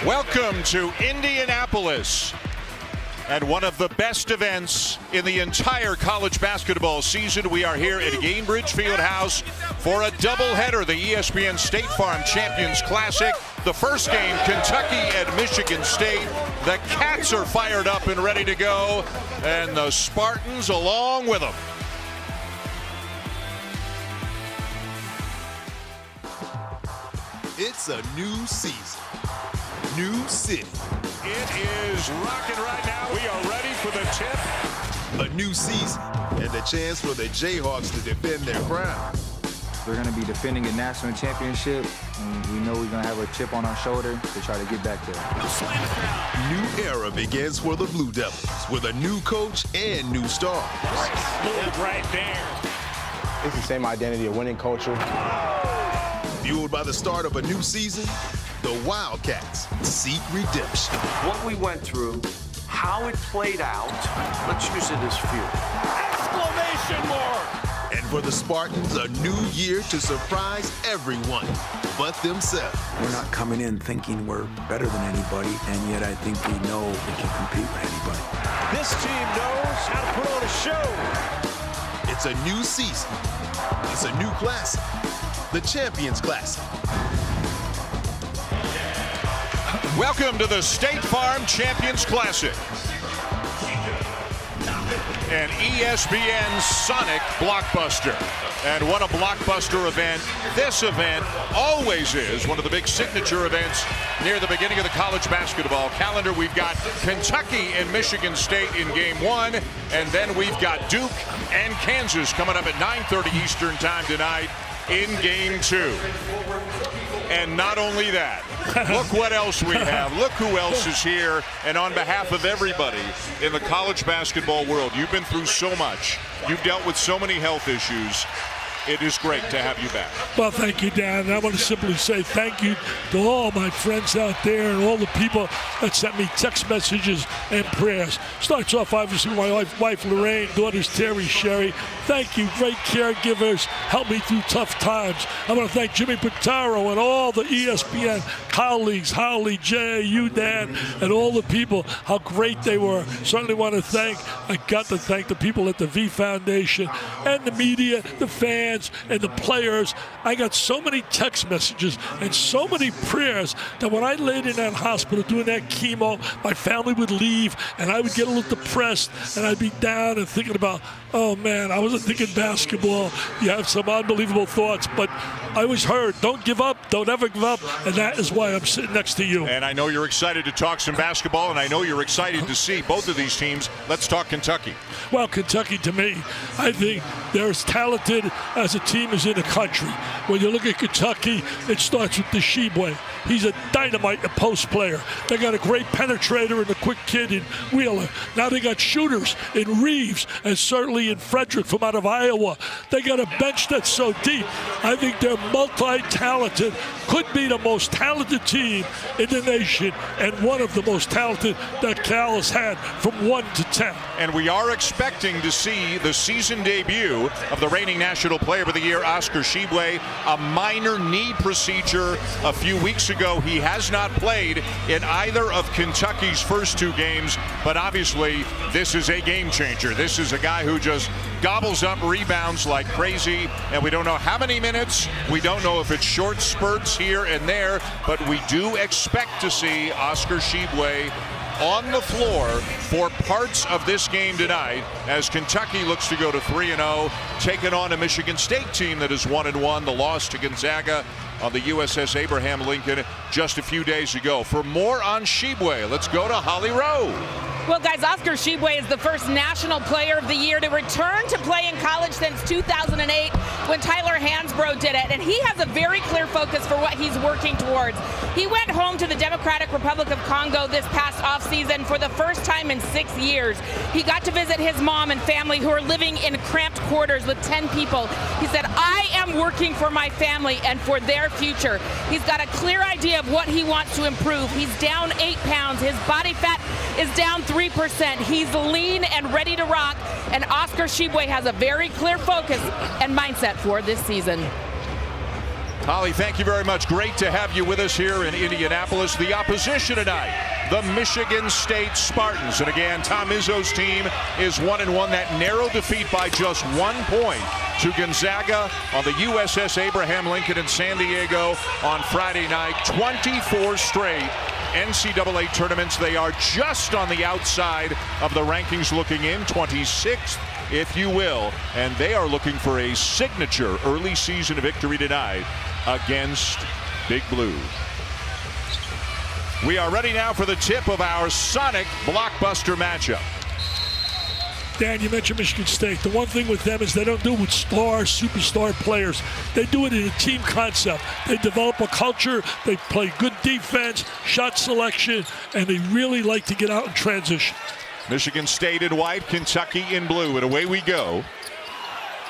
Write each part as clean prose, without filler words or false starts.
Welcome to Indianapolis and one of the best events in the entire college basketball season. We are here at Gainbridge Fieldhouse for a doubleheader, the ESPN State Farm Champions Classic. The first game, Kentucky at Michigan State. The Cats are fired up and ready to go, and the Spartans along with them. It's a new season, new city. It is rocking right now. We are ready for the tip. A new season and a chance for the Jayhawks to defend their crown. We're going to be defending a national championship, and we know we're going to have a chip on our shoulder to try to get back there. New era begins for the Blue Devils with a new coach and new stars. Right there. It's the same identity, a winning culture. Fueled by the start of a new season, the Wildcats seek redemption. What we went through, how it played out, let's use it as fuel. Exclamation mark! And for the Spartans, a new year to surprise everyone but themselves. We're not coming in thinking we're better than anybody, and yet I think we know we can compete with anybody. This team knows how to put on a show. It's a new season. It's a new classic. The Champions Classic. Welcome to the State Farm Champions Classic. An ESPN Sonic blockbuster. And what a blockbuster event. This event always is one of the big signature events near the beginning of the college basketball calendar. We've got Kentucky and Michigan State in game one, and then we've got Duke and Kansas coming up at 9:30 Eastern time tonight in game two. And not only that, look what else we have. Look who else is here. And on behalf of everybody in the college basketball world, you've been through so much. You've dealt with so many health issues. It is great to have you back. Well, thank you, Dan. And I want to simply say thank you to all my friends out there and all the people that sent me text messages and prayers. Starts off, obviously, with my wife Lorraine, daughters Terry, Sherry. Thank you, great caregivers. Helped me through tough times. I want to thank Jimmy Pitaro and all the ESPN colleagues, Holly, Jay, you, Dan, and all the people, how great they were. Certainly want to I got to thank the people at the V Foundation and the media, the fans, and the players. I got so many text messages and so many prayers that when I laid in that hospital doing that chemo, my family would leave and I would get a little depressed and I'd be down and thinking about, oh man, I wasn't thinking basketball. You have some unbelievable thoughts, but I always heard, don't give up, don't ever give up, and that is why I'm sitting next to you. And I know you're excited to talk some basketball, and I know you're excited to see both of these teams. Let's talk Kentucky. Well, Kentucky, to me, I think they're as talented as a team is in the country. When you look at Kentucky, it starts with the Shibwe. He's a dynamite post player. They got a great penetrator and a quick kid in Wheeler. Now they got shooters in Reeves and certainly in Frederick from out of Iowa. They got a bench that's so deep. I think they're multi-talented, could be the most talented team in the nation and one of the most talented that Cal has had from 1 to 10. And we are expecting to see the season debut of the reigning National Player of the Year, Oscar Tshiebwe, a minor knee procedure a few weeks ago. He has not played in either of Kentucky's first two games, but obviously this is a game changer. This is a guy who just gobbles up rebounds like crazy, and we don't know how many minutes. We don't know if it's short spurts here and there, but we do expect to see Oscar Tshiebwe on the floor for parts of this game tonight as Kentucky looks to go to 3-0, taking on a Michigan State team that is 1-1. The loss to Gonzaga on the USS Abraham Lincoln just a few days ago. For more on Shibwe, let's go to Holly Rowe. Well, guys, Oscar Shibwe is the first National Player of the Year to return to play in college since 2008 when Tyler Hansbrough did it, and he has a very clear focus for what he's working towards. He went home to the Democratic Republic of Congo this past offseason for the first time in 6 years. He got to visit his mom and family who are living in cramped quarters with 10 people. He said, I am working for my family and for their future. He's got a clear idea of what he wants to improve. He's down 8 pounds. His body fat is down 3%. He's lean and ready to rock, and Oscar Tshiebwe has a very clear focus and mindset for this season. Holly, thank you very much. Great to have you with us here in Indianapolis. The opposition tonight, the Michigan State Spartans. And again, Tom Izzo's team is 1-1. That narrow defeat by just 1 point to Gonzaga on the USS Abraham Lincoln in San Diego on Friday night. 24 straight NCAA tournaments. They are just on the outside of the rankings looking in, 26th, if you will. And they are looking for a signature early season victory tonight against Big Blue. We are ready now for the tip of our Sonic blockbuster matchup. Dan, you mentioned Michigan State. The one thing with them is they don't do it with superstar players. They do it in a team concept. They develop a culture. They play good defense, shot selection, and they really like to get out in transition. Michigan State in white, Kentucky in blue, and away we go.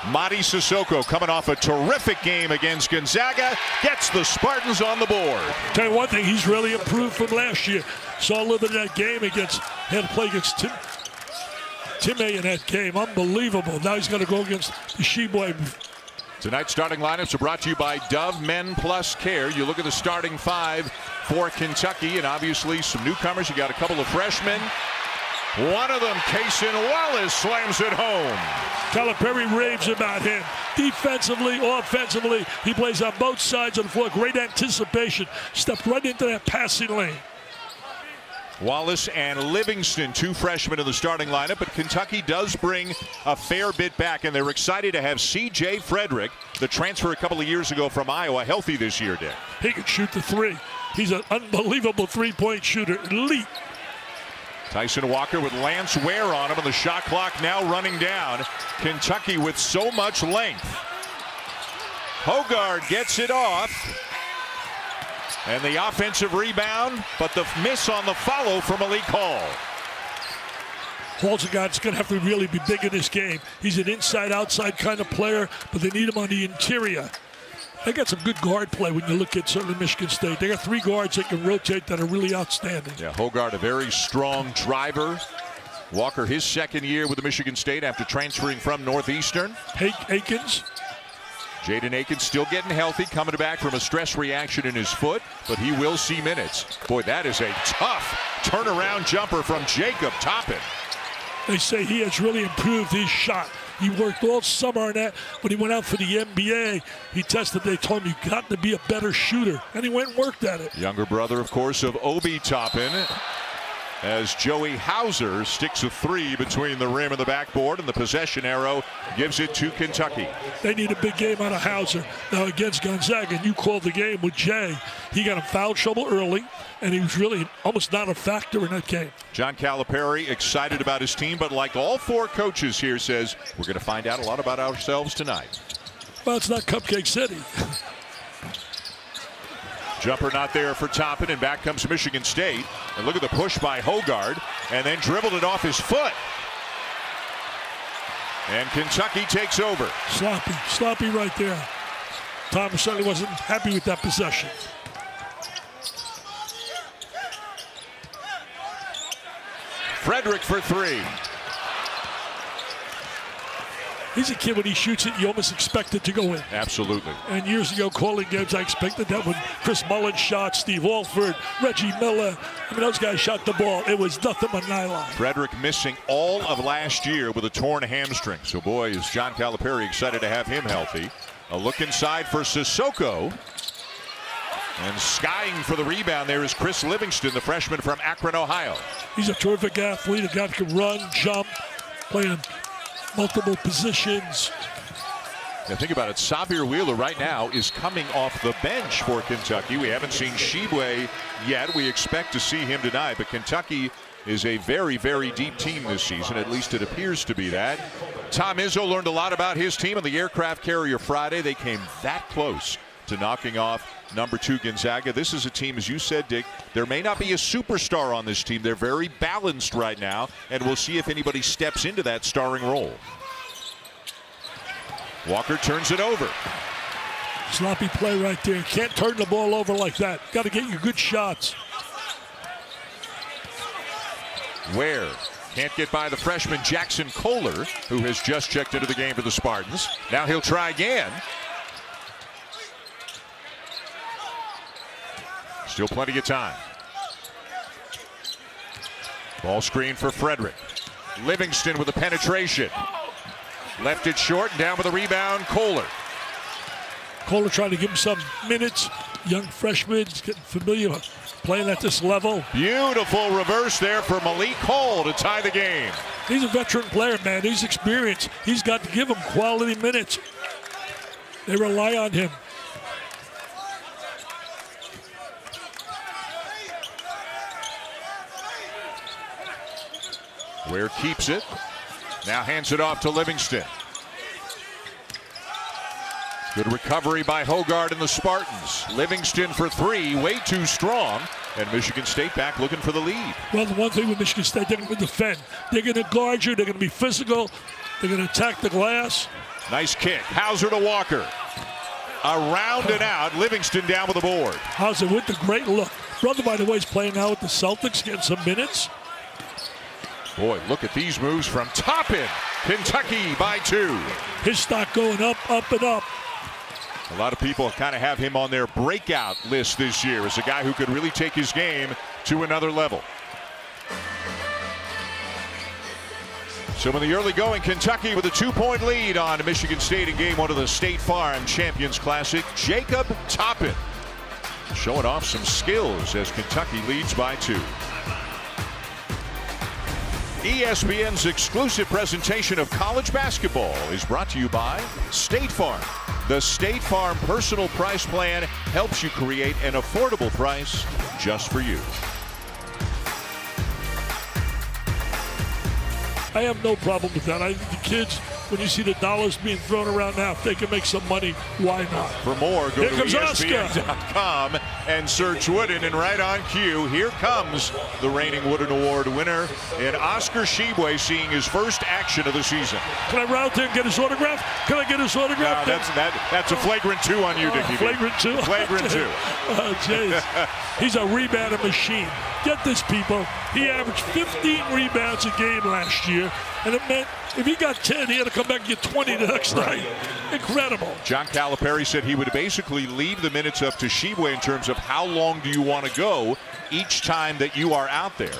Mady Sissoko coming off a terrific game against Gonzaga, gets the Spartans on the board. Tell you one thing, he's really improved from last year. Saw a little bit of that game had to play against Timmy in that game. Unbelievable. Now he's going to go against the Shibwe. Tonight's starting lineups are brought to you by Dove Men Plus Care. You look at the starting five for Kentucky, and obviously some newcomers. You got a couple of freshmen. One of them, Wallace, slams it home. Calipari raves about him. Defensively, offensively, he plays on both sides of the floor. Great anticipation. Stepped right into that passing lane. Wallace and Livingston, two freshmen in the starting lineup, but Kentucky does bring a fair bit back, and they're excited to have C.J. Frederick, the transfer a couple of years ago from Iowa, healthy this year, Dick. He can shoot the three. He's an unbelievable three-point shooter, elite. Tyson Walker with Lance Ware on him, and the shot clock now running down. Kentucky with so much length. Hogard gets it off. And the offensive rebound, but the miss on the follow from Malik Hall. Hall's a guy that's going to have to really be big in this game. He's an inside-outside kind of player, but they need him on the interior. They got some good guard play when you look at certainly Michigan State. They got three guards that can rotate that are really outstanding. Yeah, Hogard, a very strong driver. Walker, his second year with the Michigan State after transferring from Northeastern. Akins. Jaden Akins still getting healthy, coming back from a stress reaction in his foot, but he will see minutes. Boy, that is a tough turnaround jumper from Jacob Toppin. They say he has really improved his shot. He worked all summer on that. When he went out for the NBA, he tested. They told him, you got to be a better shooter. And he went and worked at it. Younger brother, of course, of Obi Toppin, as Joey Hauser sticks a three between the rim and the backboard, and the possession arrow gives it to Kentucky. They need a big game out of Hauser. Now against Gonzaga, and you called the game with Jay. He got in foul trouble early, and he was really almost not a factor in that game. John Calipari excited about his team, but like all four coaches here, says we're going to find out a lot about ourselves tonight. Well, it's not Cupcake City. Jumper not there for Toppin, and back comes Michigan State. And look at the push by Hogard, and then dribbled it off his foot. And Kentucky takes over. Sloppy right there. Thomas certainly wasn't happy with that possession. Frederick for three. He's a kid, when he shoots it, you almost expect it to go in. Absolutely. And years ago, calling games, I expected that when Chris Mullins shot, Steve Alford, Reggie Miller. I mean, those guys shot the ball. It was nothing but nylon. Frederick missing all of last year with a torn hamstring. So, boy, is John Calipari excited to have him healthy. A look inside for Sissoko. And skying for the rebound there is Chris Livingston, the freshman from Akron, Ohio. He's a terrific athlete. A guy that can run, jump, play in multiple positions. Now think about it. Xavier Wheeler right now is coming off the bench for Kentucky. We haven't seen Shibwe yet. We expect to see him tonight, but Kentucky is a very, very deep team this season. At least it appears to be that. Tom Izzo learned a lot about his team on the aircraft carrier Friday. They came that close to knocking off #2 Gonzaga. This is a team, as you said, Dick, there may not be a superstar on this team. They're very balanced right now, and we'll see if anybody steps into that starring role. Walker turns it over. Sloppy play right there. Can't turn the ball over like that. Got to get your good shots. Ware can't get by the freshman Jackson Kohler, who has just checked into the game for the Spartans. Now he'll try again. Still plenty of time. Ball screen for Frederick. Livingston with a penetration. Left it short and down with a rebound, Kohler. Kohler trying to give him some minutes. Young freshman, he's getting familiar playing at this level. Beautiful reverse there for Malik Cole to tie the game. He's a veteran player, man. He's experienced. He's got to give him quality minutes. They rely on him. Ware keeps it. Now hands it off to Livingston. Good recovery by Hogard and the Spartans. Livingston for three, way too strong. And Michigan State back looking for the lead. Well, the one thing with Michigan State, they're going to defend. They're going to guard you. They're going to be physical. They're going to attack the glass. Nice kick. Hauser to Walker. Around and out. Livingston down with the board. Hauser with the great look. Brother, by the way, is playing now with the Celtics, getting some minutes. Boy, look at these moves from Toppin. Kentucky by 2. His stock going up, up, and up. A lot of people kind of have him on their breakout list this year as a guy who could really take his game to another level. So in the early going, Kentucky with a 2-point lead on Michigan State in game 1 of the State Farm Champions Classic. Jacob Toppin showing off some skills as Kentucky leads by 2. ESPN's exclusive presentation of college basketball is brought to you by State Farm. The State Farm Personal Price Plan helps you create an affordable price just for you. I have no problem with that. I think the kids, when you see the dollars being thrown around now, if they can make some money, why not? For more, go Here to comes ESPN.com and search Wooden. And right on cue, here comes the reigning Wooden Award winner in Oscar Shibwe, seeing his first action of the season. Can I round there and get his autograph? Can I get his autograph? No, that's a flagrant 2 on you, Dickie. Flagrant 2? Flagrant 2. Oh, jeez. He's a rebounding machine. Get this, people. He averaged 15 rebounds a game last year, and it meant if he got 10, he had to come back and get 20 the next night. Incredible. John Calipari said he would basically leave the minutes up to Shibwe in terms of how long do you want to go each time that you are out there.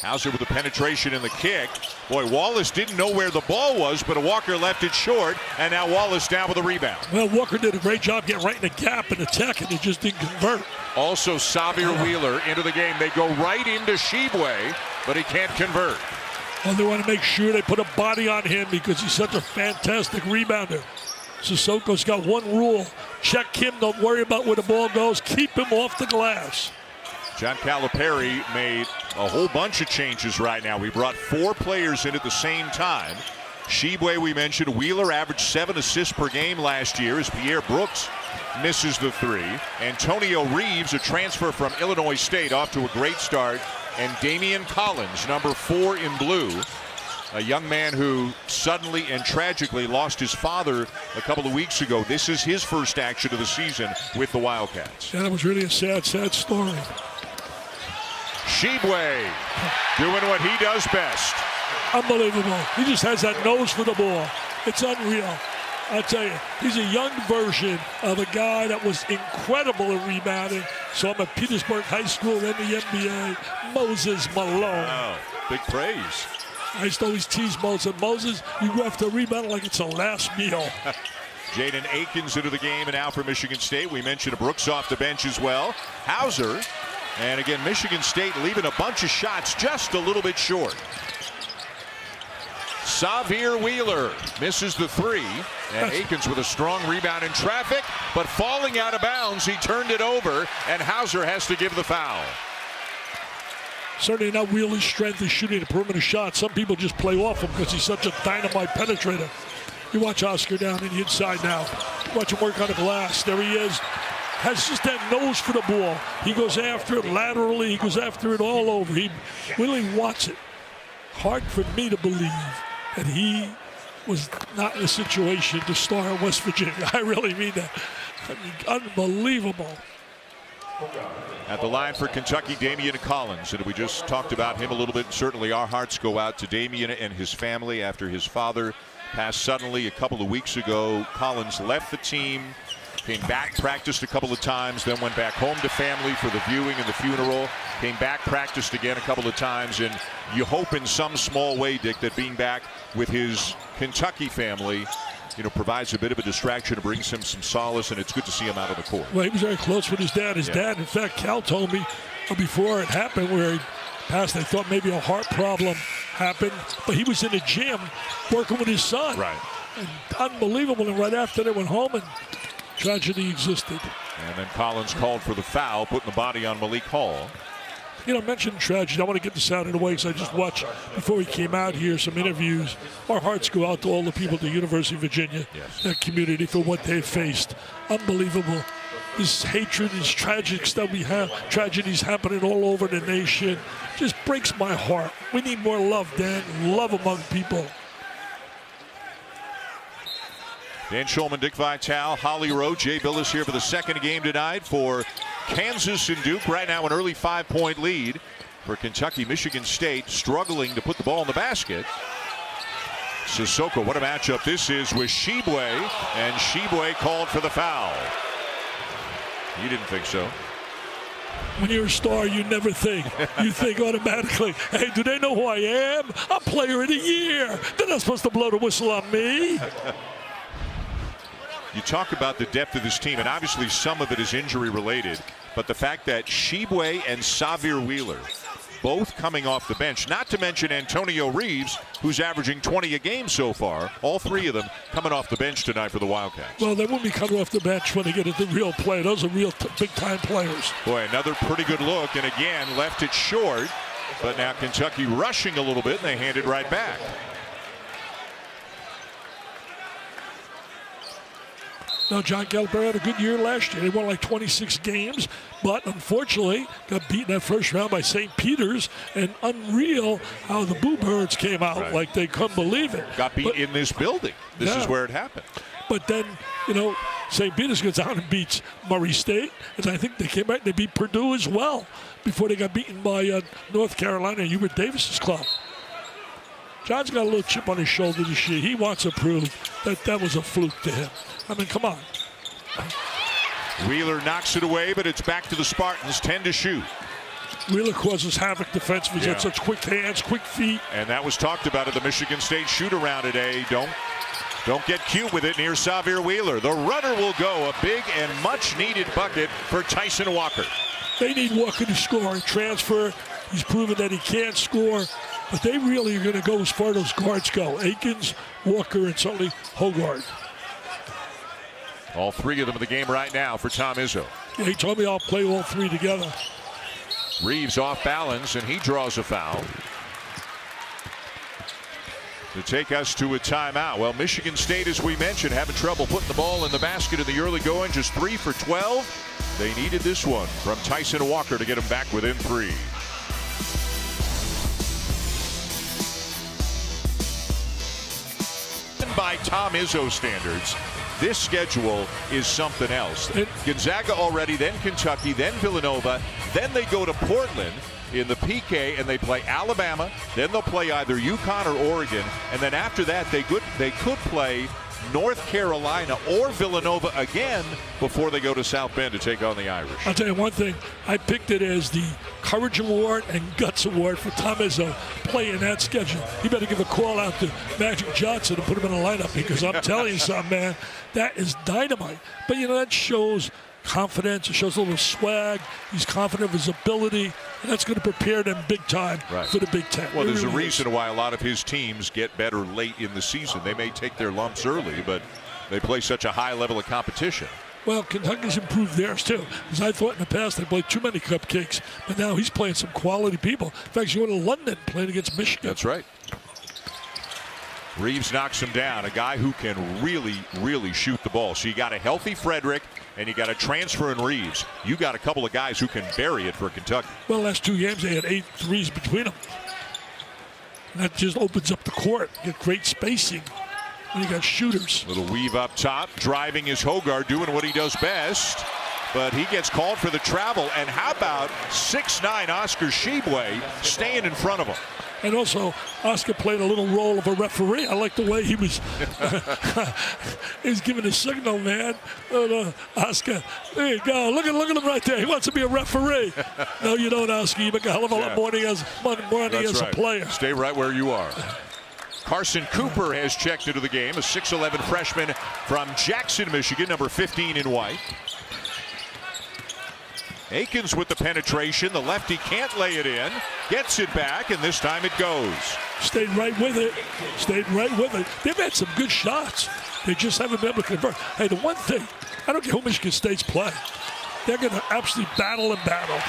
Hauser with the penetration and the kick. Boy, Wallace didn't know where the ball was, but Walker left it short, and now Wallace down with a rebound. Well, Walker did a great job getting right in the gap and attacking. He just didn't convert. Also, Xavier Wheeler into the game. They go right into Shibwe, but he can't convert. Well, they want to make sure they put a body on him because he's such a fantastic rebounder. Sissoko's got one rule. Check him. Don't worry about where the ball goes. Keep him off the glass. John Calipari made a whole bunch of changes right now. We brought 4 players in at the same time. Shibwe, we mentioned. Wheeler averaged 7 assists per game last year as Pierre Brooks misses the 3. Antonio Reeves, a transfer from Illinois State, off to a great start. And Damian Collins, number 4 in blue, a young man who suddenly and tragically lost his father a couple of weeks ago. This is his first action of the season with the Wildcats. Yeah, that was really a sad, sad story. Shibwe doing what he does best. Unbelievable. He just has that nose for the ball. It's unreal. I tell you, he's a young version of a guy that was incredible at rebounding. Saw him at Petersburg High School, then the NBA, Moses Malone. Oh, big praise. I used to always tease Moses. Moses, you go after a rebound like it's a last meal. Jaden Akins into the game and out for Michigan State. We mentioned Brooks off the bench as well. Hauser, and again, Michigan State leaving a bunch of shots just a little bit short. Xavier Wheeler misses the 3, and Akins with a strong rebound in traffic, but falling out of bounds, he turned it over, and Hauser has to give the foul. Certainly not Wheeler's strength is shooting a perimeter shot. Some people just play off him because he's such a dynamite penetrator. You watch Oscar down in the inside now. Watch him work on the glass. There he is. Has just that nose for the ball. He goes after it laterally. He goes after it all over. He really wants it. Hard for me to believe that he was not in a situation to star in West Virginia. I really mean that. I mean, unbelievable. At the line for Kentucky, Damian Collins. And we just talked about him a little bit. Certainly our hearts go out to Damian and his family after his father passed suddenly a couple of weeks ago. Collins left the team Came back, practiced a couple of times, then went back home to family for the viewing and the funeral. Came back, practiced again a couple of times, and you hope in some small way, Dick, that being back with his Kentucky family, provides a bit of a distraction, brings him some solace, and it's good to see him out on the court. Well, he was very close with his dad. His dad, in fact, Cal told me before it happened, where he passed, they thought maybe a heart problem happened, but he was in the gym working with his son. Right. And unbelievable, and right after they went home, and tragedy existed. And then Collins called for the foul, putting the body on Malik Hall. Mentioned tragedy. I want to get this out of the way because I just watched, before he came out here, some interviews. Our hearts go out to all the people at the University of Virginia, that community, for what they've faced. Unbelievable. This hatred, this tragic stuff we have, tragedies happening all over the nation, just breaks my heart. We need more love, Dan, love among people. Dan Schulman, Dick Vitale, Holly Rowe, Jay Billis here for the second game tonight for Kansas and Duke. Right now an early 5-point lead for Kentucky. Michigan State struggling to put the ball in the basket. Sissoko, what a matchup this is with Shibwe, and Shibwe called for the foul. You didn't think so? When you're a star, you never think. You think automatically, hey, do they know who I am? I'm player of the year. They're not supposed to blow the whistle on me. You talk about the depth of this team, and obviously some of it is injury related, but the fact that Shibwe and Sahvir Wheeler both coming off the bench, not to mention Antonio Reeves, who's averaging 20 a game so far, all three of them coming off the bench tonight for the Wildcats. Well, they won't be coming off the bench when they get into real play. Those are real big-time players. Boy, another pretty good look, and again, left it short, but now Kentucky rushing a little bit, and they hand it right back. Now, John Calipari had a good year last year. They won like 26 games, but unfortunately got beaten that first round by St. Peter's, and unreal how the Boo Birds came out like they couldn't believe it. Got beat in this building. This is where it happened. But then, St. Peter's goes down and beats Murray State, and I think they came back and they beat Purdue as well before they got beaten by North Carolina and Hubert Davis's club. John's got a little chip on his shoulder this year. He wants to prove that that was a fluke to him. I mean, come on. Wheeler knocks it away, but it's back to the Spartans, 10 to shoot. Wheeler causes havoc defensively. He's got such quick hands, quick feet. And that was talked about at the Michigan State shoot-around today. Don't get cute with it near Sahvir Wheeler. The runner will go. A big and much-needed bucket for Tyson Walker. They need Walker to score and transfer. He's proven that he can't score. But they really are going to go as far as those guards go. Akins, Walker, and certainly Hogarth. All three of them in the game right now for Tom Izzo. Yeah, he told me I'll play all three together. Reeves off balance, and he draws a foul to take us to a timeout. Well, Michigan State, as we mentioned, having trouble putting the ball in the basket in the early going, just 3 for 12. They needed this one from Tyson Walker to get them back within 3. By Tom Izzo standards, this schedule is something else. Gonzaga already, then Kentucky, then Villanova, then they go to Portland in the PK and they play Alabama, then they'll play either UConn or Oregon, and then after that they could play North Carolina or Villanova again before they go to South Bend to take on the Irish. I'll tell you one thing, I picked it as the Courage Award and Guts Award for Tom Izzo playing that schedule. You better give a call out to Magic Johnson and put him in a lineup, because I'm telling you something, man, that is dynamite. But that shows confidence, it shows a little swag. He's confident of his ability, and that's going to prepare them big time for the Big Ten. Well, there's a reason why a lot of his teams get better late in the season. They may take their lumps early, but they play such a high level of competition. Well, Kentucky's improved theirs too, because I thought in the past they played too many cupcakes, but now he's playing some quality people. In fact, he's going to London playing against Michigan. That's right. Reeves knocks him down, a guy who can really, really shoot the ball. So you got a healthy Frederick, and you got a transfer in Reeves. You got a couple of guys who can bury it for Kentucky. Well, last 2 games they had 8 threes between them. And that just opens up the court. You get great spacing. And you got shooters. Little weave up top. Driving is Hogarth, doing what he does best. But he gets called for the travel. And how about 6'9" Oscar Shibwe staying in front of him? And also, Oscar played a little role of a referee. I like the way he was giving a signal, man. Oscar, there you go. Look at him right there. He wants to be a referee. No, you don't, Oscar. You make a hell of a lot more money as a player. Stay right where you are. Carson Cooper has checked into the game, a 6'11 freshman from Jackson, Michigan, number 15 in white. Akins with the penetration. The lefty can't lay it in. Gets it back, and this time it goes. Stayed right with it. They've had some good shots. They just haven't been able to convert. Hey, the one thing, I don't care who Michigan State's play. They're going to absolutely battle.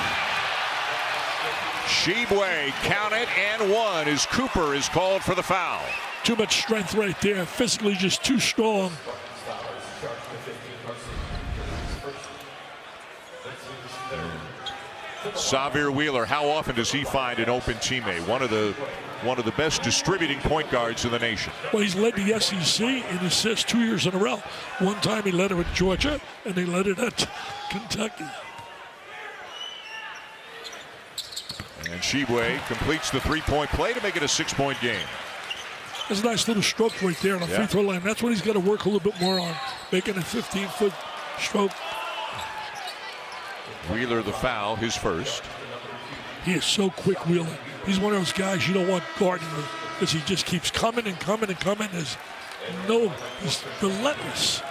Shibwe, count it, and one as Cooper is called for the foul. Too much strength right there. Physically just too strong. Xavier Wheeler, how often does he find an open teammate? One of the best distributing point guards in the nation. Well, he's led the SEC in assists 2 years in a row. One time he led it at Georgia, and they led it at Kentucky. And Shibwe completes the three-point play to make it a 6-point game. That's a nice little stroke right there on the free throw line. That's what he's got to work a little bit more on, making a 15-foot stroke. Wheeler the foul, his first. He is so quick, Wheeler. He's one of those guys you don't want guarding with because he just keeps coming and coming and coming. He's relentless.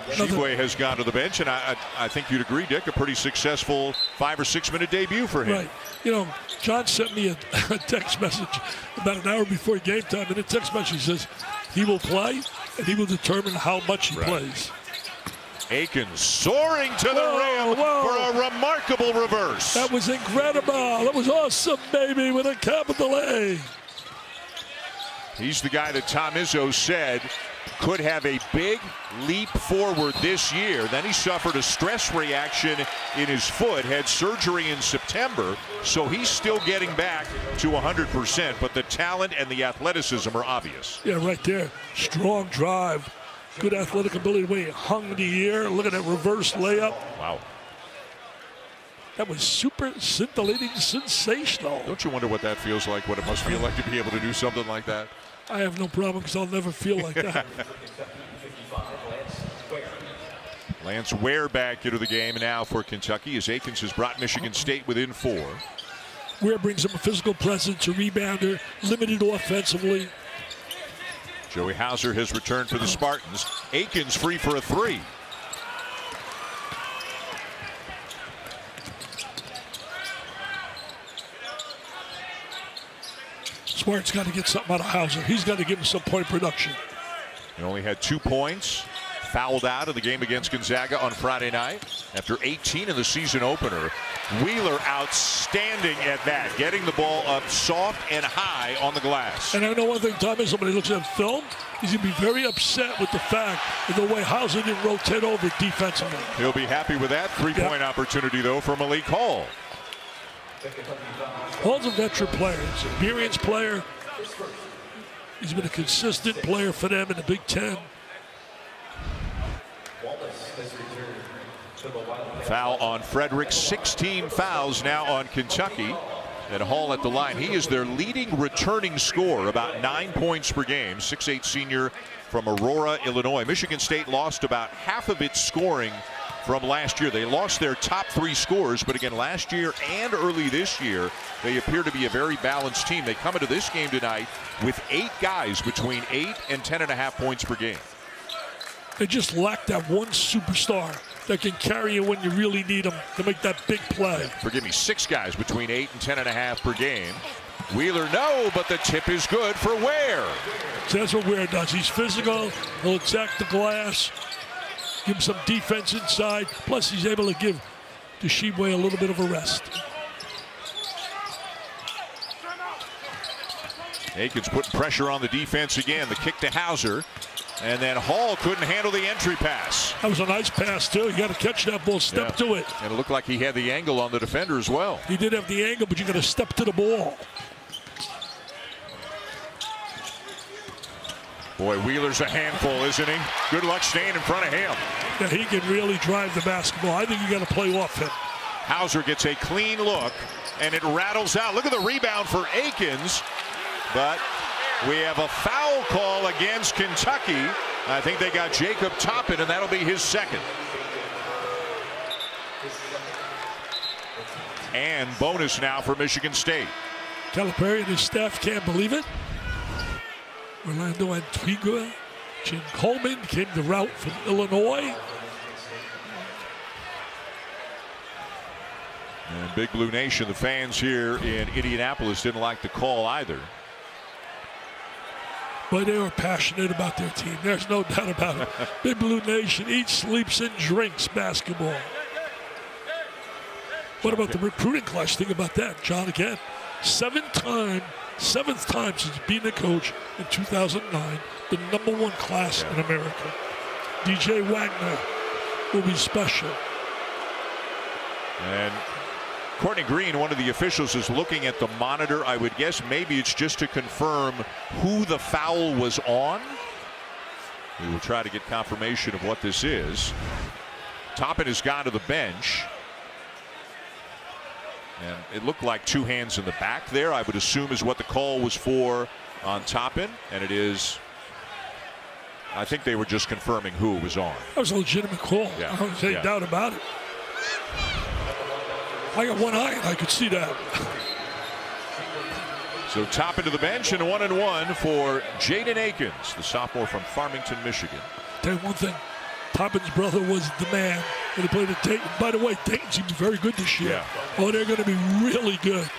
Shibwe has gone to the bench, and I think you'd agree, Dick, a pretty successful 5 or 6 minute debut for him. Right. You know, John sent me a text message about an hour before game time, and the text message says he will play and he will determine how much he plays. Akins soaring to the rim for a remarkable reverse. That was incredible. That was awesome, baby, with a capital A. He's the guy that Tom Izzo said could have a big leap forward this year. Then he suffered a stress reaction in his foot, had surgery in September, so he's still getting back to 100%, but the talent and the athleticism are obvious. Yeah, right there. Strong drive. Good athletic ability, the way he hung the air. Look at that reverse layup. Wow. That was super scintillating, sensational. Don't you wonder what that feels like, what it must feel like to be able to do something like that? I have no problem because I'll never feel like that. Lance Ware back into the game now for Kentucky as Akins has brought Michigan State within 4. Ware brings him a physical presence, a rebounder, limited offensively. Joey Hauser has returned for the Spartans. Akins free for a 3. Smart's got to get something out of Hauser. He's got to give him some point production. He only had 2 points. Fouled out of the game against Gonzaga on Friday night after 18 in the season opener. Wheeler outstanding at that, getting the ball up soft and high on the glass. And I know one thing, Tom, is somebody looks at film, he's going to be very upset with the fact of the way Hauser didn't rotate over defensively. He'll be happy with that 3-point opportunity, though, for Malik Hall. Hall's a veteran player. He's an experienced player. He's been a consistent player for them in the Big Ten. Foul on Frederick. 16 fouls now on Kentucky. And Hall at the line. He is their leading returning scorer, about 9 points per game. 6'8" senior from Aurora, Illinois. Michigan State lost about half of its scoring from last year. They lost their top 3 scorers, but again, last year and early this year, they appear to be a very balanced team. They come into this game tonight with 8 guys between 8 and 10.5 points per game. They just lack that one superstar that can carry you when you really need them to make that big play. Forgive me, 6 guys between 8 and 10.5 per game. Wheeler, no, but the tip is good for Ware. So that's what Ware does. He's physical. He'll attack the glass, give him some defense inside. Plus, he's able to give Tshiebwe a little bit of a rest. Akins putting pressure on the defense again. The kick to Hauser. And then Hall couldn't handle the entry pass. That was a nice pass, too. You got to catch that ball, step to it. And it looked like he had the angle on the defender as well. He did have the angle, but you got to step to the ball. Boy, Wheeler's a handful, isn't he? Good luck staying in front of him. Yeah, he can really drive the basketball. I think you got to play off him. Hauser gets a clean look, and it rattles out. Look at the rebound for Akins, but we have a foul call against Kentucky. I think they got Jacob Toppin, and that'll be his second. And bonus now for Michigan State. Calipari and his staff can't believe it. Orlando Antigua, Jim Coleman came the route from Illinois. And Big Blue Nation, the fans here in Indianapolis didn't like the call either. But they were passionate about their team. There's no doubt about it. Big Blue Nation eats, sleeps, and drinks basketball. What about the recruiting class? Think about that, John, again. Seventh time since being a coach in 2009, the #1 class in America. DJ Wagner will be special. And Courtney Green, one of the officials, is looking at the monitor. I would guess maybe it's just to confirm who the foul was on. We will try to get confirmation of what this is. Toppin has gone to the bench. And it looked like 2 hands in the back there, I would assume is what the call was for on Toppin. And it is, I think they were just confirming who it was on. That was a legitimate call. Yeah. I don't have any doubt about it. I got one eye and I could see that. So Toppin to the bench, and 1-1 for Jaden Akins, the sophomore from Farmington, Michigan. Tell you one thing, Toppin's brother was the man when he played at Dayton. By the way, Dayton seems very good this year. Yeah. Oh, they're going to be really good.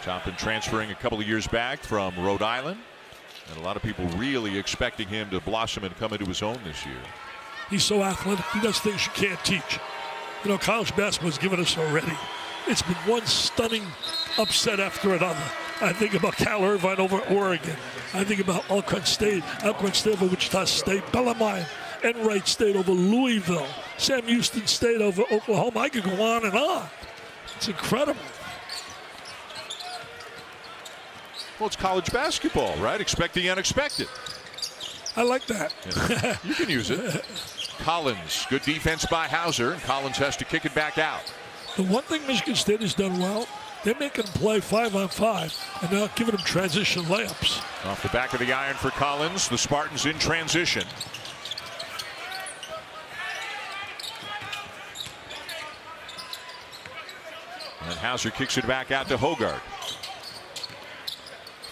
Toppin transferring a couple of years back from Rhode Island. And a lot of people really expecting him to blossom and come into his own this year. He's so athletic. He does things you can't teach. You know, college basketball has given us already. It's been one stunning upset after another. I think about Cal Irvine over Oregon. I think about Alcorn State over Wichita State, Bellarmine, Enright State over Louisville, Sam Houston State over Oklahoma. I could go on and on. It's incredible. Well, it's college basketball, right? Expect the unexpected. I like that. Yeah. You can use it. Collins, good defense by Hauser, and Collins has to kick it back out. The one thing Michigan State has done well, they're making them play 5-on-5 and now giving them transition layups. Off the back of the iron for Collins, the Spartans in transition. And Hauser kicks it back out to Hogard.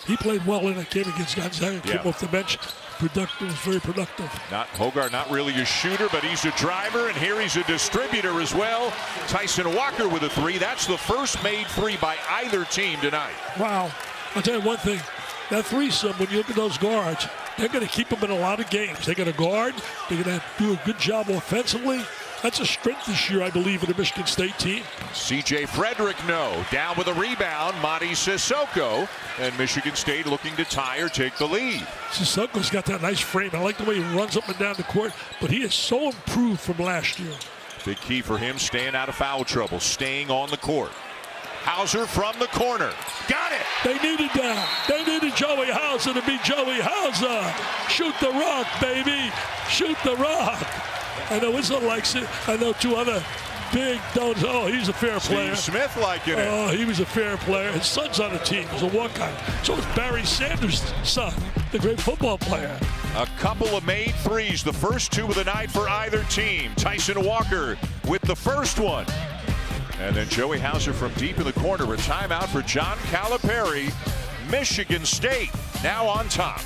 He played well in that game against Gonzaga. Yeah. Came off the bench. Productive, was very productive. Hogard, not really a shooter, but he's a driver, and here he's a distributor as well. Tyson Walker with a 3. That's the first made 3 by either team tonight. Wow. I'll tell you one thing. That threesome, when you look at those guards, they're going to keep them in a lot of games. They're going to guard. They're going to do a good job offensively. That's a strength this year, I believe, in the Michigan State team. C.J. Frederick, no. Down with a rebound, Madi Sissoko. And Michigan State looking to tie or take the lead. Sissoko's got that nice frame. I like the way he runs up and down the court, but he is so improved from last year. Big key for him, staying out of foul trouble, staying on the court. Hauser from the corner. Got it! They needed that. They needed Joey Hauser to be Joey Hauser. Shoot the rock, baby. Shoot the rock. I know Izzo likes it. I know 2 other big donors. Oh, he's a fair player. Steve Smith liking it. Oh, he was a fair player. His son's on the team. He's a walk guy. So is Barry Sanders' son, the great football player. A couple of made 3s, the first 2 of the night for either team. Tyson Walker with the first one. And then Joey Hauser from deep in the corner. A timeout for John Calipari. Michigan State now on top.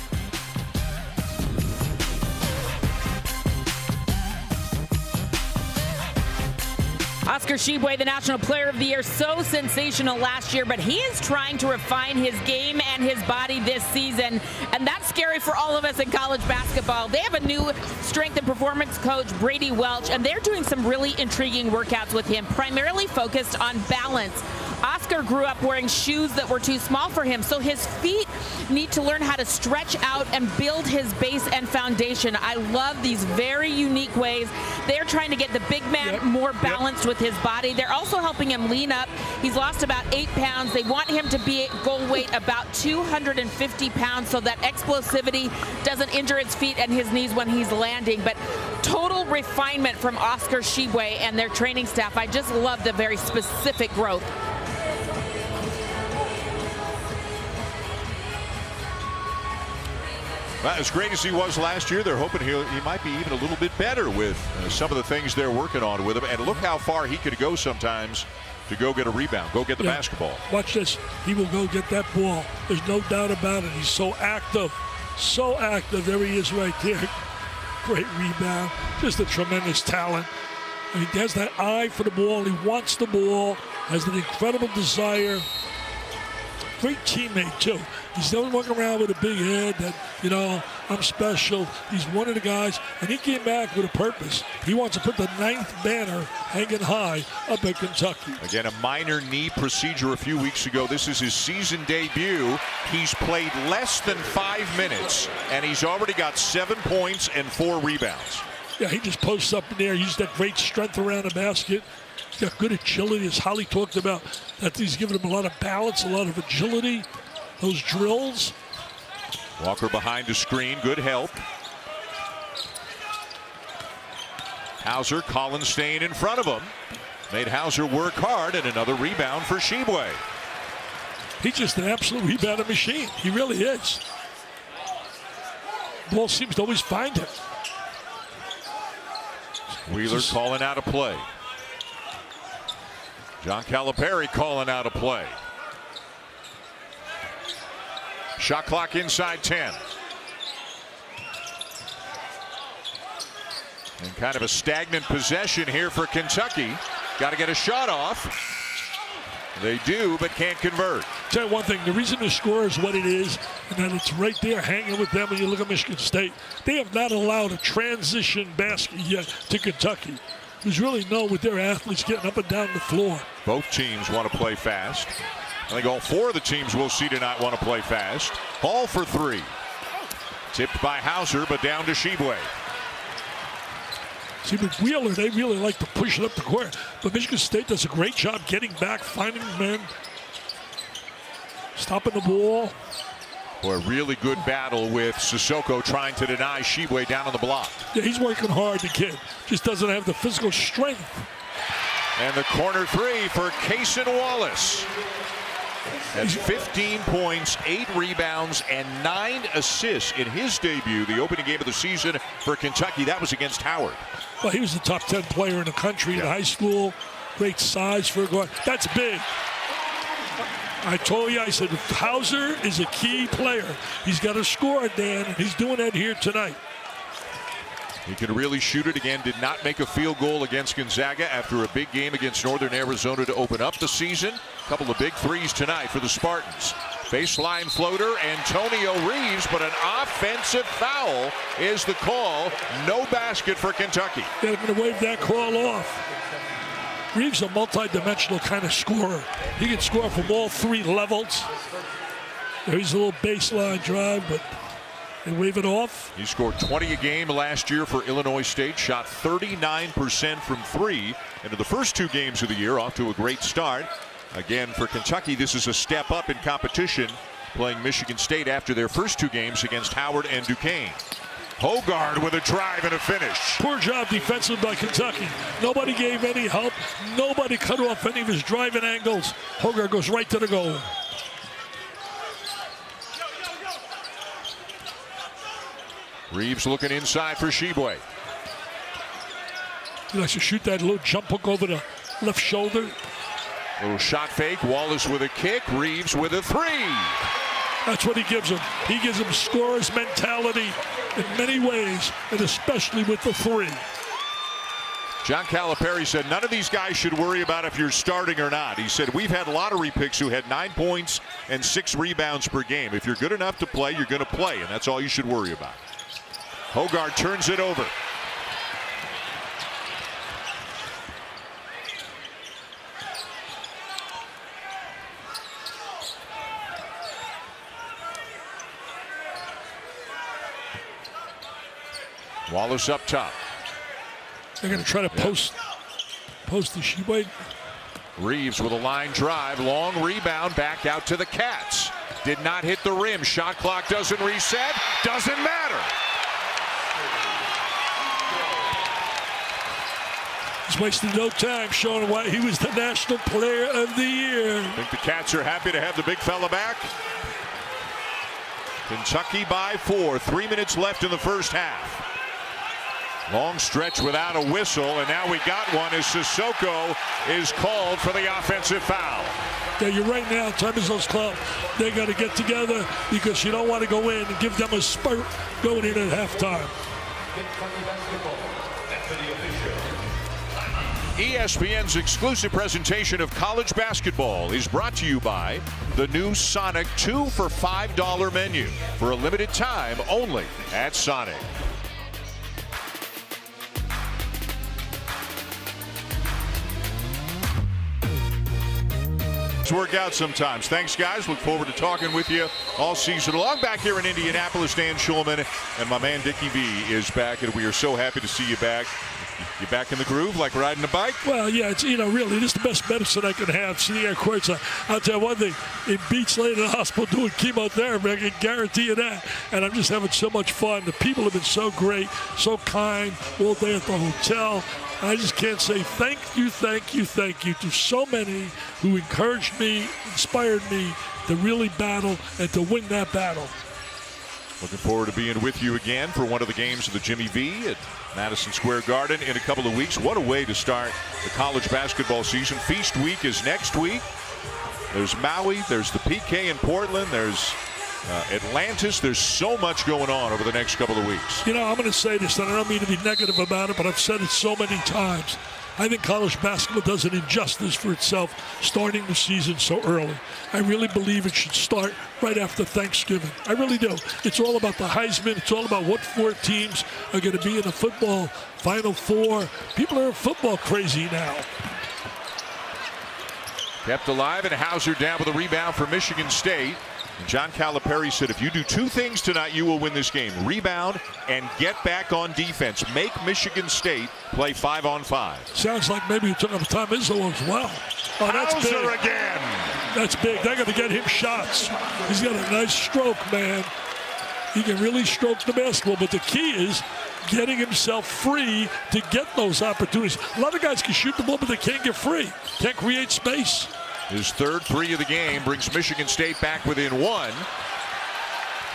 Oscar Shibwe, the National Player of the Year, so sensational last year, but he is trying to refine his game and his body this season, and that's scary for all of us in college basketball. They have a new strength and performance coach, Brady Welch, and they're doing some really intriguing workouts with him, primarily focused on balance. Oscar Oscar grew up wearing shoes that were too small for him, so his feet need to learn how to stretch out and build his base and foundation. I love these very unique ways. They're trying to get the big man more balanced with his body. They're also helping him lean up. He's lost about 8 pounds. They want him to be at goal weight about 250 pounds so that explosivity doesn't injure his feet and his knees when he's landing. But total refinement from Oscar Shibwe and their training staff. I just love the very specific growth. Well, as great as he was last year, they're hoping he might be even a little bit better with some of the things they're working on with him. And look how far he could go sometimes to go get a rebound, go get the basketball. Watch this. He will go get that ball. There's no doubt about it. He's so active. So active. There he is right there. Great rebound. Just a tremendous talent. And he has that eye for the ball. He wants the ball. Has an incredible desire. Great teammate, too. He's not walking around with a big head that, you know, I'm special. He's one of the guys, and he came back with a purpose. He wants to put the 9th banner hanging high up at Kentucky. Again, a minor knee procedure a few weeks ago. This is his season debut. He's played less than 5 minutes, and he's already got 7 points and 4 rebounds. Yeah, he just posts up in there. He's got great strength around the basket. He's got good agility, as Holly talked about. That he's giving him a lot of balance, a lot of agility. Those drills. Walker behind the screen, good help. Hauser, Collins staying in front of him. Made Hauser work hard, and another rebound for Tshiebwe. He's just an absolute rebounding machine. He really is. Ball seems to always find him. Wheeler calling out a play. John Calipari calling out a play. Shot clock inside 10. And kind of a stagnant possession here for Kentucky. Got to get a shot off. They do, but can't convert. Tell you one thing, the reason the score is what it is, and that it's right there hanging with them when you look at Michigan State, they have not allowed a transition basket yet to Kentucky. There's really no with their athletes getting up and down the floor. Both teams want to play fast. I think all 4 of the teams we'll see tonight want to play fast. Hall for 3. Tipped by Hauser, but down to Shibwe. See, with Wheeler, they really like to push it up the court. But Michigan State does a great job getting back, finding men, stopping the ball. Boy, a really good battle with Sissoko trying to deny Shibwe down on the block. Yeah, he's working hard, the kid. Just doesn't have the physical strength. And the corner 3 for Cason Wallace. That's 15 points, 8 rebounds, and 9 assists in his debut, the opening game of the season for Kentucky. That was against Howard. Well, he was the top 10 player in the country in high school. Great size for a guard. That's big. I told you, I said, Hauser is a key player. He's got to score, Dan, and he's doing that here tonight. He can really shoot it again. Did not make a field goal against Gonzaga after a big game against Northern Arizona to open up the season. A couple of big threes tonight for the Spartans. Baseline floater, Antonio Reeves, but an offensive foul is the call. No basket for Kentucky. They're going to wave that call off. Reeves a multi-dimensional kind of scorer. He can score from all 3 levels. There's a little baseline drive, but they wave it off. He scored 20 a game last year for Illinois State, shot 39% from 3 into the first 2 games of the year, off to a great start. Again, for Kentucky, this is a step up in competition, playing Michigan State after their first 2 games against Howard and Duquesne. Hogard with a drive and a finish. Poor job defensive by Kentucky. Nobody gave any help. Nobody cut off any of his driving angles. Hogard goes right to the goal. Reeves looking inside for Shibwe. He likes to shoot that little jump hook over the left shoulder. Little shot fake. Wallace with a kick. Reeves with a 3. That's what he gives him. He gives him scorer's mentality in many ways, and especially with the 3. John Calipari said none of these guys should worry about if you're starting or not. He said we've had lottery picks who had 9 points and 6 rebounds per game. If you're good enough to play, you're going to play, and that's all you should worry about. Hogard turns it over. Wallace up top. They're going to try to post the Shibwe. Reeves with a line drive, long rebound, back out to the Cats. Did not hit the rim. Shot clock doesn't reset. Doesn't matter. He's wasting no time showing why he was the National Player of the Year. I think the Cats are happy to have the big fella back. Kentucky by 4. 3 minutes left in the first half. Long stretch without a whistle, and now we got one as Sissoko is called for the offensive foul. Yeah, you're right now, Toppin's club. They got to get together because you don't want to go in and give them a spurt going in at halftime. ESPN's exclusive presentation of college basketball is brought to you by the new Sonic 2 for $5 menu for a limited time only at Sonic. Work out sometimes. Thanks, guys. Look forward to talking with you all season long. Back here in Indianapolis, Dan Schulman and my man Dickie V is back, and we are so happy to see you back. You back in the groove, like riding a bike? Well, yeah, it's, really, this is the best medicine I can have. Sitting at courts, I'll tell you one thing, it beats laying in the hospital doing chemotherapy. I can guarantee you that. And I'm just having so much fun. The people have been so great, so kind, all day at the hotel. I just can't say thank you to so many who encouraged me, inspired me to really battle and to win that battle. Looking forward to being with you again for one of the games of the Jimmy V at Madison Square Garden in a couple of weeks. What a way to start the college basketball season. Feast week is next week. There's Maui, there's the PK in Portland, there's Atlantis. There's so much going on over the next couple of weeks. I'm going to say this, and I don't mean to be negative about it, but I've said it so many times. I think college basketball does an injustice for itself starting the season so early. I really believe it should start right after Thanksgiving. I really do. It's all about the Heisman. It's all about what 4 teams are going to be in the football Final Four. People are football crazy now. Kept alive, and Hauser down with a rebound for Michigan State. And John Calipari said, if you do 2 things tonight, you will win this game. Rebound and get back on defense. Make Michigan State play 5-on-5. Sounds like maybe you took up Tom Izzo as well. Oh, that's Hauser big. again. That's big. They're going to get him shots. He's got a nice stroke, man. He can really stroke the basketball, but the key is getting himself free to get those opportunities. A lot of guys can shoot the ball, but they can't get free. Can't create space. His third 3 of the game brings Michigan State back within 1.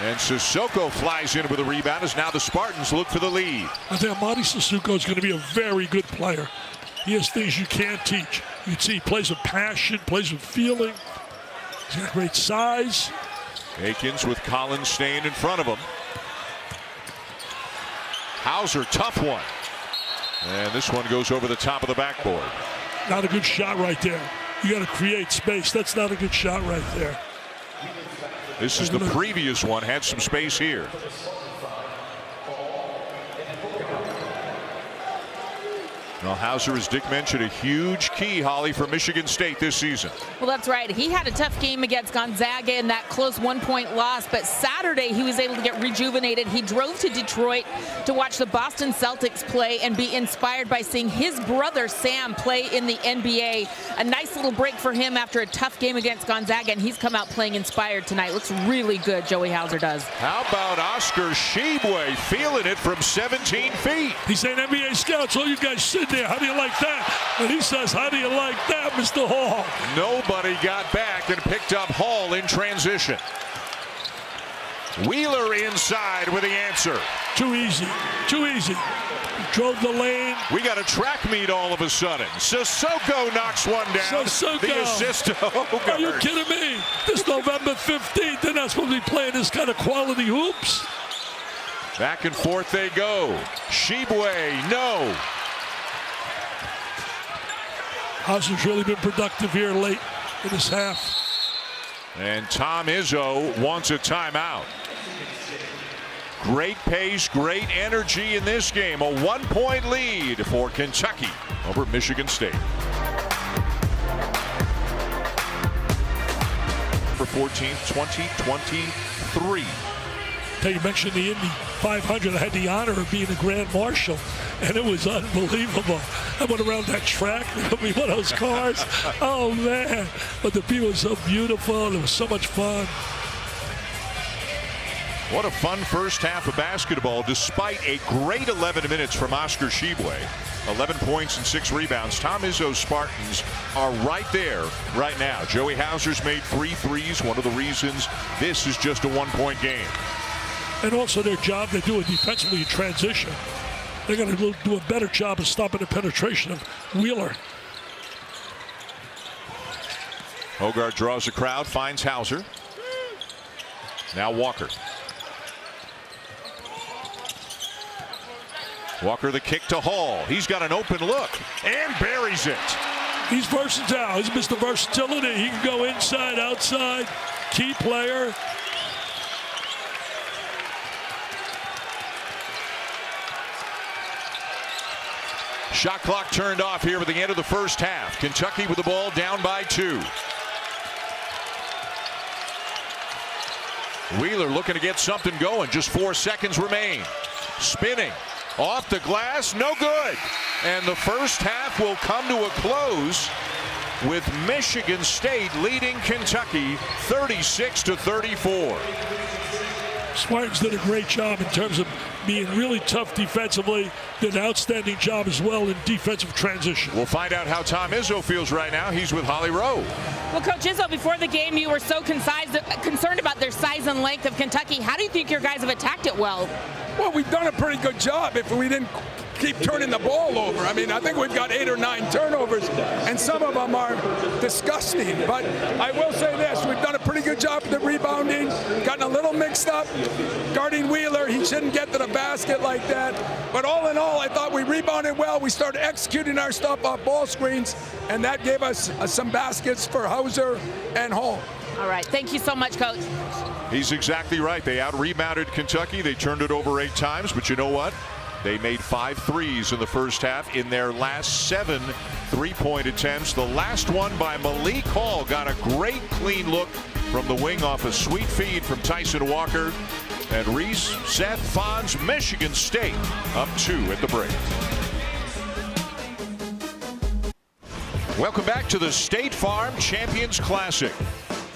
And Sissoko flies in with a rebound as now the Spartans look for the lead. I think Amadi Sissoko is going to be a very good player. He has things you can't teach. You can see he plays with passion, plays with feeling. He's got great size. Akins with Collins staying in front of him. Hauser, tough one. And this one goes over the top of the backboard. Not a good shot right there. You got to create space. That's not a good shot right there. This is the previous one. Had some space here. Well, Hauser, as Dick mentioned, a huge key, Holly, for Michigan State this season. Well, that's right. He had a tough game against Gonzaga in that close 1-point loss, but Saturday he was able to get rejuvenated. He drove to Detroit to watch the Boston Celtics play and be inspired by seeing his brother Sam play in the NBA. A nice little break for him after a tough game against Gonzaga, and he's come out playing inspired tonight. Looks really good, Joey Hauser does. How about Oscar Shibwe feeling it from 17 feet? He's saying NBA scouts, all you guys sit there. How do you like that? And he says, how do you like that, Mr. Hall? Nobody got back and picked up Hall in transition. Wheeler inside with the answer. Too easy. Too easy. Drove the lane. We got a track meet all of a sudden. Sissoko knocks one down. Sissoko. The assist to Hogarth. Are you kidding me? This November 15th, they're not supposed to be playing this kind of quality hoops. Back and forth they go. Shibwe, no. Hauser's really been productive here late in this half. And Tom Izzo wants a timeout. Great pace, great energy in this game. A 1-point lead for Kentucky over Michigan State. For 14th, 2023. You mentioned the Indy 500. I had the honor of being a Grand Marshal, and it was unbelievable. I went around that track. They put me in one of those cars. Oh, man. But the people were so beautiful. And it was so much fun. What a fun first half of basketball, despite a great 11 minutes from Oscar Shibwe. 11 points and 6 rebounds. Tom Izzo's Spartans are right there right now. Joey Hauser's made 3 threes. One of the reasons this is just a 1-point game. And also their job they're doing defensively in transition. They're going to do a better job of stopping the penetration of Wheeler. Hogarth draws the crowd, finds Hauser. Now Walker. Walker the kick to Hall. He's got an open look and buries it. He's versatile. He's Mr. Versatility. He can go inside, outside. Key player. Shot clock turned off here at the end of the first half. Kentucky with the ball down by 2. Wheeler looking to get something going. Just 4 seconds remain. Spinning. Off the glass, no good. And the first half will come to a close with Michigan State leading Kentucky 36-34. Spartans did a great job in terms of being really tough defensively. Did an outstanding job as well in defensive transition. We'll find out how Tom Izzo feels right now. He's with Holly Rowe. Well, Coach Izzo, before the game, you were so concerned about their size and length of Kentucky. How do you think your guys have attacked it well? Well, we've done a pretty good job if we didn't keep turning the ball over. I mean, I think we've got 8 or 9 turnovers, and some of them are disgusting. But I will say this, we've done a pretty good job with the rebounding, gotten a little mixed up. Guarding Wheeler, he shouldn't get to the basket like that. But all in all, I thought we rebounded well. We started executing our stuff off ball screens, and that gave us some baskets for Hauser and Hall. All right, thank you so much, Coach. He's exactly right. They out-rebounded Kentucky. They turned it over 8 times, but you know what? They made 5 threes in the first half in their last 7 3-point attempts. The last one by Malik Hall got a great clean look from the wing off a sweet feed from Tyson Walker. And Reese, Seth, Fonz, Michigan State up 2 at the break. Welcome back to the State Farm Champions Classic.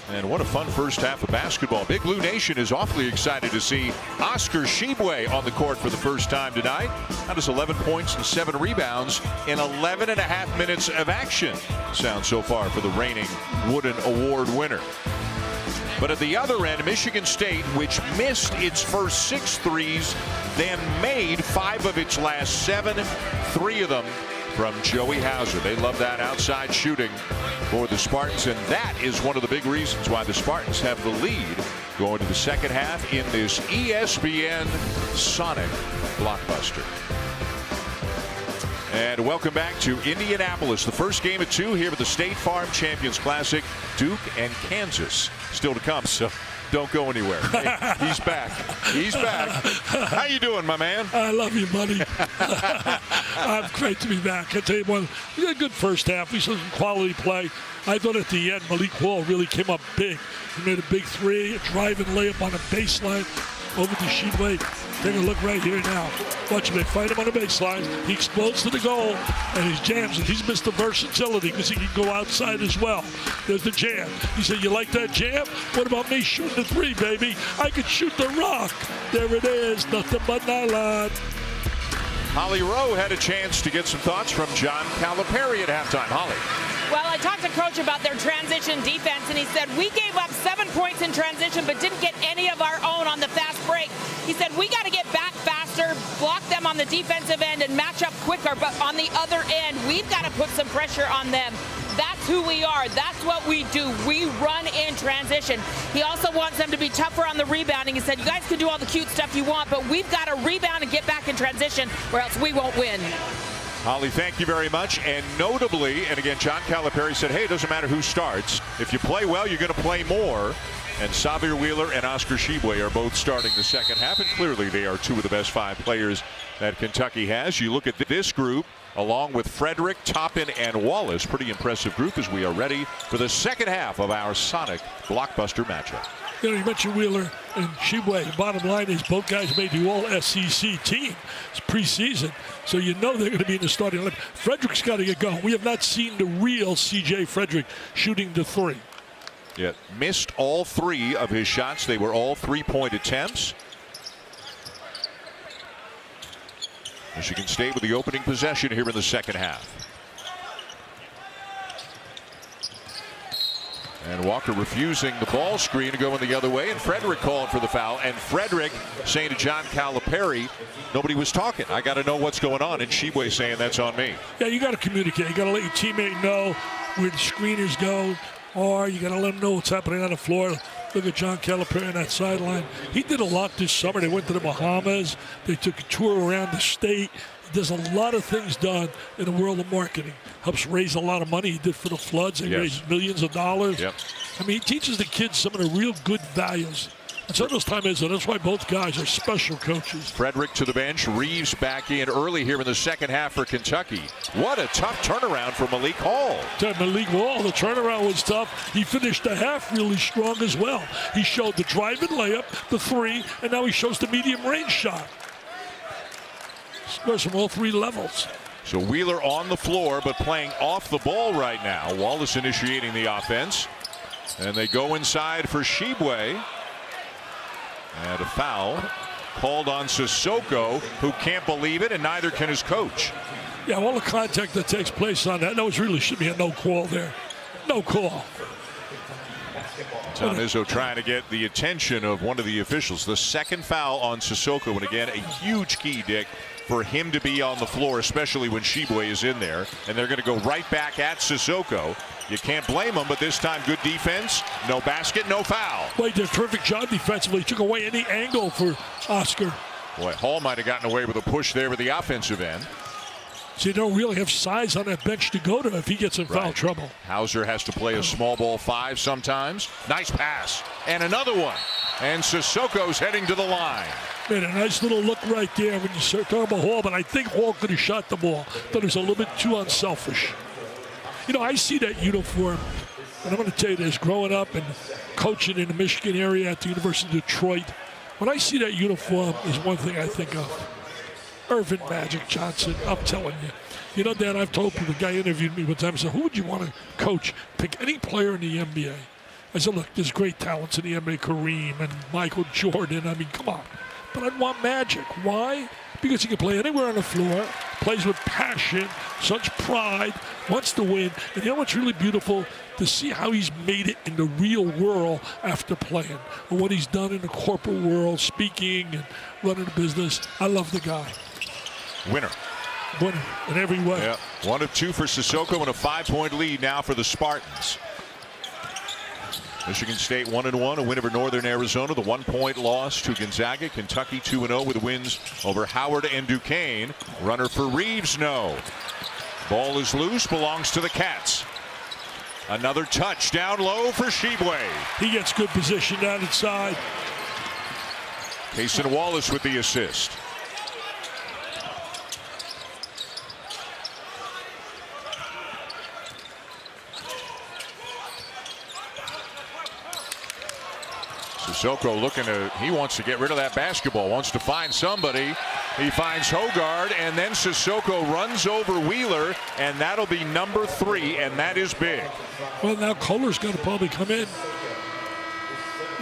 And what a fun first half of basketball. Big Blue Nation is awfully excited to see Oscar Shibwe on the court for the first time tonight. That is 11 points and 7 rebounds in 11 and a half minutes of action. Sounds so far for the reigning Wooden Award winner. But at the other end, Michigan State, which missed its first 6 threes, then made 5 of its last 7, 3 of them from Joey Hauser. They love that outside shooting for the Spartans, and that is one of the big reasons why the Spartans have the lead going to the second half in this ESPN Sonic blockbuster. And welcome back to Indianapolis. The first game of 2 here at the State Farm Champions Classic. Duke and Kansas still to come, so don't go anywhere. Hey, he's back. He's back. How you doing, my man? I love you, buddy. Great to be back. I tell you what, we had a good first half. We saw some quality play. I thought at the end, Malik Hall really came up big. He made a big 3, a driving layup on the baseline over to Shibwe. Take a look right here now. Watch him. They fight him on the baseline. He explodes to the goal, and he jams it. He's Mr. Versatility because he can go outside as well. There's the jam. He said, you like that jam? What about me shooting the 3, baby? I could shoot the rock. There it is. Nothing but nylon. Holly Rowe had a chance to get some thoughts from John Calipari at halftime. Holly. Well, I talked to Coach about their transition defense, and he said, we gave up 7 points in transition, but didn't get any of our own on the fast break. He said, we got to get back faster, block them on the defensive end, and match up quicker. But on the other end, we've got to put some pressure on them. That's who we are. That's what we do. We run in transition. He also wants them to be tougher on the rebounding. He said, you guys can do all the cute stuff you want, but we've got to rebound and get back in transition, or else we won't win. Holly, thank you very much. And notably, and again, John Calipari said, hey, it doesn't matter who starts. If you play well, you're going to play more. And Xavier Wheeler and Oscar Shibwe are both starting the second half. And clearly, they are 2 of the best 5 players that Kentucky has. You look at this group, along with Frederick, Toppin, and Wallace. Pretty impressive group as we are ready for the second half of our Sonic blockbuster matchup. You know, you mentioned Wheeler and Shibwe. Bottom line is both guys made the All-SEC team. It's preseason, so you know they're going to be in the starting lineup. Frederick's got to get going. We have not seen the real C.J. Frederick shooting the three. Yeah, missed all 3 of his shots. They were all 3-point attempts. Michigan State with the opening possession here in the second half. And Walker refusing the ball screen to go in the other way, and Frederick called for the foul. And Frederick saying to John Calipari, nobody was talking. I got to know what's going on. And Shibwe saying that's on me. Yeah, you got to communicate. You got to let your teammate know where the screeners go, or you got to let them know what's happening on the floor. Look at John Calipari on that sideline. He did a lot this summer. They went to the Bahamas. They took a tour around the state. There's a lot of things done in the world of marketing. Helps raise a lot of money. He did for the floods. They raised millions of dollars. Yep. I mean, he teaches the kids some of the real good values. And so this time is, and that's why both guys are special coaches. Frederick to the bench. Reeves back in early here in the second half for Kentucky. What a tough turnaround for Malik Hall. Malik Hall, the turnaround was tough. He finished the half really strong as well. He showed the drive-in layup, the 3, and now he shows the medium range shot. Scores from all 3 levels. So Wheeler on the floor, but playing off the ball right now. Wallace initiating the offense. And they go inside for Shibwe. And a foul called on Sissoko, who can't believe it, and neither can his coach. Yeah, all the contact that takes place on that, really should be a no call there. No call. Tom Izzo trying to get the attention of one of the officials. The second foul on Sissoko, and again, a huge key, Dick, for him to be on the floor, especially when Shibwe is in there. And they're going to go right back at Sissoko. You can't blame him, but this time good defense, no basket, no foul. Well, he did a terrific job defensively. He took away any angle for Oscar. Boy, Hall might have gotten away with a push there with the offensive end. So you don't really have size on that bench to go to if he gets in foul trouble. Hauser has to play a small ball 5 sometimes. Nice pass. And another one. And Sissoko's heading to the line. Man, a nice little look right there when you start talking about Hall, but I think Hall could have shot the ball. But it was a little bit too unselfish. You know, I see that uniform, and I'm going to tell you this, growing up and coaching in the Michigan area at the University of Detroit, when I see that uniform is one thing I think of. Irvin Magic Johnson, I'm telling you. You know, Dan, I've told people, the guy interviewed me one time, I said, who would you want to coach? Pick any player in the NBA. I said, look, there's great talents in the NBA, Kareem and Michael Jordan. I mean, come on. But I'd want Magic. Why? Because he can play anywhere on the floor, plays with passion, such pride, wants to win. And you know what's really beautiful? To see how he's made it in the real world after playing. And what he's done in the corporate world, speaking and running a business. I love the guy. Winner in every way. Yeah. 1 of 2 for Sissoko and a 5-point lead now for the Spartans. Michigan State 1-1, a win over Northern Arizona. The 1-point loss to Gonzaga. Kentucky 2-0 with wins over Howard and Duquesne. Runner for Reeves, no. Ball is loose, belongs to the Cats. Another touch down low for Shibwe. He gets good position down inside. Cason Wallace with the assist. Sissoko looking to, he wants to get rid of that basketball, wants to find somebody. He finds Hogard, and then Sissoko runs over Wheeler, and that'll be number 3, and that is big. Well, now Kohler's going to probably come in.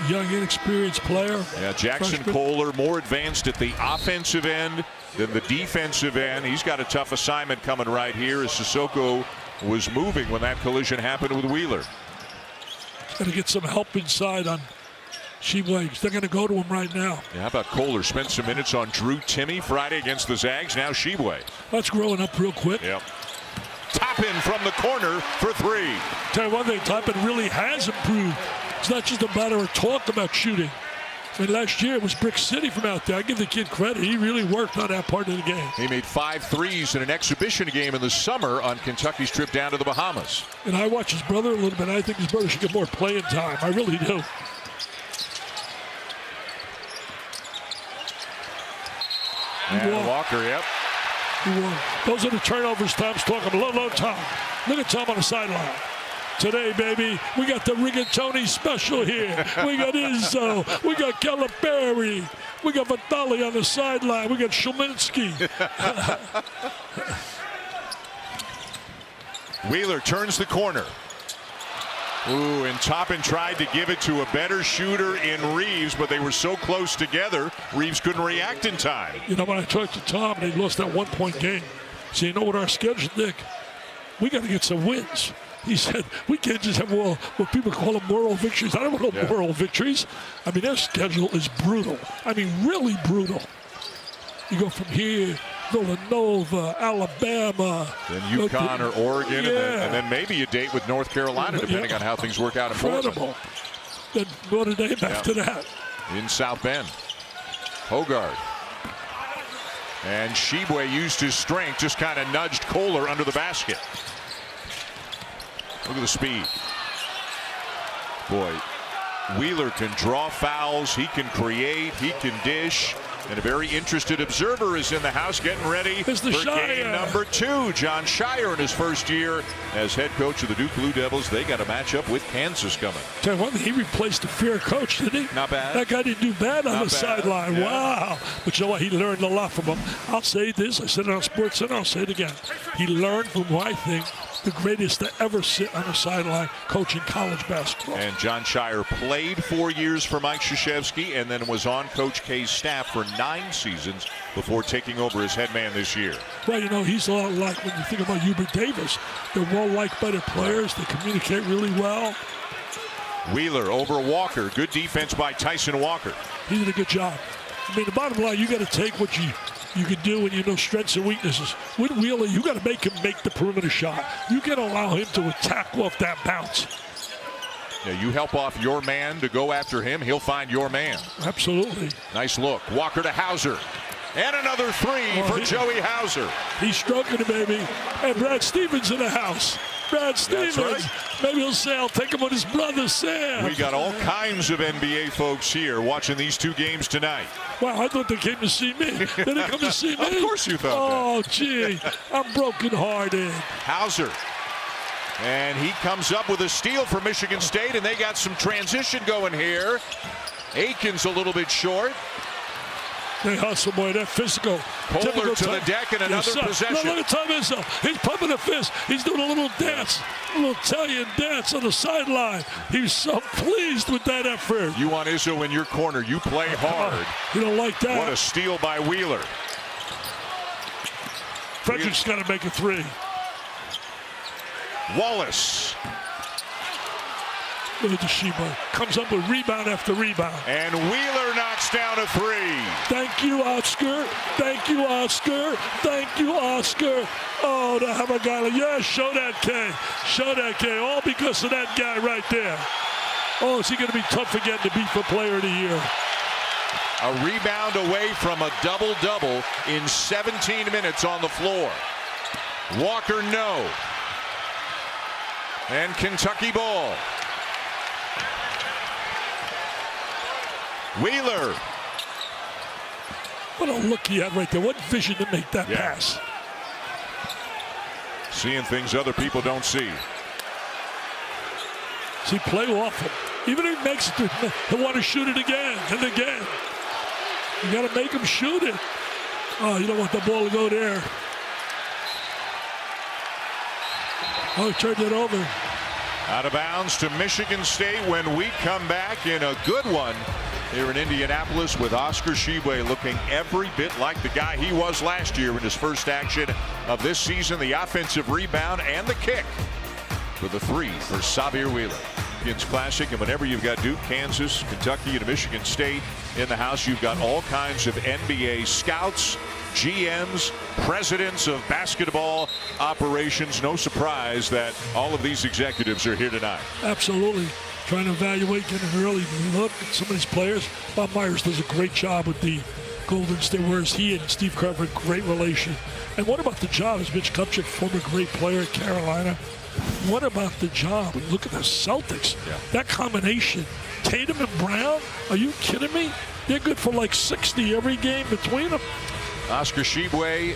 Young, inexperienced player. Yeah, Jackson freshman. Kohler more advanced at the offensive end than the defensive end. He's got a tough assignment coming right here as Sissoko was moving when that collision happened with Wheeler. Got to get some help inside on Shibwe. They're going to go to him right now. Yeah, how about Kohler? Spent some minutes on Drew Timme Friday against the Zags. Now Shibwe. That's growing up real quick. Yep. Toppin from the corner for 3. Tell you one thing, Toppin really has improved. It's not just a matter of talk about shooting. And last year it was Brick City from out there. I give the kid credit. He really worked on that part of the game. He made 5 threes in an exhibition game in the summer on Kentucky's trip down to the Bahamas. And I watch his brother a little bit. I think his brother should get more playing time. I really do. And Walker, yep. Those are the turnovers Tom's talking about. Low Tom. Look at Tom on the sideline. Today, baby, we got the rigatoni special here. We got Izzo. We got Calipari. We got Vitali on the sideline. We got Shuminsky. Wheeler turns the corner. Ooh, and Toppin tried to give it to a better shooter in Reeves, but they were so close together, Reeves couldn't react in time. You know, when I talked to Tom, they lost that one-point game. So you know what our schedule, Nick? We got to get some wins. He said, we can't just have what people call them moral victories. I don't want no moral victories. I mean, their schedule is brutal. I mean, really brutal. You go from here, Villanova, Alabama. Then UConn or Oregon, and then maybe a date with North Carolina, depending on how things work out in Portland. Then Notre Dame after that. In South Bend. Hogard. And Shibwe used his strength, just kind of nudged Kohler under the basket. Look at the speed. Boy, Wheeler can draw fouls, he can create, he can dish. And a very interested observer is in the house getting ready for game number 2. John Shire in his first year as head coach of the Duke Blue Devils. They got a matchup with Kansas coming. Tell you one thing, he replaced a fair coach, didn't he? Not bad. That guy didn't do bad on the sideline. Yeah. Wow. But you know what? He learned a lot from him. I'll say this. I said it on SportsCenter. I'll say it again. He learned from who I think the greatest to ever sit on the sideline coaching college basketball. And John Shire played 4 years for Mike Krzyzewski and then was on Coach K's staff for 9 seasons before taking over as head man this year. Well, you know, he's a lot like when you think about Hubert Davis. They're well-liked by their players. They communicate really well. Wheeler over Walker. Good defense by Tyson Walker. He did a good job. I mean, the bottom line, you got to take what you can do when you know strengths and weaknesses. With Wheeler, you got to make him make the perimeter shot. You can allow him to attack off that bounce. Yeah, you help off your man to go after him, he'll find your man. Absolutely. Nice look. Walker to Hauser. And another three for Joey Hauser. He's stroking it, baby. And Brad Stevens in the house. Brad Stevens. Right. Maybe he'll say, I'll take him with his brother, Sam. We got all kinds of NBA folks here watching these 2 games tonight. Wow, I thought they came to see me. They didn't come to see me. Of course you thought that. Oh, gee. I'm brokenhearted. Hauser. And he comes up with a steal for Michigan State, and they got some transition going here. Aikens a little bit short. They hustle, boy. They're physical. Kohler to the deck and another possession. Look at Tom Izzo. He's pumping a fist. He's doing a little dance, a little Italian dance on the sideline. He's so pleased with that effort. You want Izzo in your corner. You play hard. You don't like that. What a steal by Wheeler. Frederick's got to make a 3. Wallace. Look at the Shibwe. Comes up with rebound after rebound. And Wheeler knocks down a 3. Thank you, Oscar. Thank you, Oscar. Thank you, Oscar. Oh, to have a guy like, yeah, show that K. Show that K. All because of that guy right there. Oh, is he going to be tough again to beat for Player of the Year? A rebound away from a double-double in 17 minutes on the floor. Walker, no. And Kentucky ball. Wheeler. What a look he had right there. What vision to make that pass. Seeing things other people don't see. See, play off him. Even if he makes it, he'll want to shoot it again and again. You got to make him shoot it. Oh, you don't want the ball to go there. Oh, he turned it over. Out of bounds to Michigan State when we come back in a good one here in Indianapolis with Oscar Tshiebwe looking every bit like the guy he was last year in his first action of this season. The offensive rebound and the kick for the 3 for Sahvir Wheeler. Champions Classic, and whenever you've got Duke, Kansas, Kentucky, and Michigan State in the house, you've got all kinds of NBA scouts, GMs, presidents of basketball operations. No surprise that all of these executives are here tonight. Absolutely. Trying to evaluate, getting an early look at some of these players. Bob Myers does a great job with the Golden State Warriors. He and Steve Kerr have a great relation. And what about the job? Is Mitch Kupchak, former great player at Carolina? What about the job? Look at the Celtics. Yeah. That combination, Tatum and Brown, are you kidding me? They're good for like 60 every game between them. Oscar Tshiebwe,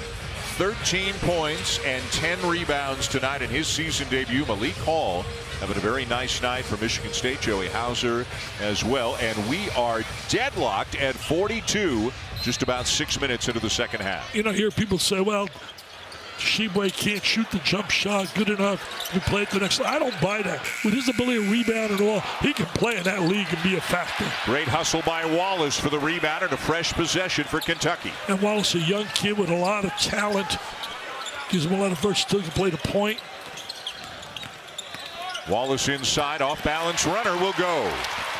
13 points and 10 rebounds tonight in his season debut. Malik Hall having a very nice night for Michigan State. Joey Hauser as well. And we are deadlocked at 42, just about 6 minutes into the second half. You know, hear people say, well, Shibwe can't shoot the jump shot good enough to play at the next level. I don't buy that. With his ability to rebound and all, he can play in that league and be a factor. Great hustle by Wallace for the rebound and a fresh possession for Kentucky. And Wallace, a young kid with a lot of talent, gives him a lot of versatility to play the point. Wallace inside, off balance runner will go.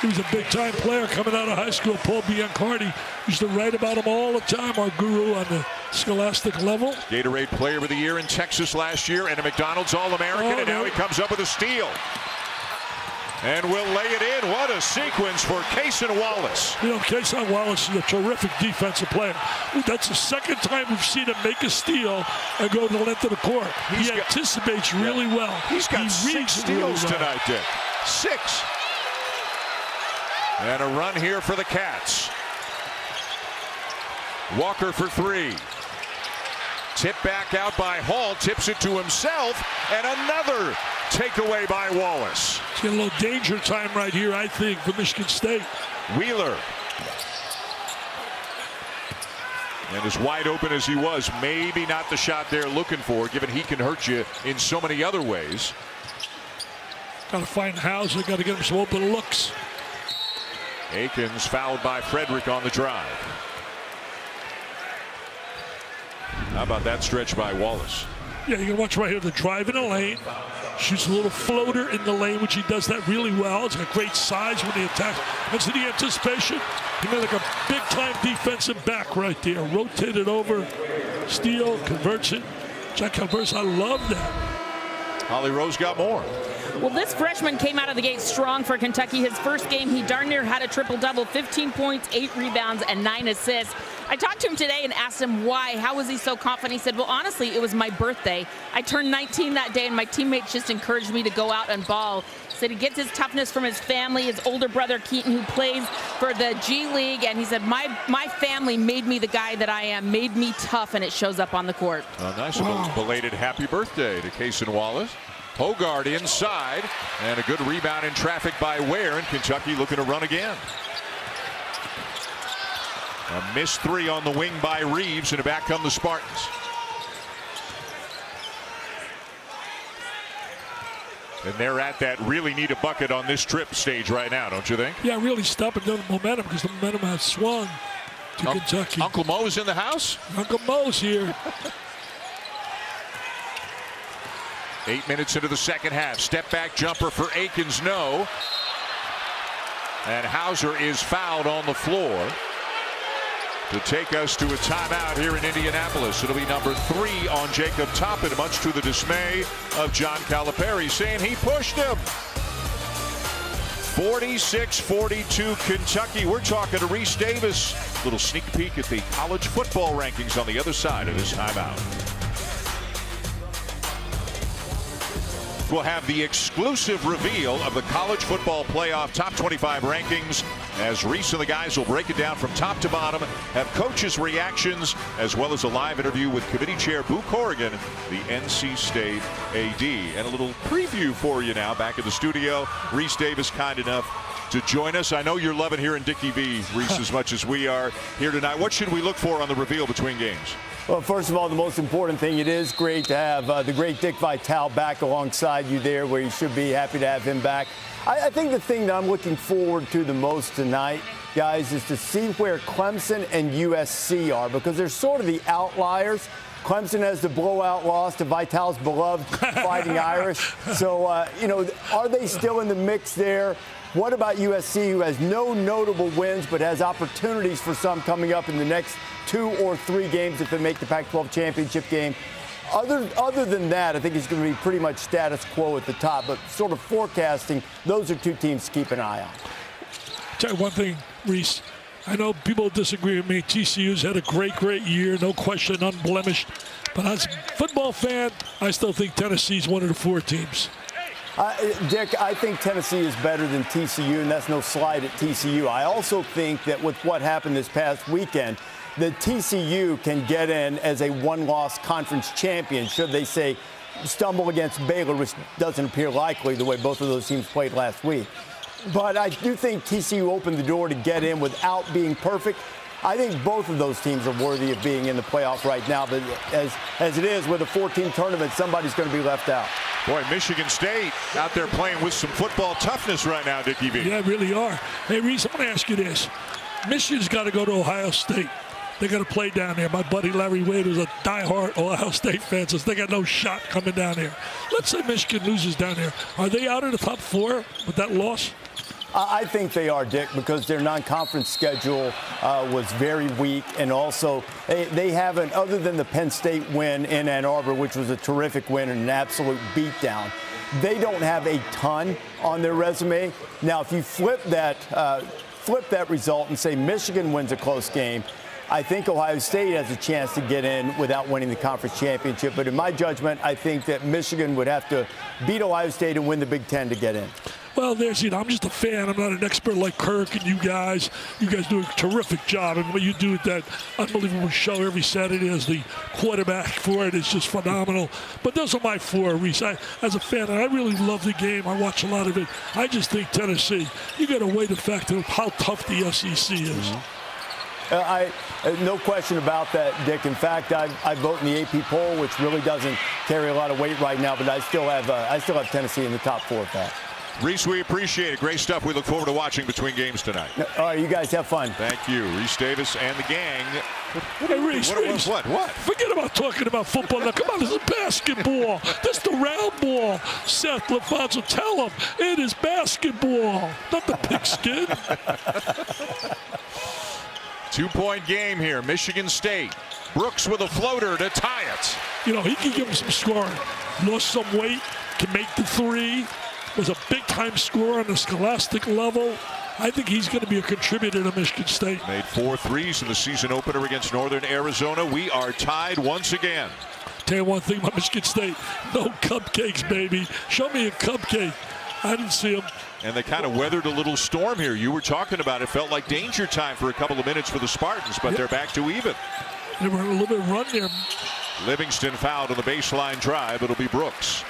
He was a big-time player coming out of high school. Paul Biancardi used to write about him all the time, our guru on the scholastic level. Gatorade Player of the Year in Texas last year and a McDonald's All-American, and now he comes up with a steal. And will lay it in. What a sequence for Cason Wallace. You know, Cason Wallace is a terrific defensive player. That's the second time we've seen him make a steal and go to the length of the court. He anticipates really well. He's got 6 steals tonight, Dick. 6. And a run here for the Cats. Walker for 3. Tip back out by Hall, tips it to himself, and another takeaway by Wallace. It's got a little danger time right here, I think, for Michigan State. Wheeler. And as wide open as he was, maybe not the shot they're looking for, given he can hurt you in so many other ways. Got to find Hauser, got to get him some open looks. Akins fouled by Frederick on the drive. How about that stretch by Wallace? Yeah, you can watch right here the drive in the lane. Shoots a little floater in the lane, which he does that really well. It's got great size when he attacks. And to the anticipation, he made like a big-time defensive back right there. Rotated over, steal, converts it. Jack converts, I love that. Holly Rose got more. Well, this freshman came out of the gate strong for Kentucky. His first game, he darn near had a triple-double, 15 points, 8 rebounds, and 9 assists. I talked to him today and asked him why. How was he so confident? He said, well, honestly, it was my birthday. I turned 19 that day, and my teammates just encouraged me to go out and ball. He said he gets his toughness from his family, his older brother, Keaton, who plays for the G League. And he said, my family made me the guy that I am, made me tough, and it shows up on the court. A nice belated happy birthday to Cason Wallace. Hogard inside, and a good rebound in traffic by Ware, and Kentucky looking to run again. A missed 3 on the wing by Reeves, and back come the Spartans. And they're at that really need a bucket on this trip stage right now, don't you think? Yeah, really stopping the momentum because the momentum has swung to Kentucky. Uncle Mo's in the house? Uncle Mo's here. 8 minutes into the second half. Step back jumper for Akins, no. And Hauser is fouled on the floor to take us to a timeout here in Indianapolis. It'll be number 3 on Jacob Toppin, much to the dismay of John Calipari, saying he pushed him. 46-42 Kentucky. We're talking to Reese Davis. Little sneak peek at the college football rankings on the other side of this timeout. We'll have the exclusive reveal of the college football playoff top 25 rankings as Reese and the guys will break it down from top to bottom, have coaches' reactions, as well as a live interview with committee chair Boo Corrigan, the NC State AD. And a little preview for you now back in the studio. Reese Davis kind enough to join us. I know you're loving here in Dickie V, Reese, as much as we are here tonight. What should we look for on the reveal between games? Well, first of all, the most important thing, it is great to have the great Dick Vitale back alongside you there, where you should be happy to have him back. I think the thing that I'm looking forward to the most tonight, guys, is to see where Clemson and USC are, because they're sort of the outliers. Clemson has the blowout loss to Vitale's beloved Fighting Irish. So, you know, are they still in the mix there? What about USC, who has no notable wins but has opportunities for some coming up in the next 2 or 3 games if they make the Pac-12 championship game? Other than that, I think it's going to be pretty much status quo at the top. But sort of forecasting, those are 2 teams to keep an eye on. Tell you one thing, Reese. I know people disagree with me. TCU's had a great year, no question, unblemished. But as a football fan, I still think Tennessee's one of the 4 teams. Dick, I think Tennessee is better than TCU, and that's no slight at TCU. I also think that with what happened this past weekend, that TCU can get in as a one-loss conference champion should they, say, stumble against Baylor, which doesn't appear likely the way both of those teams played last week. But I do think TCU opened the door to get in without being perfect. I think both of those teams are worthy of being in the playoff right now. But as it is with a 14 tournament, somebody's going to be left out. Boy, Michigan State out there playing with some football toughness right now, Dickie V. Yeah, really are. Hey, Reeves, I want to ask you this. Michigan's got to go to Ohio State. They got to play down there. My buddy Larry Wade is a diehard Ohio State fan, so they got no shot coming down there. Let's say Michigan loses down there. Are they out of the top 4 with that loss? I think they are, Dick, because their non-conference schedule was very weak. And also, they haven't, other than the Penn State win in Ann Arbor, which was a terrific win and an absolute beatdown, they don't have a ton on their resume. Now, if you flip that result and say Michigan wins a close game, I think Ohio State has a chance to get in without winning the conference championship. But in my judgment, I think that Michigan would have to beat Ohio State and win the Big Ten to get in. Well, I'm just a fan. I'm not an expert like Kirk and you guys. You guys do a terrific job. And what you do with that unbelievable show every Saturday as the quarterback for it is just phenomenal. But those are my 4, Reese. As a fan, I really love the game. I watch a lot of it. I just think Tennessee, you got to weigh the fact of how tough the SEC is. Mm-hmm. No question about that, Dick. In fact, I vote in the AP poll, which really doesn't carry a lot of weight right now, but I still have Tennessee in the top 4 of that. Reese, we appreciate it. Great stuff. We look forward to watching between games tonight. All right, you guys have fun. Thank you. Reese Davis and the gang. Hey, Reese, What? Forget about talking about football. Now, come on, this is basketball. This is the round ball. Seth LaFonso, tell him it is basketball, not the pigskin. 2-point game here. Michigan State. Brooks with a floater to tie it. You know, he can give him some scoring. Lost some weight, can make the 3. Was a big-time scorer on the scholastic level. I think he's going to be a contributor to Michigan State. Made 4 threes in the season opener against Northern Arizona. We are tied once again. Tell you one thing about Michigan State. No cupcakes, baby. Show me a cupcake. I didn't see them. And they kind of weathered a little storm here. You were talking about it. Felt like danger time for a couple of minutes for the Spartans, but they're back to even. They were a little bit run there. Livingston fouled on the baseline drive. It'll be Brooks.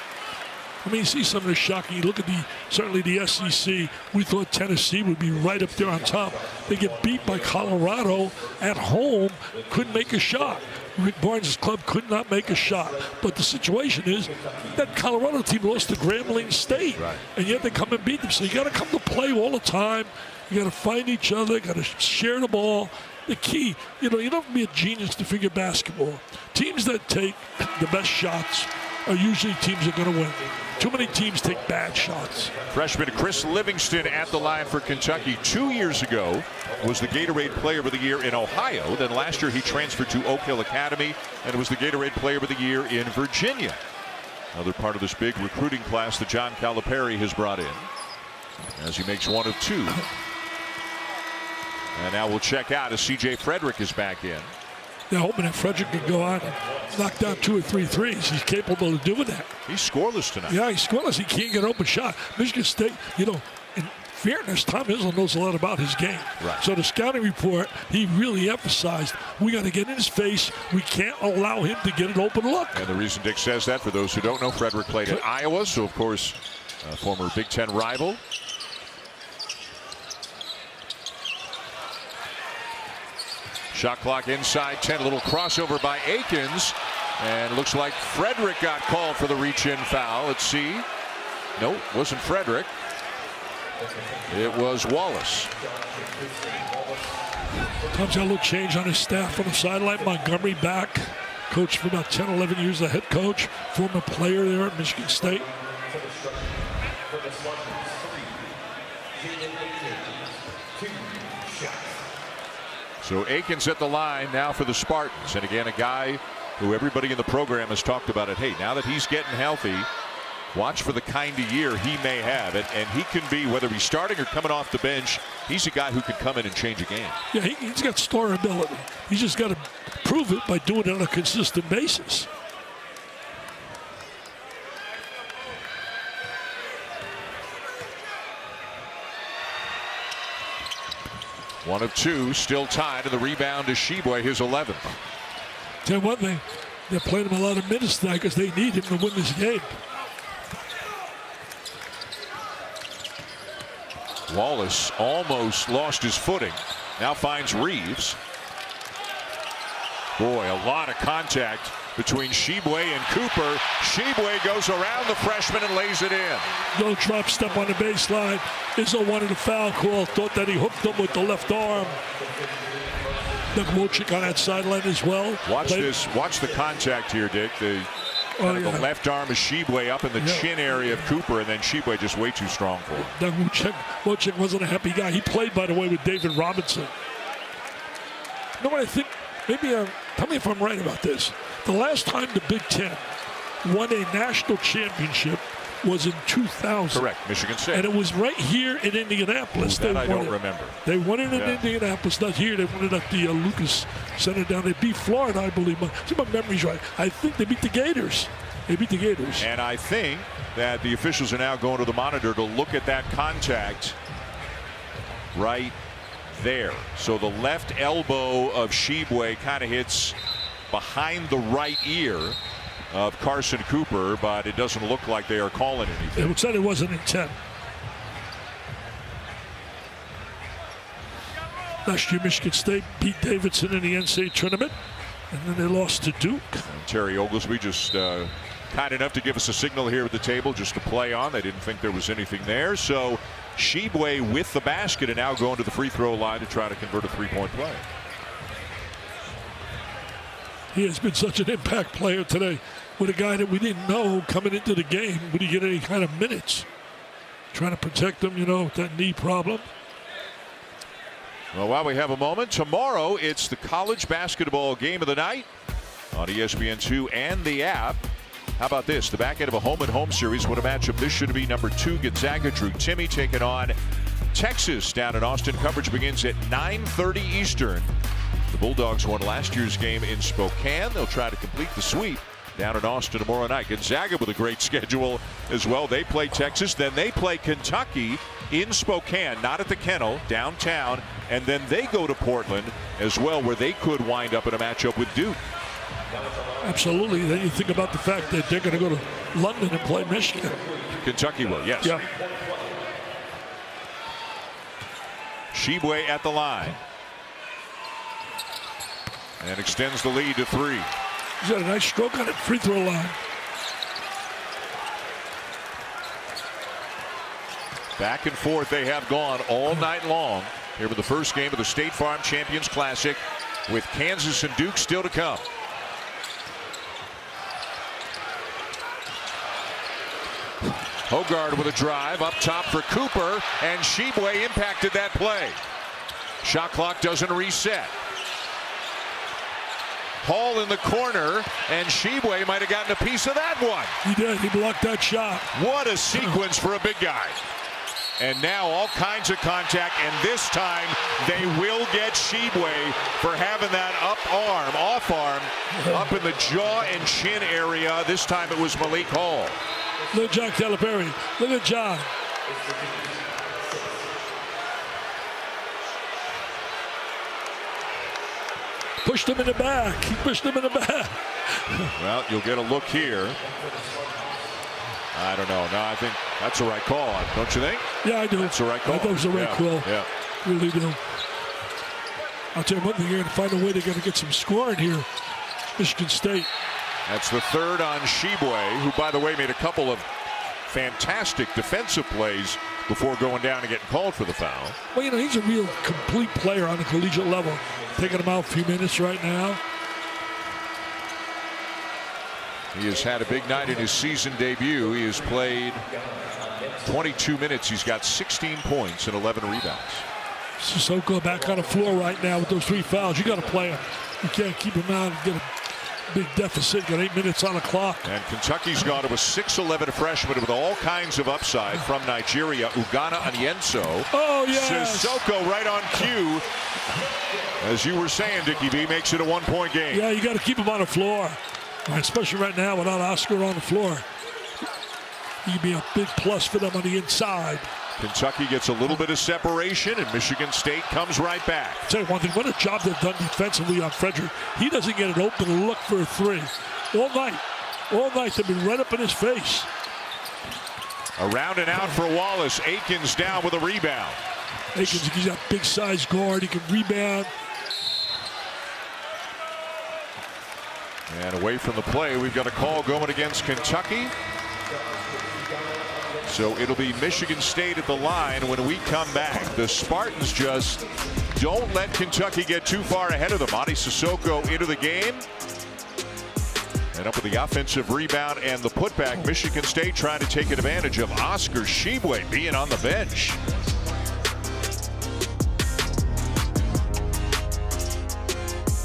I mean, you see some of the shocking. You look at certainly the SEC. We thought Tennessee would be right up there on top. They get beat by Colorado at home. Couldn't make a shot. Rick Barnes' club could not make a shot. But the situation is that Colorado team lost to Grambling State. Right. And yet they come and beat them. So you got to come to play all the time. You got to find each other. Got to share the ball. The key, you don't have to be a genius to figure basketball. Teams that take the best shots are usually teams that are going to win. Too many teams take bad shots. Freshman Chris Livingston at the line for Kentucky 2 years ago was the Gatorade Player of the Year in Ohio. Then last year he transferred to Oak Hill Academy and was the Gatorade Player of the Year in Virginia. Another part of this big recruiting class that John Calipari has brought in as he makes 1 of 2. And now we'll check out as C.J. Frederick is back in. They're hoping that Frederick can go out and knock down 2 or 3 threes. He's capable of doing that. He's scoreless tonight. Yeah, he's scoreless. He can't get an open shot. Michigan State, in fairness, Tom Izzo knows a lot about his game. Right. So the scouting report, he really emphasized, we got to get in his face. We can't allow him to get an open look. And the reason Dick says that, for those who don't know, Frederick played at Iowa, so of course, a former Big Ten rival. Shot clock inside 10, a little crossover by Akins. And looks like Frederick got called for the reach-in foul. Let's see. Nope, wasn't Frederick. It was Wallace. Tom's got a little change on his staff on the sideline. Montgomery back. Coached for about 10, 11 years, the head coach. Former player there at Michigan State. So Akins at the line now for the Spartans. And again, a guy who everybody in the program has talked about it. Hey, now that he's getting healthy, watch for the kind of year he may have. And he can be, whether he's starting or coming off the bench, he's a guy who can come in and change a game. Yeah, he's got star ability. He's just got to prove it by doing it on a consistent basis. One of two, still tied, and the rebound is Shibwe, his 11th. Tell you one thing, they're playing him a lot of minutes tonight because they need him to win this game. Wallace almost lost his footing. Now finds Reeves. Boy, a lot of contact between Shibwe and Cooper. Shibwe goes around the freshman and lays it in. No drop step on the baseline. Izzo wanted a foul call. Thought that he hooked him with the left arm. Wojcik on that sideline as well. Watch this. Watch the contact here, Dick. The left arm is Shibwe up in the chin area of Cooper, and then Shibwe just way too strong for him. Wojcik wasn't a happy guy. He played, by the way, with David Robinson. You know what I think? Maybe tell me if I'm right about this. The last time the Big Ten won a national championship was in 2000. Correct, Michigan State. And it was right here in Indianapolis. That I don't remember. They won it in Indianapolis, not here. They won it at the Lucas Center down. They beat Florida, I believe. See, my memory's right. I think they beat the Gators. They beat the Gators. And I think that the officials are now going to the monitor to look at that contact right there. So the left elbow of Shibwe kind of hits behind the right ear of Carson Cooper, but it doesn't look like they are calling anything. It said it wasn't intent. Last year, Michigan State beat Davidson in the NCAA tournament, and then they lost to Duke. And Terry Oglesby just kind enough to give us a signal here at the table just to play on. They didn't think there was anything there. So Shibwe with the basket and now going to the free throw line to try to convert a three-point play. He has been such an impact player today with a guy that we didn't know coming into the game. Would he get any kind of minutes? Trying to protect him, you know, with that knee problem. Well, while we have a moment, tomorrow it's the college basketball game of the night on ESPN2 and the app. How about this? The back end of a home-and-home series. What a matchup this should be. Number 2, Gonzaga, Drew Timme taking on Texas down in Austin. Coverage begins at 9:30 Eastern. The Bulldogs won last year's game in Spokane. They'll try to complete the sweep down in Austin tomorrow night. Gonzaga with a great schedule as well. They play Texas, then they play Kentucky in Spokane, not at the Kennel, downtown, and then they go to Portland as well, where they could wind up in a matchup with Duke. Absolutely. Then you think about the fact that they're going to go to London and play Michigan. Kentucky will, yes. Yeah. Shibwe at the line. And extends the lead to 3. He's got a nice stroke on it, free throw line. Back and forth they have gone all night long here with the first game of the State Farm Champions Classic, with Kansas and Duke still to come. Hogard with a drive up top for Cooper, and Shibwe impacted that play. Shot clock doesn't reset. Hall in the corner, and Shibwe might have gotten a piece of that one. He did. He blocked that shot. What a sequence for a big guy. And now all kinds of contact, and this time they will get Shibwe for having that off arm, up in the jaw and chin area. This time it was Malik Hall. Look at John Calipari. Look at John. Pushed him in the back. He pushed him in the back. Well, you'll get a look here. I don't know. No, I think that's the right call, don't you think? Yeah, I do. That's the right call. I thought it was the right call. Yeah. Really do. I'll tell you one thing, you're going to find a way they're going to get some scoring here. Michigan State. That's the third on Shibwe, who, by the way, made a couple of fantastic defensive plays before going down and getting called for the foul. Well, you know, he's a real complete player on the collegiate level. Taking him out a few minutes right now. He has had a big night in his season debut. He has played 22 minutes. He's got 16 points and 11 rebounds. Sissoko back on the floor right now with those 3 fouls. You got to play him. You can't keep him out and get a big deficit. Got 8 minutes on the clock. And Kentucky's gone to a 6'11" freshman with all kinds of upside from Nigeria, Ugana Onyenso. Oh, yes. Sissoko right on cue. As you were saying, Dickie B, makes it a 1-point game. Yeah, you got to keep him on the floor. Especially right now without Oscar on the floor. He could be a big plus for them on the inside. Kentucky gets a little bit of separation, and Michigan State comes right back. I'll tell you one thing, what a job they've done defensively on Frederick. He doesn't get an open look for a three. All night. All night, they've been right up in his face. Around and out for Wallace. Akins down with a rebound. Akins, he's got big size guard. He can rebound. And away from the play, we've got a call going against Kentucky. So it'll be Michigan State at the line when we come back. The Spartans just don't let Kentucky get too far ahead of them. Adi Sissoko into the game. And up with the offensive rebound and the putback. Michigan State trying to take advantage of Oscar Shibwe being on the bench.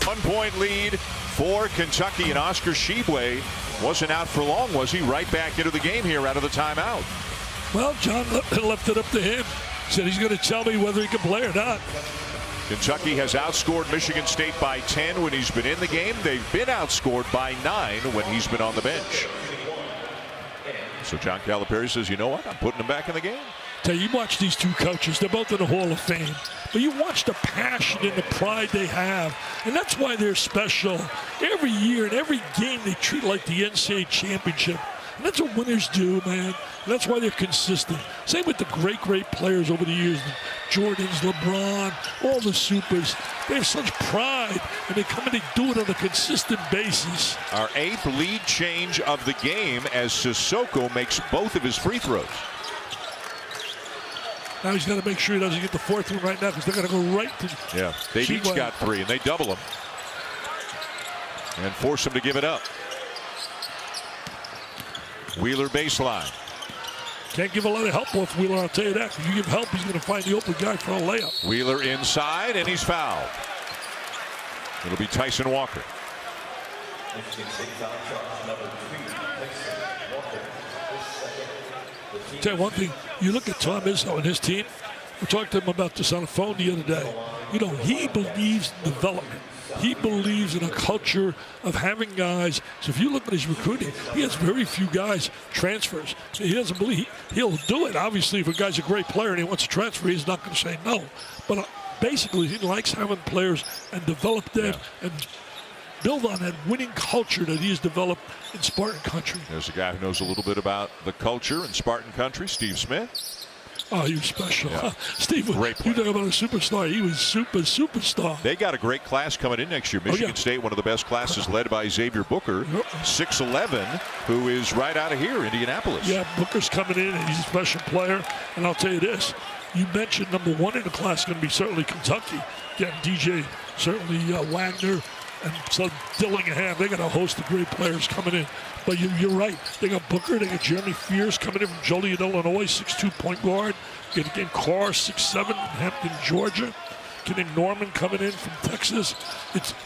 One-point lead for Kentucky, and Oscar Shibwe wasn't out for long, was he? Right back into the game here out of the timeout. Well, John left it up to him. Said he's going to tell me whether he can play or not. Kentucky has outscored Michigan State by 10 when he's been in the game. They've been outscored by 9 when he's been on the bench. So John Calipari says, you know what? I'm putting him back in the game. Tell you watch these two coaches. They're both in the Hall of Fame. But you watch the passion and the pride they have. And that's why they're special. Every year in every game they treat like the NCAA championship. And that's what winners do, man. And that's why they're consistent. Same with the great players over the years. Jordans, LeBron, all the supers. They have such pride, and they come and they do it on a consistent basis. Our 8th lead change of the game as Sissoko makes both of his free throws. Now he's got to make sure he doesn't get the 4th one right now because they're going to go right to Yeah, they've Shibwe. each got 3, and they double him. And force him to give it up. Wheeler baseline. Can't give a lot of help off Wheeler, I'll tell you that. If you give help, he's going to find the open guy for a layup. Wheeler inside, and he's fouled. It'll be Tyson Walker. Tell you one thing, you look at Tom Izzo and his team. We talked to him about this on the phone the other day. You know, he believes in development. He believes in a culture of having guys. So if you look at his recruiting, he has very few guys transfers. So he doesn't believe he'll do it. Obviously, if a guy's a great player and he wants to transfer, he's not going to say no. But basically, he likes having players and develop them and build on that winning culture that he has developed in Spartan country. There's a guy who knows a little bit about the culture in Spartan country, Steve Smith. Oh, he was special. Yeah. Steve, you talk about a superstar. He was superstar. They got a great class coming in next year. Michigan State, one of the best classes led by Xavier Booker, 6'11", who is right out of here, Indianapolis. Yeah, Booker's coming in, and he's a special player. And I'll tell you this. You mentioned number 1 in the class going to be certainly Kentucky. Getting DJ, certainly Wagner, and so Dillingham. They got a host of great players coming in. But you're right. They got Booker. They got Jeremy Fears coming in from Joliet, Illinois, 6'2" point guard. Getting Carr, 6'7", Hampton, Georgia. Getting Norman coming in from Texas.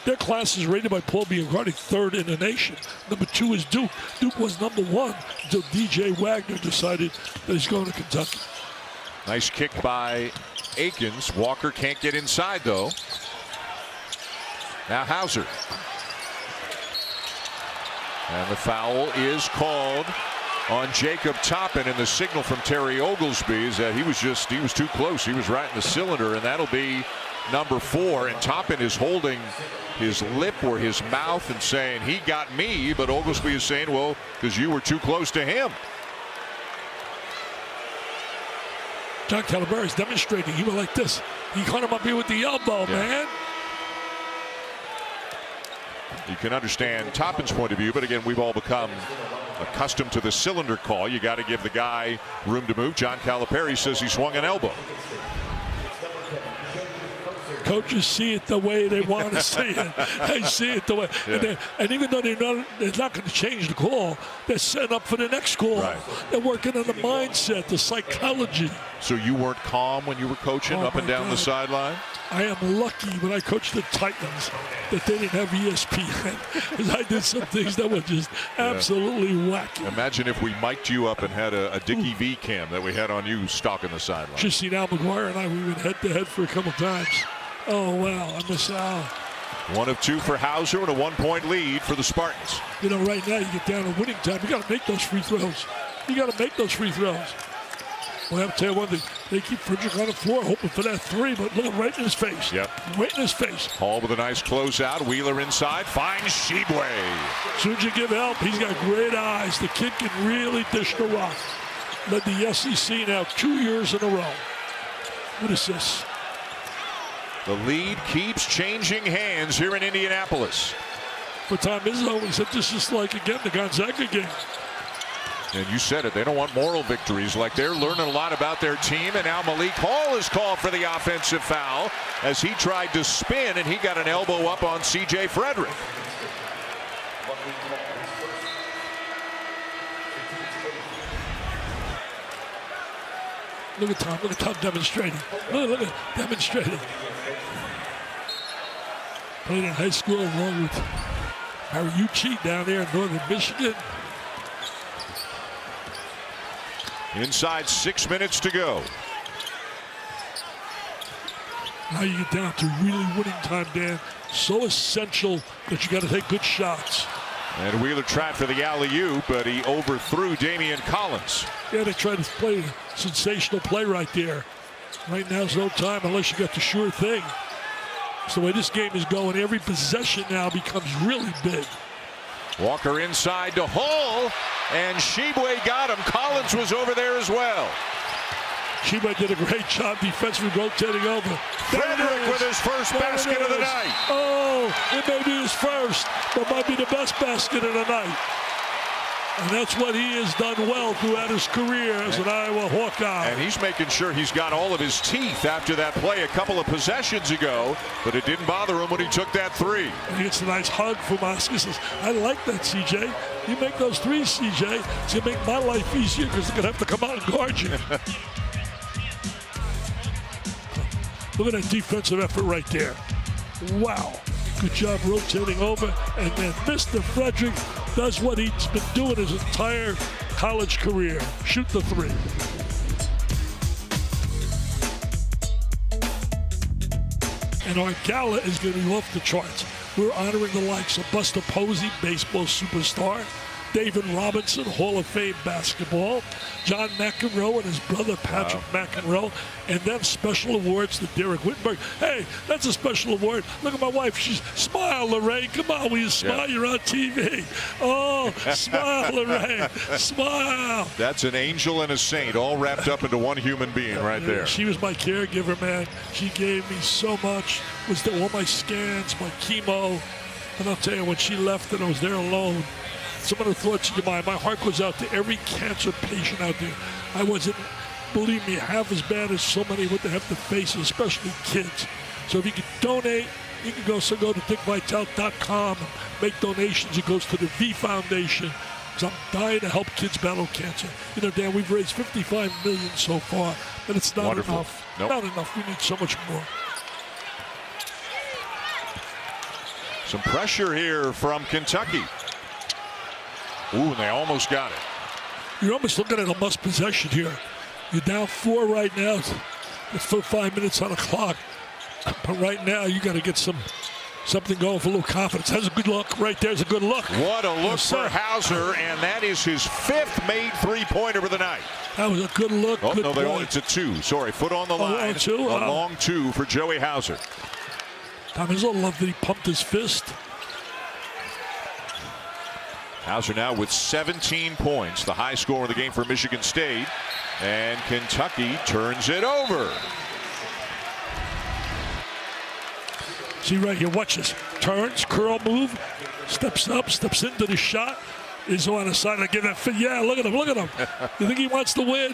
Their class is rated by Paul Biancardi 3rd in the nation. Number 2 is Duke. Duke was number 1 until DJ Wagner decided that he's going to Kentucky. Nice kick by Akins. Walker can't get inside, though. Now Hauser. And the foul is called on Jacob Toppin, and the signal from Terry Oglesby is that he was too close. He was right in the cylinder, and that'll be number 4. And Toppin is holding his lip or his mouth and saying, he got me, but Oglesby is saying, well, because you were too close to him. John Calipari is demonstrating. He went like this. He caught him up here with the elbow, man. You can understand Toppin's point of view, but again, we've all become accustomed to the cylinder call. You got to give the guy room to move. John Calipari says he swung an elbow. Coaches see it the way they want to see it. They see it the way, and even though they're not going to change the call, they're setting up for the next call. Right. They're working on the mindset, the psychology. So you weren't calm when you were coaching up and down the sideline? I am lucky when I coached the Titans that they didn't have ESPN, because I did some things that were just absolutely wacky. Imagine if we mic'd you up and had a Dickie V cam that we had on you stalking the sideline. Just seen Al McGuire and I, we went head-to-head for a couple times. Oh, wow, I miss Al. 1 of 2 for Hauser and a 1-point lead for the Spartans. You know, right now you get down to winning time. You got to make those free throws. You got to make those free throws. Well, I'll tell you one thing. They keep Frederick on the floor hoping for that three, but look right in his face. Yep. Right in his face. Hall with a nice closeout. Wheeler inside. Finds Shibwe. As soon as you give help, he's got great eyes. The kid can really dish the rock. Led the SEC now 2 years in a row. What is this? The lead keeps changing hands here in Indianapolis. For Tom Izzo, he said this is like, again, the Gonzaga game. And you said it, they don't want moral victories. Like, they're learning a lot about their team. And now Malik Hall is called for the offensive foul as he tried to spin, and he got an elbow up on C.J. Frederick. Look at Tom demonstrating. Look at demonstrating. Played in high school along with Mariucci down there in northern Michigan. Inside 6 minutes to go. Now you get down to really winning time, Dan. So essential that you got to take good shots. And Wheeler tried for the alley-oop, but he overthrew Damian Collins. Yeah, they tried to play a sensational play right there. Right now's no time unless you got the sure thing. It's the way this game is going. Every possession now becomes really big. Walker inside to Hall, and Shibwe got him. Collins was over there as well. Shibwe did a great job defensively rotating over. Frederick with his first basket of the night. Oh, it may be his first, but might be the best basket of the night. And that's what he has done well throughout his career as an Iowa Hawkeye. And he's making sure he's got all of his teeth after that play a couple of possessions ago, but it didn't bother him when he took that three. And he gets a nice hug from Oscar. He says, I like that, CJ. You make those threes, CJ. It's going to make my life easier because they're going to have to come out and guard you. Look at that defensive effort right there. Wow. Good job rotating over. And then Mr. Frederick does what he's been doing his entire college career. Shoot the three. And our gala is going to be off the charts. We're honoring the likes of Buster Posey, baseball superstar, David Robinson, Hall of Fame basketball, John McEnroe and his brother Patrick McEnroe, and then special awards to Derek Whittenberg. Hey, that's a special award. Look at my wife. She's smile, Lorraine. Come on, will you smile? You're on TV. Oh, smile, Lorraine. Smile. That's an angel and a saint all wrapped up into one human being right there. She was my caregiver, man. She gave me so much. Was there all my scans, my chemo. And I'll tell you, when she left and I was there alone, some of the thoughts in your mind. My heart goes out to every cancer patient out there. I wasn't, believe me, half as bad as so many what they have to face, especially kids. So if you can donate, you can go to dickvitale.com and make donations. It goes to the V Foundation because I'm dying to help kids battle cancer. You know, Dan, we've raised $55 million so far, but it's not enough. Nope. Not enough. We need so much more. Some pressure here from Kentucky. Ooh, and they almost got it. You're almost looking at a must possession here. You're down 4 right now. It's for 5 minutes on the clock. But right now, you got to get something going for a little confidence. That's a good look. Right there's a good look. What a look for Hauser, and that is his 5th made three-pointer of the night. That was a good look. Oh, good no, it's a 2. Sorry, foot on the line. A long 2 for Joey Hauser. Tom Izzo loved that he pumped his fist. Hauser now with 17 points, the high score of the game for Michigan State. And Kentucky turns it over. See right here, watch this. Turns, curl move, steps up, steps into the shot. Izzo on the side, I give that fit. Yeah, look at him, look at him. You think he wants to win?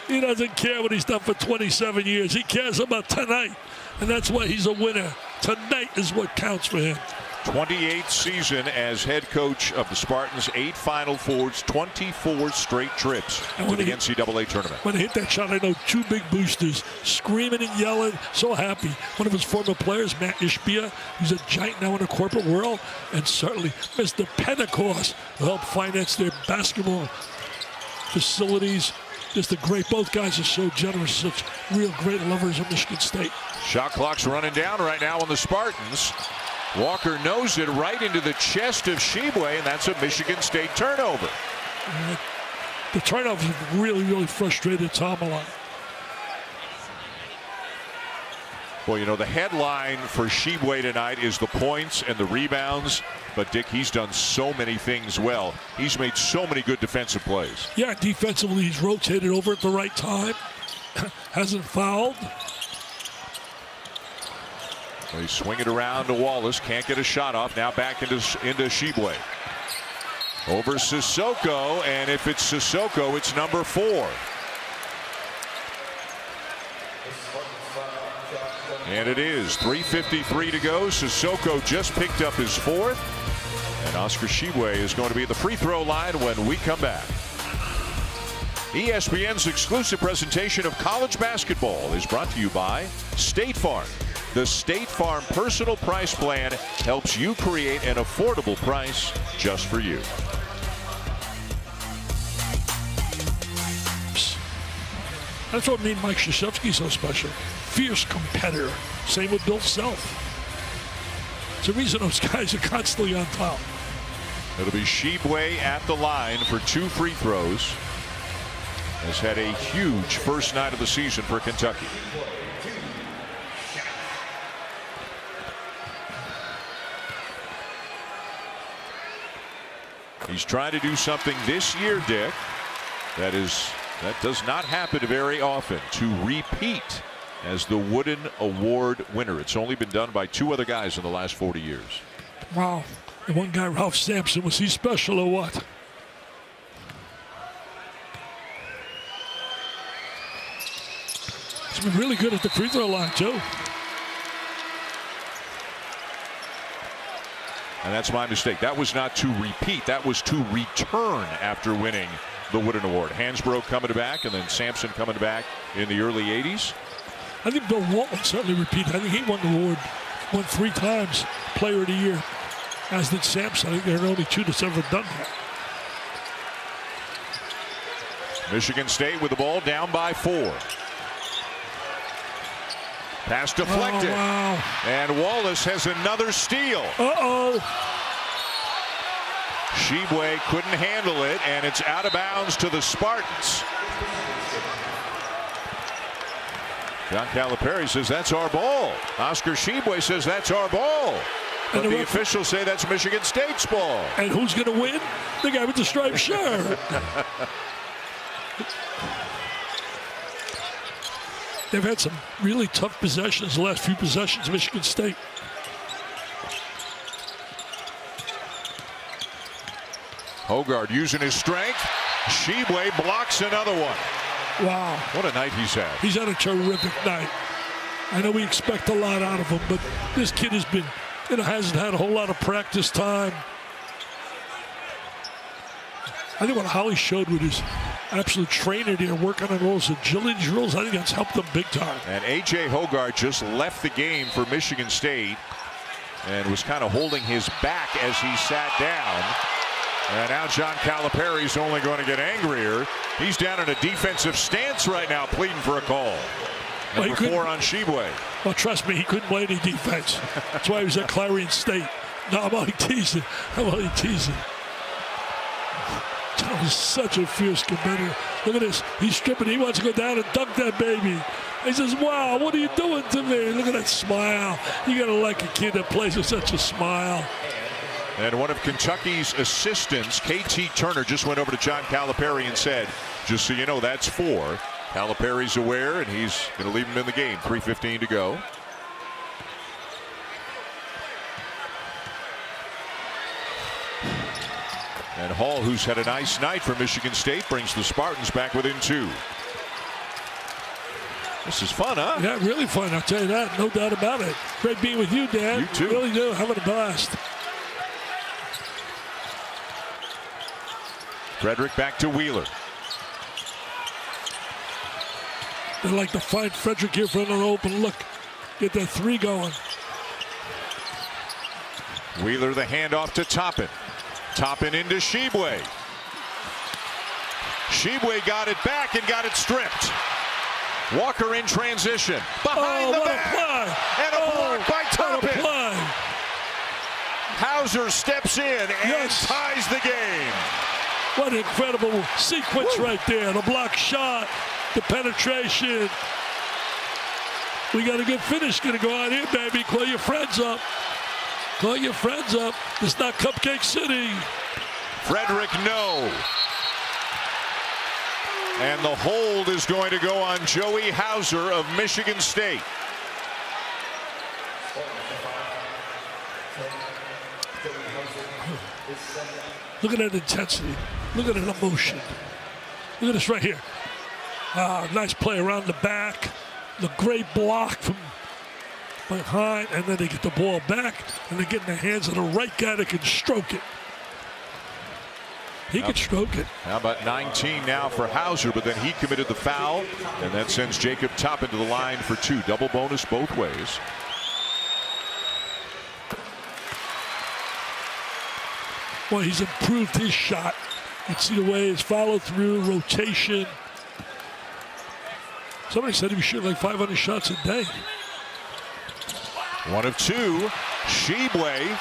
He doesn't care what he's done for 27 years. He cares about tonight, and that's why he's a winner. Tonight is what counts for him. 28th season as head coach of the Spartans, 8 Final Fours, 24 straight trips to the NCAA tournament. When he hit that shot, I know 2 big boosters screaming and yelling, so happy. One of his former players, Matt Ishbia, who's a giant now in the corporate world, and certainly Mr. Pentecost, who helped finance their basketball facilities. Just a great, both guys are so generous, such real great lovers of Michigan State. Shot clock's running down right now on the Spartans. Walker knows it right into the chest of Shibwe, and that's a Michigan State turnover. The turnovers have really, really frustrated Tom a lot. Well, you know, the headline for Shibwe tonight is the points and the rebounds. But, Dick, he's done so many things well. He's made so many good defensive plays. Yeah, defensively, he's rotated over at the right time. Hasn't fouled. They swing it around to Wallace. Can't get a shot off. Now back into Shibwe. Over Sissoko, and if it's Sissoko, it's number 4. And it is 3:53 to go. Sissoko just picked up his 4th. And Oscar Shibwe is going to be at the free throw line when we come back. ESPN's exclusive presentation of college basketball is brought to you by State Farm. The State Farm Personal Price Plan helps you create an affordable price just for you. That's what made Mike Krzyzewski so special. Fierce competitor. Same with Bill Self. It's the reason those guys are constantly on top. It'll be Shibwe at the line for 2 free throws. Has had a huge first night of the season for Kentucky. He's trying to do something this year, Dick, that does not happen very often, to repeat as the Wooden Award winner. It's only been done by 2 other guys in the last 40 years. Wow. The one guy, Ralph Sampson, was he special or what? He's been really good at the free throw line, too. And that's my mistake. That was not to repeat. That was to return after winning the Wooden Award. Hansbrough coming back, and then Sampson coming back in the early 80s. I think Bill Walton certainly repeated. I think he won the award, won 3 times, Player of the Year, as did Sampson. I think there are only 2 that's ever done that. Michigan State with the ball down by 4. Pass deflected. Oh, wow. And Wallace has another steal. Uh-oh. Shibwe couldn't handle it, and it's out of bounds to the Spartans. John Calipari says that's our ball. Oscar Shibwe says that's our ball. But the officials say that's Michigan State's ball. And who's going to win? The guy with the striped shirt. They've had some really tough possessions, the last few possessions, Michigan State. Hogard using his strength. Shibwe blocks another one. Wow. What a night he's had. He's had a terrific night. I know we expect a lot out of him, but this kid has been, hasn't had a whole lot of practice time. I think what Holly showed with his absolute trainer there, working on all those agility drills, I think that's helped them big time. And A.J. Hogard just left the game for Michigan State and was kind of holding his back as he sat down. And now John Calipari's only going to get angrier. He's down in a defensive stance right now, pleading for a call. Number 4 on Shibwe. Well, trust me, he couldn't play any defense. That's why he was at Clarion State. No, I'm only teasing. John is such a fierce competitor. Look at this. He's stripping. He wants to go down and dunk that baby. He says, wow, what are you doing to me? Look at that smile. You got to like a kid that plays with such a smile. And one of Kentucky's assistants, K.T. Turner, just went over to John Calipari and said, just so you know, that's 4. Calipari's aware, and he's going to leave him in the game. 3:15 to go. And Hall, who's had a nice night for Michigan State, brings the Spartans back within 2. This is fun, huh? Yeah, really fun. I'll tell you that. No doubt about it. Great being with you, Dan. You too. Really do. Having a blast. Frederick back to Wheeler. They like to find Frederick here for an open look. Get that 3 going. Wheeler the handoff to Toppin. Toppin into Shibwe. Shibwe got it back and got it stripped. Walker in transition. Behind the back. And a block by Toppin. Hauser steps in and ties the game. What an incredible sequence right there. The block shot, the penetration. We got a good finish going to go out here, baby. Call your friends up. Call your friends up. It's not Cupcake City. Frederick, no. And the hold is going to go on Joey Hauser of Michigan State. Look at that intensity. Look at that emotion. Look at this right here. Nice play around the back. The great block from behind, and then they get the ball back, and they get in the hands of the right guy that can stroke it. He can stroke it. How about 19 now for Hauser, but then he committed the foul, and that sends Jacob Toppin to the line for 2. Double bonus both ways. Well, he's improved his shot. You can see the way his follow-through, rotation. Somebody said he was shooting like 500 shots a day. 1 of 2. Shibwe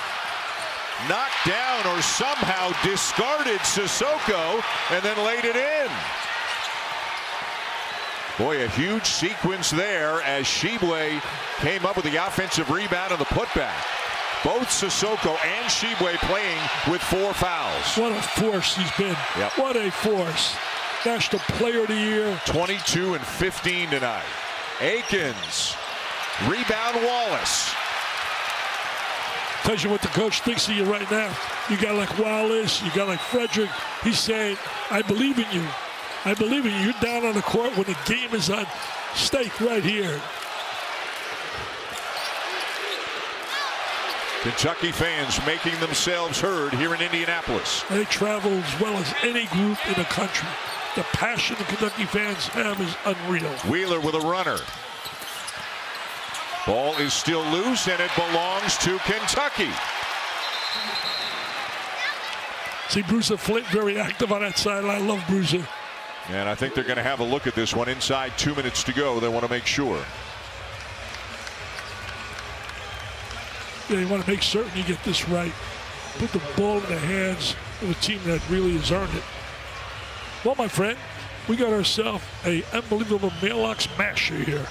knocked down or somehow discarded Sissoko and then laid it in. Boy, a huge sequence there as Shibwe came up with the offensive rebound and the putback. Both Sissoko and Shibwe playing with 4 fouls. What a force he's been. Yep. What a force. National Player of the Year. 22 and 15 tonight. Akins. Rebound Wallace. Tells you what the coach thinks of you right now. You got like Wallace, you got like Frederick. He's saying, I believe in you. I believe in you. You're down on the court when the game is on stake right here. Kentucky fans making themselves heard here in Indianapolis. They travel as well as any group in the country. The passion the Kentucky fans have is unreal. Wheeler with a runner. Ball is still loose, and it belongs to Kentucky. See Bruiser Flint very active on that sideline. I love Bruiser. And I think they're going to have a look at this one inside 2 minutes to go. They want to make sure. Yeah, you want to make certain you get this right. Put the ball in the hands of a team that really has earned it. Well, my friend, we got ourselves an unbelievable mailbox masher here.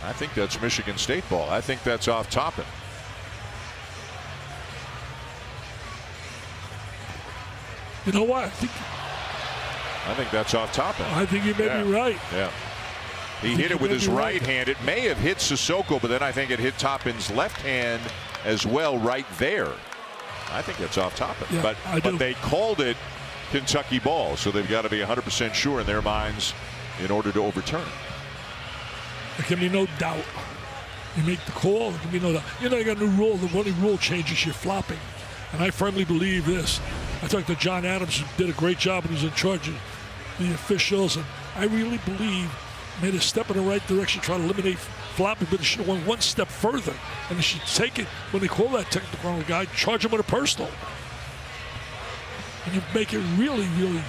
I think that's Michigan State ball. I think that's off Toppin. You know what? I think that's off Toppin. I think you may be right. Yeah. He hit it with his right hand. It may have hit Sissoko, but then I think it hit Toppin's left hand as well right there. I think that's off Toppin. Yeah, but they called it Kentucky ball, so they've got to be 100% sure in their minds in order to overturn. There can be no doubt. You make the call, there can be no doubt. You know, you got a new rule. The only rule changes you're flopping. And I firmly believe this. I talked to John Adams, who did a great job when he was in charge of the officials, and I really believe made a step in the right direction, trying to eliminate flopping, but it should have went one step further. And they should take it, when they call that technical on the guy, charge him with a personal. And you make it really, really.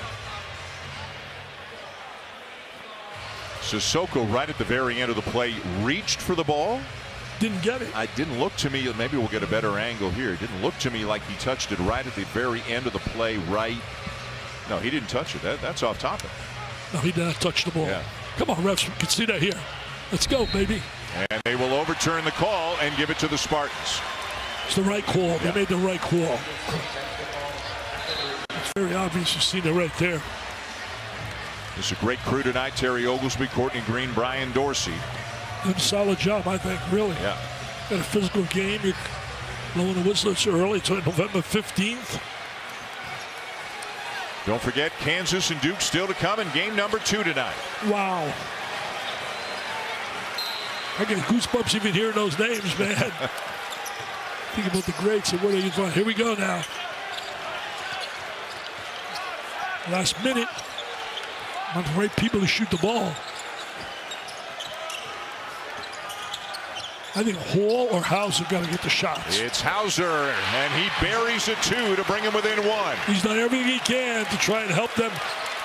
Sissoko right at the very end of the play reached for the ball. Didn't get it. I didn't look to me, maybe we'll get a better angle here. It didn't look to me like he touched it right at the very end of the play, right. No, he didn't touch it. That's off Toppin. No, he did not touch the ball. Yeah. Come on, refs, we can see that here. Let's go, baby. And they will overturn the call and give it to the Spartans. It's the right call. Yeah. They made the right call. It's very obvious. You've seen it right there. It's a great crew tonight. Terry Oglesby, Courtney Green, Brian Dorsey. Good solid job, I think, really. Yeah. Got a physical game. You're blowing the whistle. It's early. It's November 15th. Don't forget, Kansas and Duke still to come in game number 2 tonight. Wow. I get goosebumps even hearing those names, man. Think about the greats and what they can. Here we go now. Last minute. On the right people to shoot the ball. I think Hall or Hauser got to get the shots. It's Hauser, and he buries a 2 to bring him within 1. He's done everything he can to try and help them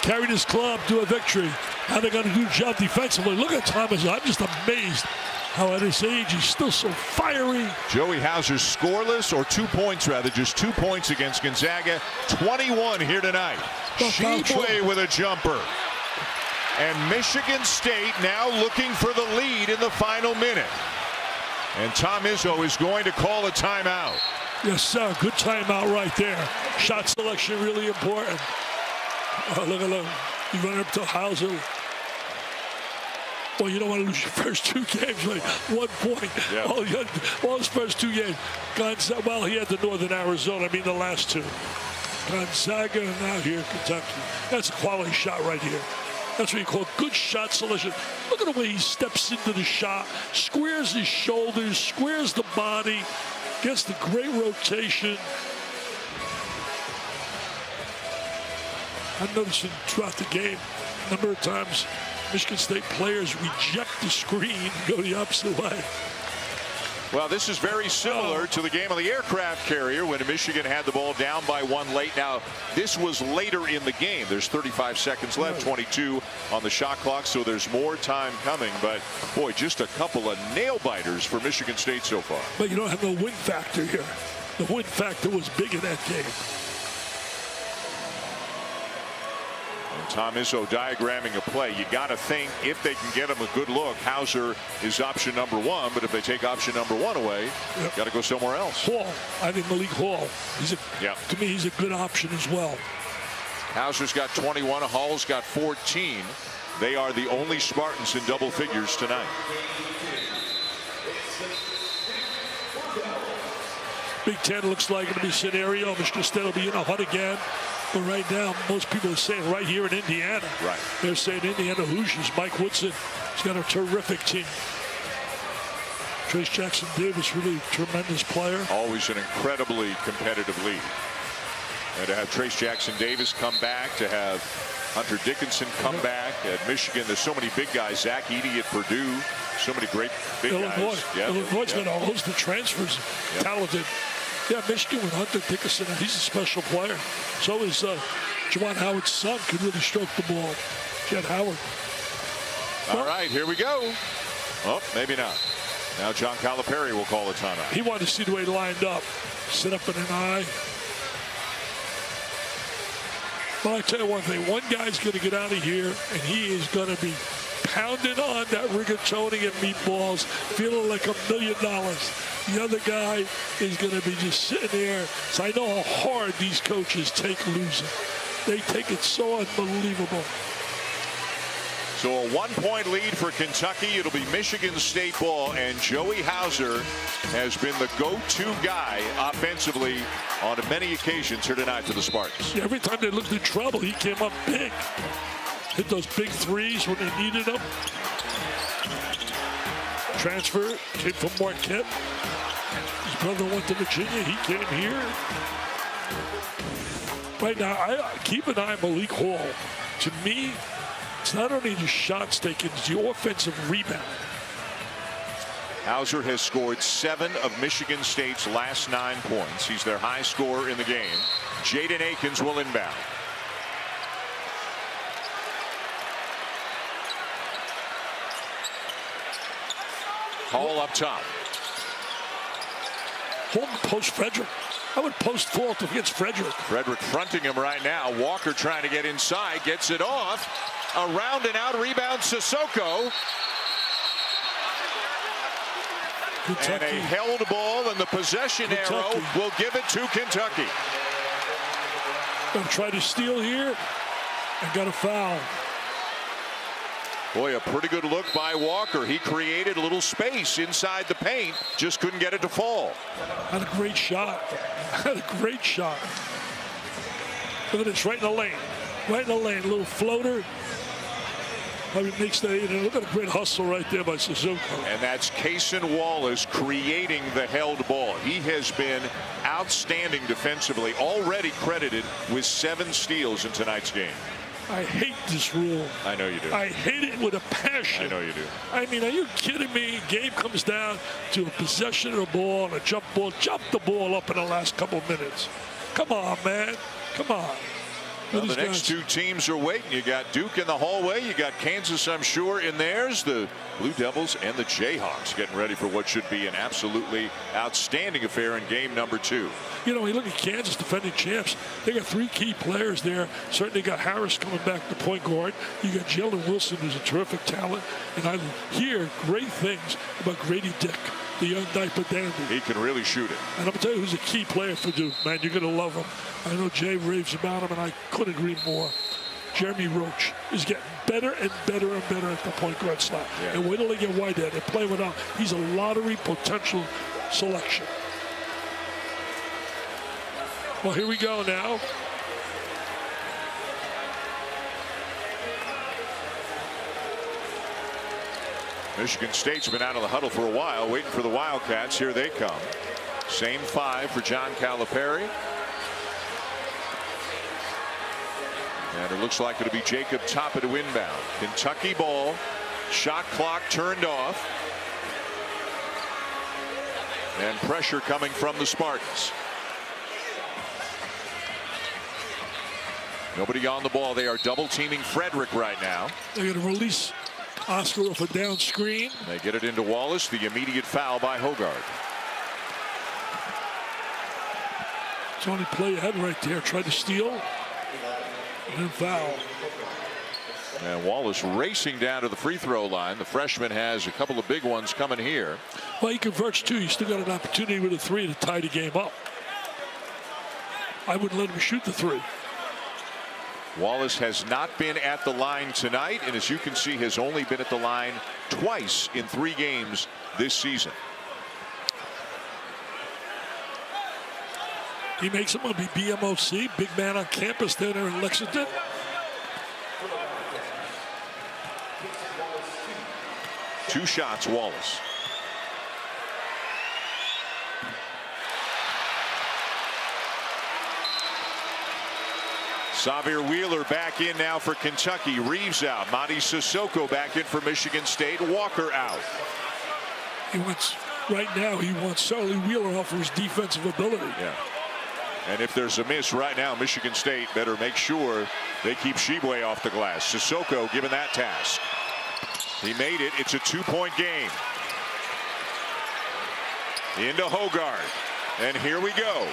carry this club to a victory. How they're going to do the job defensively. Look at Thomas. I'm just amazed how at his age he's still so fiery. Joey Hauser's scoreless, or 2 points rather, just 2 points against Gonzaga. 21 here tonight. Shibwe with a jumper. And Michigan State now looking for the lead in the final minute. And Tom Izzo is going to call a timeout. Yes, sir. Good timeout right there. Shot selection really important. Look. You run up to Hauser. Well, you don't want to lose your first 2 games, like 1 point. Yeah. All his first 2 games. Gonzaga, well, he had the Northern Arizona. I mean, the last 2. Gonzaga, and now here, Kentucky. That's a quality shot right here. That's what you call good shot selection. Look at the way he steps into the shot, squares his shoulders, squares the body, gets the great rotation. I'm noticing throughout the game, a number of times, Michigan State players reject the screen and go the opposite way. Well, this is very similar to the game on the aircraft carrier when Michigan had the ball down by 1 late. Now, this was later in the game. There's 35 seconds left, 22 on the shot clock, so there's more time coming. But, boy, just a couple of nail-biters for Michigan State so far. But you don't have no win factor here. The win factor was big in that game. Tom Izzo diagramming a play. You got to think if they can get him a good look, Hauser is option number 1. But if they take option number 1 away, got to go somewhere else. Hall. I think Malik Hall. To me, he's a good option as well. Hauser's got 21. Hall's got 14. They are the only Spartans in double figures tonight. Big Ten looks like it'll be a scenario. Michigan State will be in a hunt again. But right now, most people are saying right here in Indiana. Right. They're saying Indiana Hoosiers. Mike Woodson has got a terrific team. Trace Jackson Davis, really a tremendous player. Always an incredibly competitive league. And to have Trace Jackson Davis come back, to have Hunter Dickinson come back at Michigan. There's so many big guys. Zach Edey at Purdue. So many great big guys. Illinois got a host of transfers. Talented. Yeah, Michigan with Hunter Dickinson, he's a special player. So is Juwan Howard's son, could really stroke the ball. Jet Howard. All right, here we go. Oh, maybe not. Now John Calipari will call a timeout. He wanted to see the way he lined up. Sit up in an eye. Well, I tell you one thing. One guy's going to get out of here, and he is going to be pounding on that rigatoni and meatballs, feeling like $1 million. The other guy is going to be just sitting there. So I know how hard these coaches take losing. They take it so unbelievable. So a 1-point lead for Kentucky. It'll be Michigan State ball, and Joey Hauser has been the go-to guy offensively on many occasions here tonight for the Spartans. Yeah, every time they looked in trouble, he came up big. Hit those big threes when they needed them. Transfer, came from Marquette. His brother went to Virginia. He came here. Right now, I keep an eye on Malik Hall. To me, it's not only the shots taken, it's the offensive rebound. Hauser has scored 7 of Michigan State's last 9 points. He's their high scorer in the game. Jaden Akins will inbound. Hall up top. Holton post Frederick. I would post fault against Frederick. Frederick fronting him right now. Walker trying to get inside. Gets it off. Around and out rebound Sissoko. Kentucky. And a held ball, and the possession arrow will give it to Kentucky. Gonna try to steal here and got a foul. Boy, a pretty good look by Walker. He created a little space inside the paint, just couldn't get it to fall. Had a great shot. Had a great shot. Look at this, right in the lane. Right in the lane, a little floater. Probably makes that, look at a great hustle right there by Suzuki. And that's Cason Wallace creating the held ball. He has been outstanding defensively, already credited with 7 steals in tonight's game. I hate this rule. I know you do. I hate it with a passion. I know you do. I mean, are you kidding me? Game comes down to a possession of the ball and a jump ball. Jump the ball up in the last couple minutes. Come on, man. Come on. Well, the next two teams are waiting. You got Duke in the hallway. You got Kansas, I'm sure, in theirs. The Blue Devils and the Jayhawks getting ready for what should be an absolutely outstanding affair in game number 2. You know, you look at Kansas, defending champs. They got 3 key players there. Certainly got Harris coming back to point guard. You got Jalen Wilson, who's a terrific talent. And I hear great things about Grady Dick, the young diaper dandy. He can really shoot it. And I'm going to tell you who's a key player for Duke, man. You're going to love him. I know Jay raves about him, and I couldn't agree more. Jeremy Roach is getting better and better and better at the point guard slot. Yeah. And wait till they get Whitehead and play without. He's a lottery potential selection. Well, here we go now. Michigan State's been out of the huddle for a while, waiting for the Wildcats. Here they come. Same 5 for John Calipari. And it looks like it'll be Jacob Toppin to inbound. Kentucky ball. Shot clock turned off. And pressure coming from the Spartans. Nobody on the ball. They are double teaming Frederick right now. They're going to release Oscar off a down screen. They get it into Wallace. The immediate foul by Hogarth. It's only play ahead right there. Tried to steal. And then foul. And Wallace racing down to the free throw line. The freshman has a couple of big ones coming here. Well, he converts 2. You still got an opportunity with a 3 to tie the game up. I wouldn't let him shoot the 3. Wallace has not been at the line tonight, and as you can see, has only been at the line twice in 3 games this season. He makes him be BMOC, big man on campus down there in Lexington. Two shots, Wallace. Xavier Wheeler back in now for Kentucky. Reeves out. Madi Sissoko back in for Michigan State. Walker out. Right now, he wants Charlie Wheeler out for his defensive ability. Yeah. And if there's a miss right now, Michigan State better make sure they keep Shibwe off the glass. Sissoko given that task. He made it. It's a 2-point game. Into Hogarth. And here we go.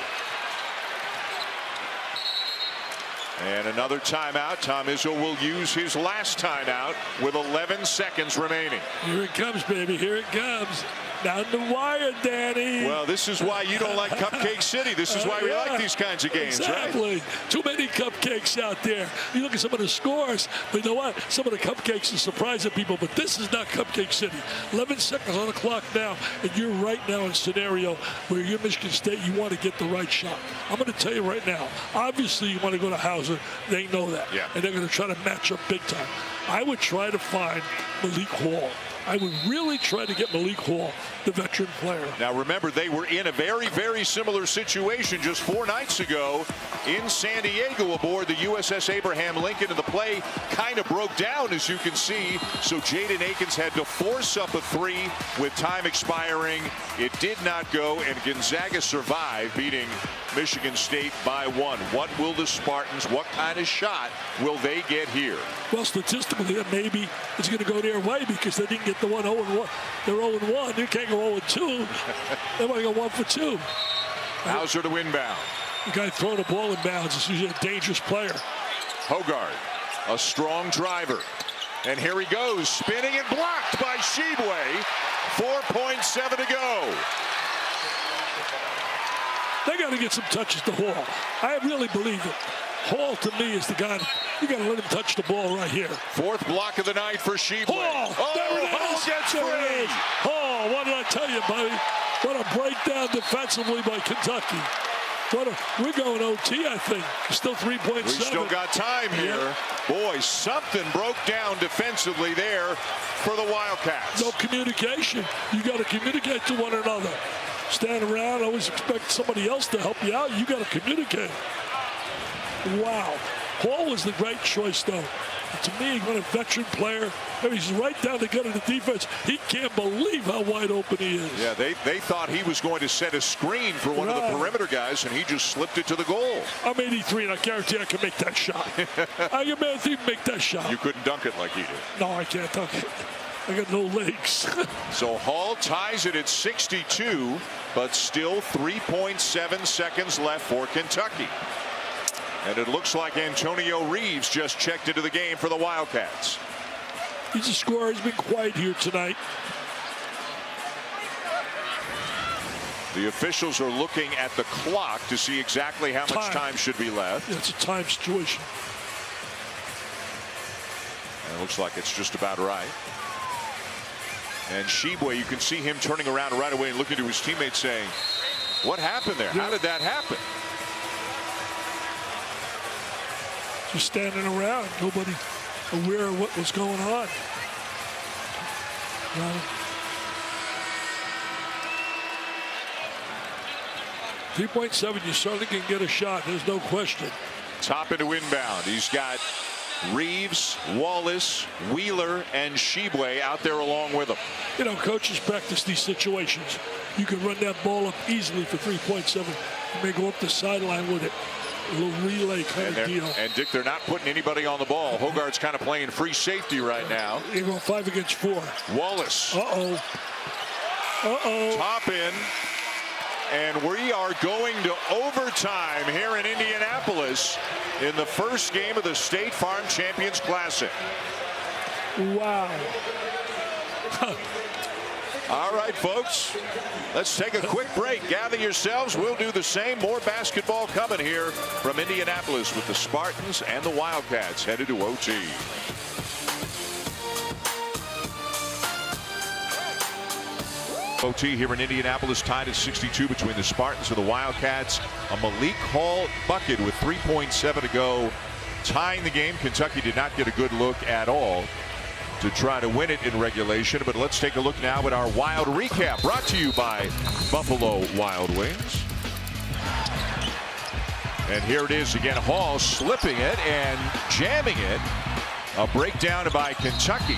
And another timeout. Tom Izzo will use his last timeout with 11 seconds remaining. Here it comes, baby. Here it comes. Down the wire, Danny. Well, this is why you don't like Cupcake City. This is why we like these kinds of games, exactly. Right? Too many cupcakes out there. You look at some of the scores, but you know what? Some of the cupcakes are surprising people, but this is not Cupcake City. 11 seconds on the clock now, and you're right now in a scenario where you're Michigan State, you want to get the right shot. I'm going to tell you right now, obviously you want to go to Hauser. They know that. Yeah. And they're going to try to match up big time. I would try to find Malik Hall. I would really try to get Malik Hall, the veteran player. Now remember, they were in a very, very similar situation just 4 nights ago in San Diego aboard the USS Abraham Lincoln, and the play kind of broke down, as you can see. So Jaden Akins had to force up a 3 with time expiring. It did not go, and Gonzaga survived, beating Michigan State by 1. What will the Spartans, what kind of shot will they get here? Well, statistically, maybe it's going to go their way because they didn't get the 1-0-1. They're 0-1. You can't go 0-2. They want to go 1 for 2. Hauser to inbound. The guy throwing the ball in bounds is usually a dangerous player. Hogarth, a strong driver. And here he goes, spinning and blocked by Shibwe. 4.7 to go. They got to get some touches to Hall. I really believe it. Hall, to me, is the guy. You got to let him touch the ball right here. 4th block of the night for Shibwe. Hall, there it is. Hall gets free. Hall, what did I tell you, buddy? What a breakdown defensively by Kentucky. We're going OT, I think. Still 3.7. We still got time here. Yeah. Boy, something broke down defensively there for the Wildcats. No communication. You got to communicate to one another. Stand around, always expect somebody else to help you out. You got to communicate. Wow. Hall was the right choice, though. To me, when a veteran player, he's right down the gut of the defense. He can't believe how wide open he is. Yeah, they thought he was going to set a screen for one of the perimeter guys, and he just slipped it to the goal. I'm 83, and I guarantee I can make that shot. I can make that shot. You couldn't dunk it like he did. No, I can't dunk it. I got no legs. So Hall ties it at 62, but still 3.7 seconds left for Kentucky. And it looks like Antonio Reeves just checked into the game for the Wildcats. He's a scorer. He's been quiet here tonight. The officials are looking at the clock to see exactly how much time should be left. Yeah, it's a time situation. And it looks like it's just about right. And Shibwe, you can see him turning around right away and looking to his teammates saying, what happened there? How did that happen? Just standing around, nobody aware of what was going on. 3.7, you certainly can get a shot. There's no question. Toppin to inbound. He's got Reeves, Wallace, Wheeler, and Shibwe out there along with him. You know, coaches practice these situations. You can run that ball up easily for 3.7. You may go up the sideline with it. A little relay kind of deal. And Dick, they're not putting anybody on the ball. Hogarth's kind of playing free safety right now. You're going 5 against 4. Wallace. Uh-oh. Toppin. And we are going to overtime here in Indianapolis in the first game of the State Farm Champions Classic. Wow. All right, folks, let's take a quick break. Gather yourselves. We'll do the same. More basketball coming here from Indianapolis with the Spartans and the Wildcats headed to OT. OT here in Indianapolis, tied at 62 between the Spartans and the Wildcats. A Malik Hall bucket with 3.7 to go, tying the game. Kentucky did not get a good look at all to try to win it in regulation. But let's take a look now at our Wild recap, brought to you by Buffalo Wild Wings. And here it is again, Hall slipping it and jamming it. A breakdown by Kentucky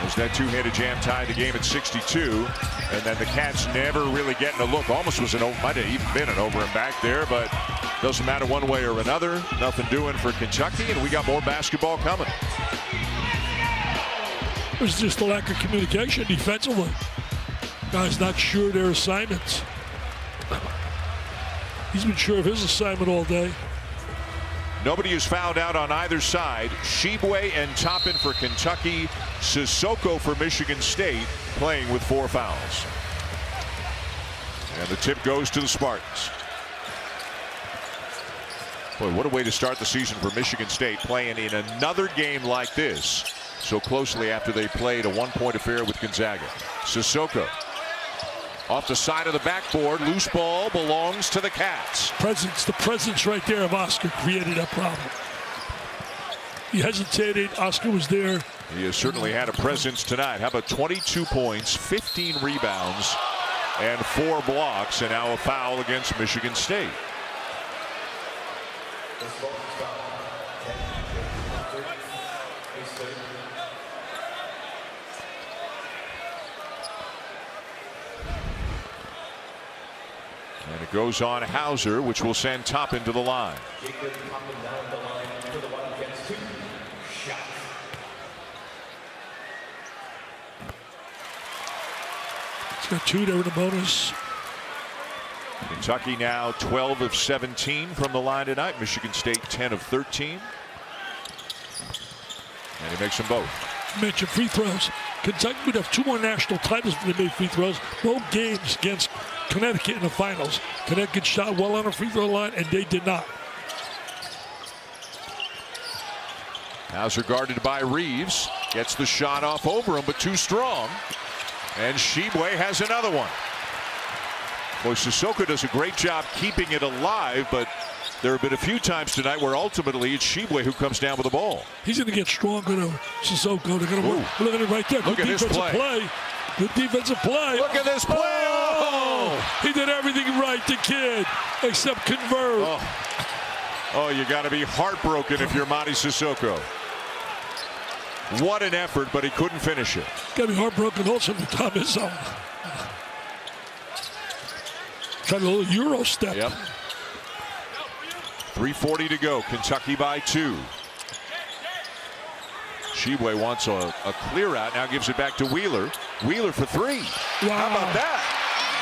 as that two-handed jam tied the game at 62. And then the Cats never really getting a look. Almost was might have even been an over and back there, but doesn't matter one way or another. Nothing doing for Kentucky, and we got more basketball coming. It was just a lack of communication defensively. Guys not sure their assignments. He's been sure of his assignment all day. Nobody is fouled out on either side. Shibwe and Toppin for Kentucky. Sissoko for Michigan State, playing with 4 fouls. And the tip goes to the Spartans. Boy, what a way to start the season for Michigan State, playing in another game like this so closely after they played a one-point affair with Gonzaga. Sissoko off the side of the backboard. Loose ball belongs to the Cats. The presence right there of Oscar created that problem. He hesitated. Oscar was there. He has certainly had a presence tonight. How about 22 points, 15 rebounds, and 4 blocks, and now a foul against Michigan State. And it goes on Hauser, which will send Toppin to the line. He's got 2 there in the bonus. Kentucky now 12 of 17 from the line tonight. Michigan State 10 of 13. And he makes them both. You mentioned free throws. Kentucky would have 2 more national titles if they made free throws. Both games against Connecticut in the finals. Connecticut shot well on the free throw line, and they did not. Hauser guarded by Reeves. Gets the shot off over him, but too strong. And Shibwe has another one. Boy, Sissoko does a great job keeping it alive, but there have been a few times tonight where ultimately it's Shibwe who comes down with the ball. He's going to get stronger, though. Sissoko, they're going to work. Look at it right there. Look Good at this defensive play. Good defensive play. Look at this play. Oh! He did everything right, the kid, except convert. Oh. Oh, you got to be heartbroken if you're Mady Sissoko. What an effort, but he couldn't finish it. Got to be heartbroken also for Tom Izzo. Tried a little Euro step. Yep. 3:40 to go. Kentucky by 2. Shibwe wants a clear out. Now gives it back to Wheeler. Wheeler for 3. Wow. How about that?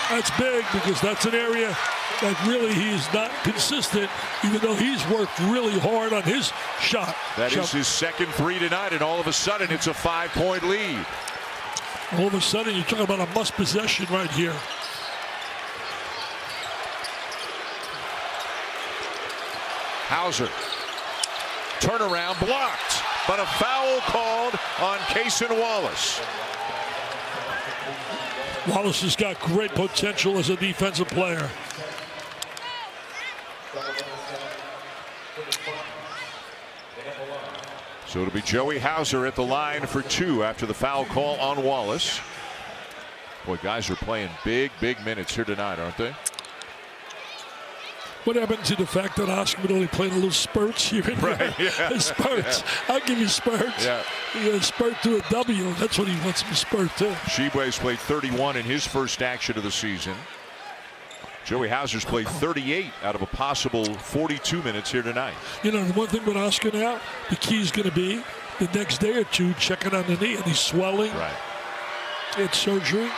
That's big because that's an area that really he's not consistent, even though he's worked really hard on his shot. That is his second 3 tonight, and all of a sudden it's a 5-point lead. All of a sudden you're talking about a must possession right here. Hauser. Turnaround blocked, but a foul called on Cason Wallace. Wallace has got great potential as a defensive player. So it'll be Joey Hauser at the line for 2 after the foul call on Wallace. Boy, guys are playing big minutes here tonight, aren't they? What happened to the fact that Oscar would only play in little spurts here and there? Yeah. Spurts. Yeah. I'll give you spurts. Yeah. You got a spurt to a W. That's what he wants to spurt to. Shibwe's played 31 in his first action of the season. Joey Hauser's played 38 out of a possible 42 minutes here tonight. You know, the one thing with Oscar now, the key is going to be the next day or two checking on the knee, and he's swelling. Right. It's surgery.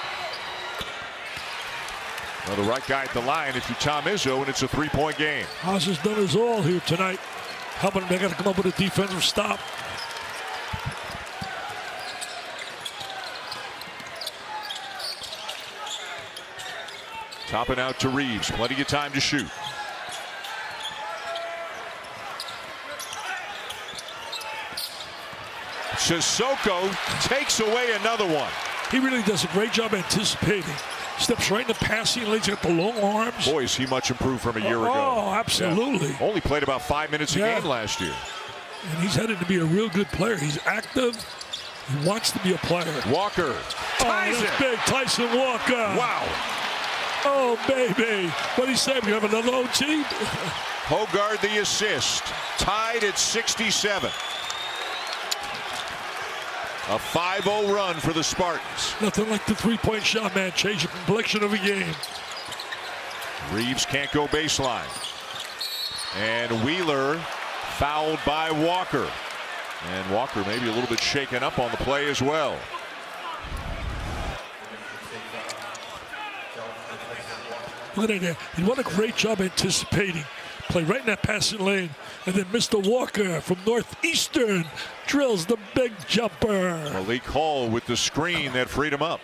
Well, the right guy at the line, if you're Tom Izzo, and it's a 3-point game. Hauser's done his all here tonight. Helping, they got to come up with a defensive stop. Toppin out to Reeves. Plenty of time to shoot. Sissoko takes away another one. He really does a great job anticipating. Steps right in the passing lanes, got the long arms. Boy, is he much improved from a year ago. Oh, absolutely. Yeah. Only played about 5 minutes a game last year. And he's headed to be a real good player. He's active. He wants to be a player. Walker ties it. Big Tyson Walker. Wow. Oh, baby. What do you say? We have another OT? Hogard the assist. Tied at 67. A 5-0 run for the Spartans. Nothing like the three-point shot, man. Change the complexion of a game. Reeves can't go baseline. And Wheeler fouled by Walker. And Walker maybe a little bit shaken up on the play as well. Look at that. He did a great job anticipating. Play right in that passing lane. And then Mr. Walker from Northeastern drills the big jumper. Malik Hall with the screen that freed him up.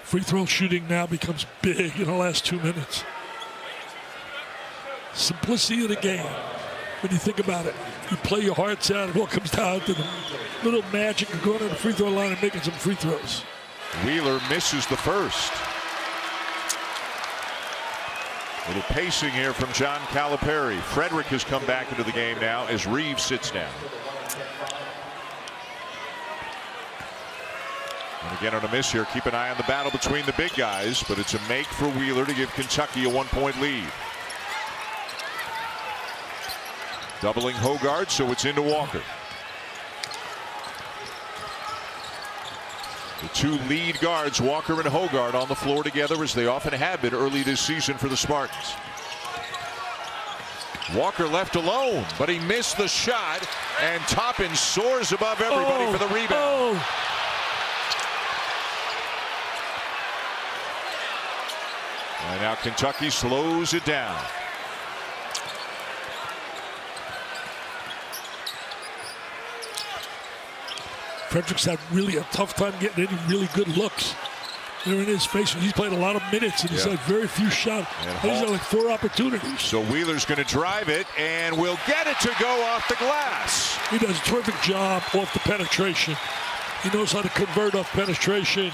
Free throw shooting now becomes big in the last 2 minutes. Simplicity of the game. When you think about it, you play your hearts out, it all comes down to the little magic of going to the free throw line and making some free throws. Wheeler misses the first. Little pacing here from John Calipari. Frederick has come back into the game now as Reeves sits down. And again on a miss here, keep an eye on the battle between the big guys, but it's a make for Wheeler to give Kentucky a 1-point lead. Doubling Hogard, so it's into Walker. The two lead guards, Walker and Hogard, on the floor together as they often have been early this season for the Spartans. Walker left alone, but he missed the shot, and Toppin soars above everybody for the rebound. And now Kentucky slows it down. Frederick's had really a tough time getting any really good looks. They're in his face. He's played a lot of minutes, and he's had very few shots. He's had like 4 opportunities. So Wheeler's going to drive it, and will get it to go off the glass. He does a terrific job off the penetration. He knows how to convert off penetration.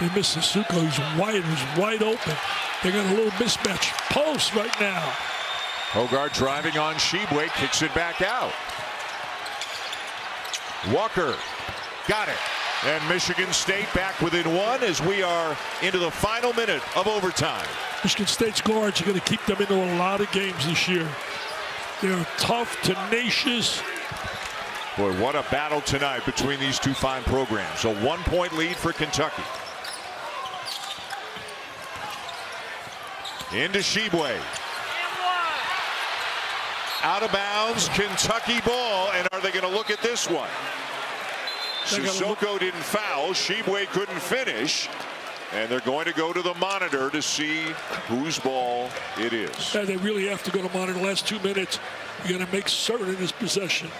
They miss Sissoko. He's wide open. They got a little mismatch. Post right now. Hogarth driving on Shibwe, kicks it back out. Walker got it. And Michigan State back within one as we are into the final minute of overtime. Michigan State's guards are going to keep them into a lot of games this year. They're tough, tenacious. Boy, what a battle tonight between these two fine programs. A 1-point lead for Kentucky. Into Shibwe. Out of bounds, Kentucky ball. And are they going to look at this one? Sissoko didn't foul. Shibwe couldn't finish. And they're going to go to the monitor to see whose ball it is. Yeah, they really have to go to monitor the last 2 minutes. You got to make certain in this possession.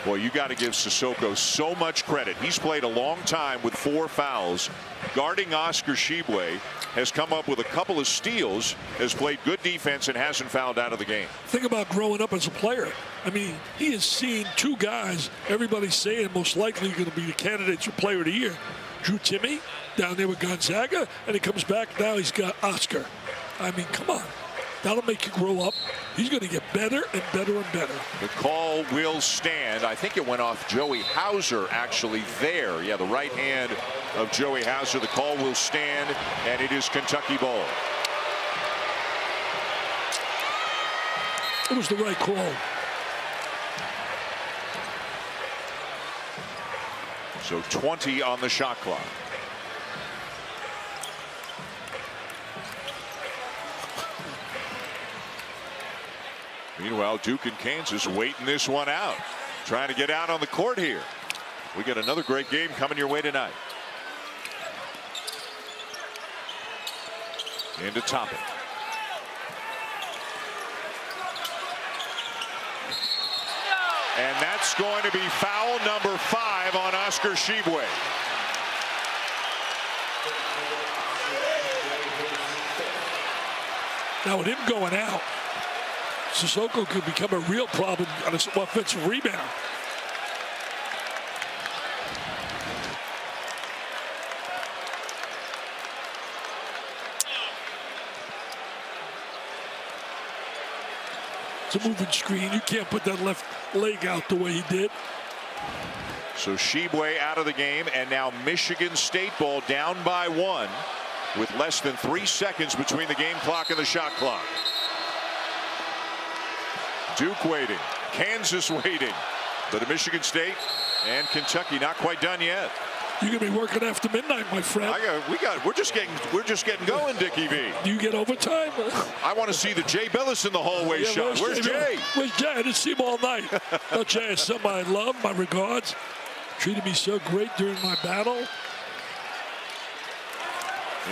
Boy, you got to give Sissoko so much credit. He's played a long time with 4 fouls. Guarding Oscar Shibwe, has come up with a couple of steals, has played good defense, and hasn't fouled out of the game. Think about growing up as a player. I mean, he has seen 2 guys everybody's saying most likely going to be the candidates for player of the year. Drew Timme down there with Gonzaga, and he comes back, now he's got Oscar. I mean, come on. That'll make you grow up. He's going to get better and better and better. The call will stand. I think it went off Joey Hauser actually there. Yeah, the right hand of Joey Hauser. The call will stand, and it is Kentucky ball. It was the right call. So 20 on the shot clock. Meanwhile, Duke and Kansas waiting this one out, trying to get out on the court here. We got another great game coming your way tonight. Into Toppin. And that's going to be foul number 5 on Oscar Shibwe. Now with him going out, Sissoko could become a real problem on his offensive rebound. It's a moving screen. You can't put that left leg out the way he did. So Shibwe out of the game, and now Michigan State ball down by 1 with less than 3 seconds between the game clock and the shot clock. Duke waiting, Kansas waiting, but Michigan State and Kentucky not quite done yet. You're gonna be working after midnight, my friend. We're just getting going, Dickie V. Do you get overtime? I want to see the Jay Billis in the hallway shot. Where's Jay? Where's Jay? I didn't see him all night. No, Jay is somebody I love. My regards. Treated me so great during my battle.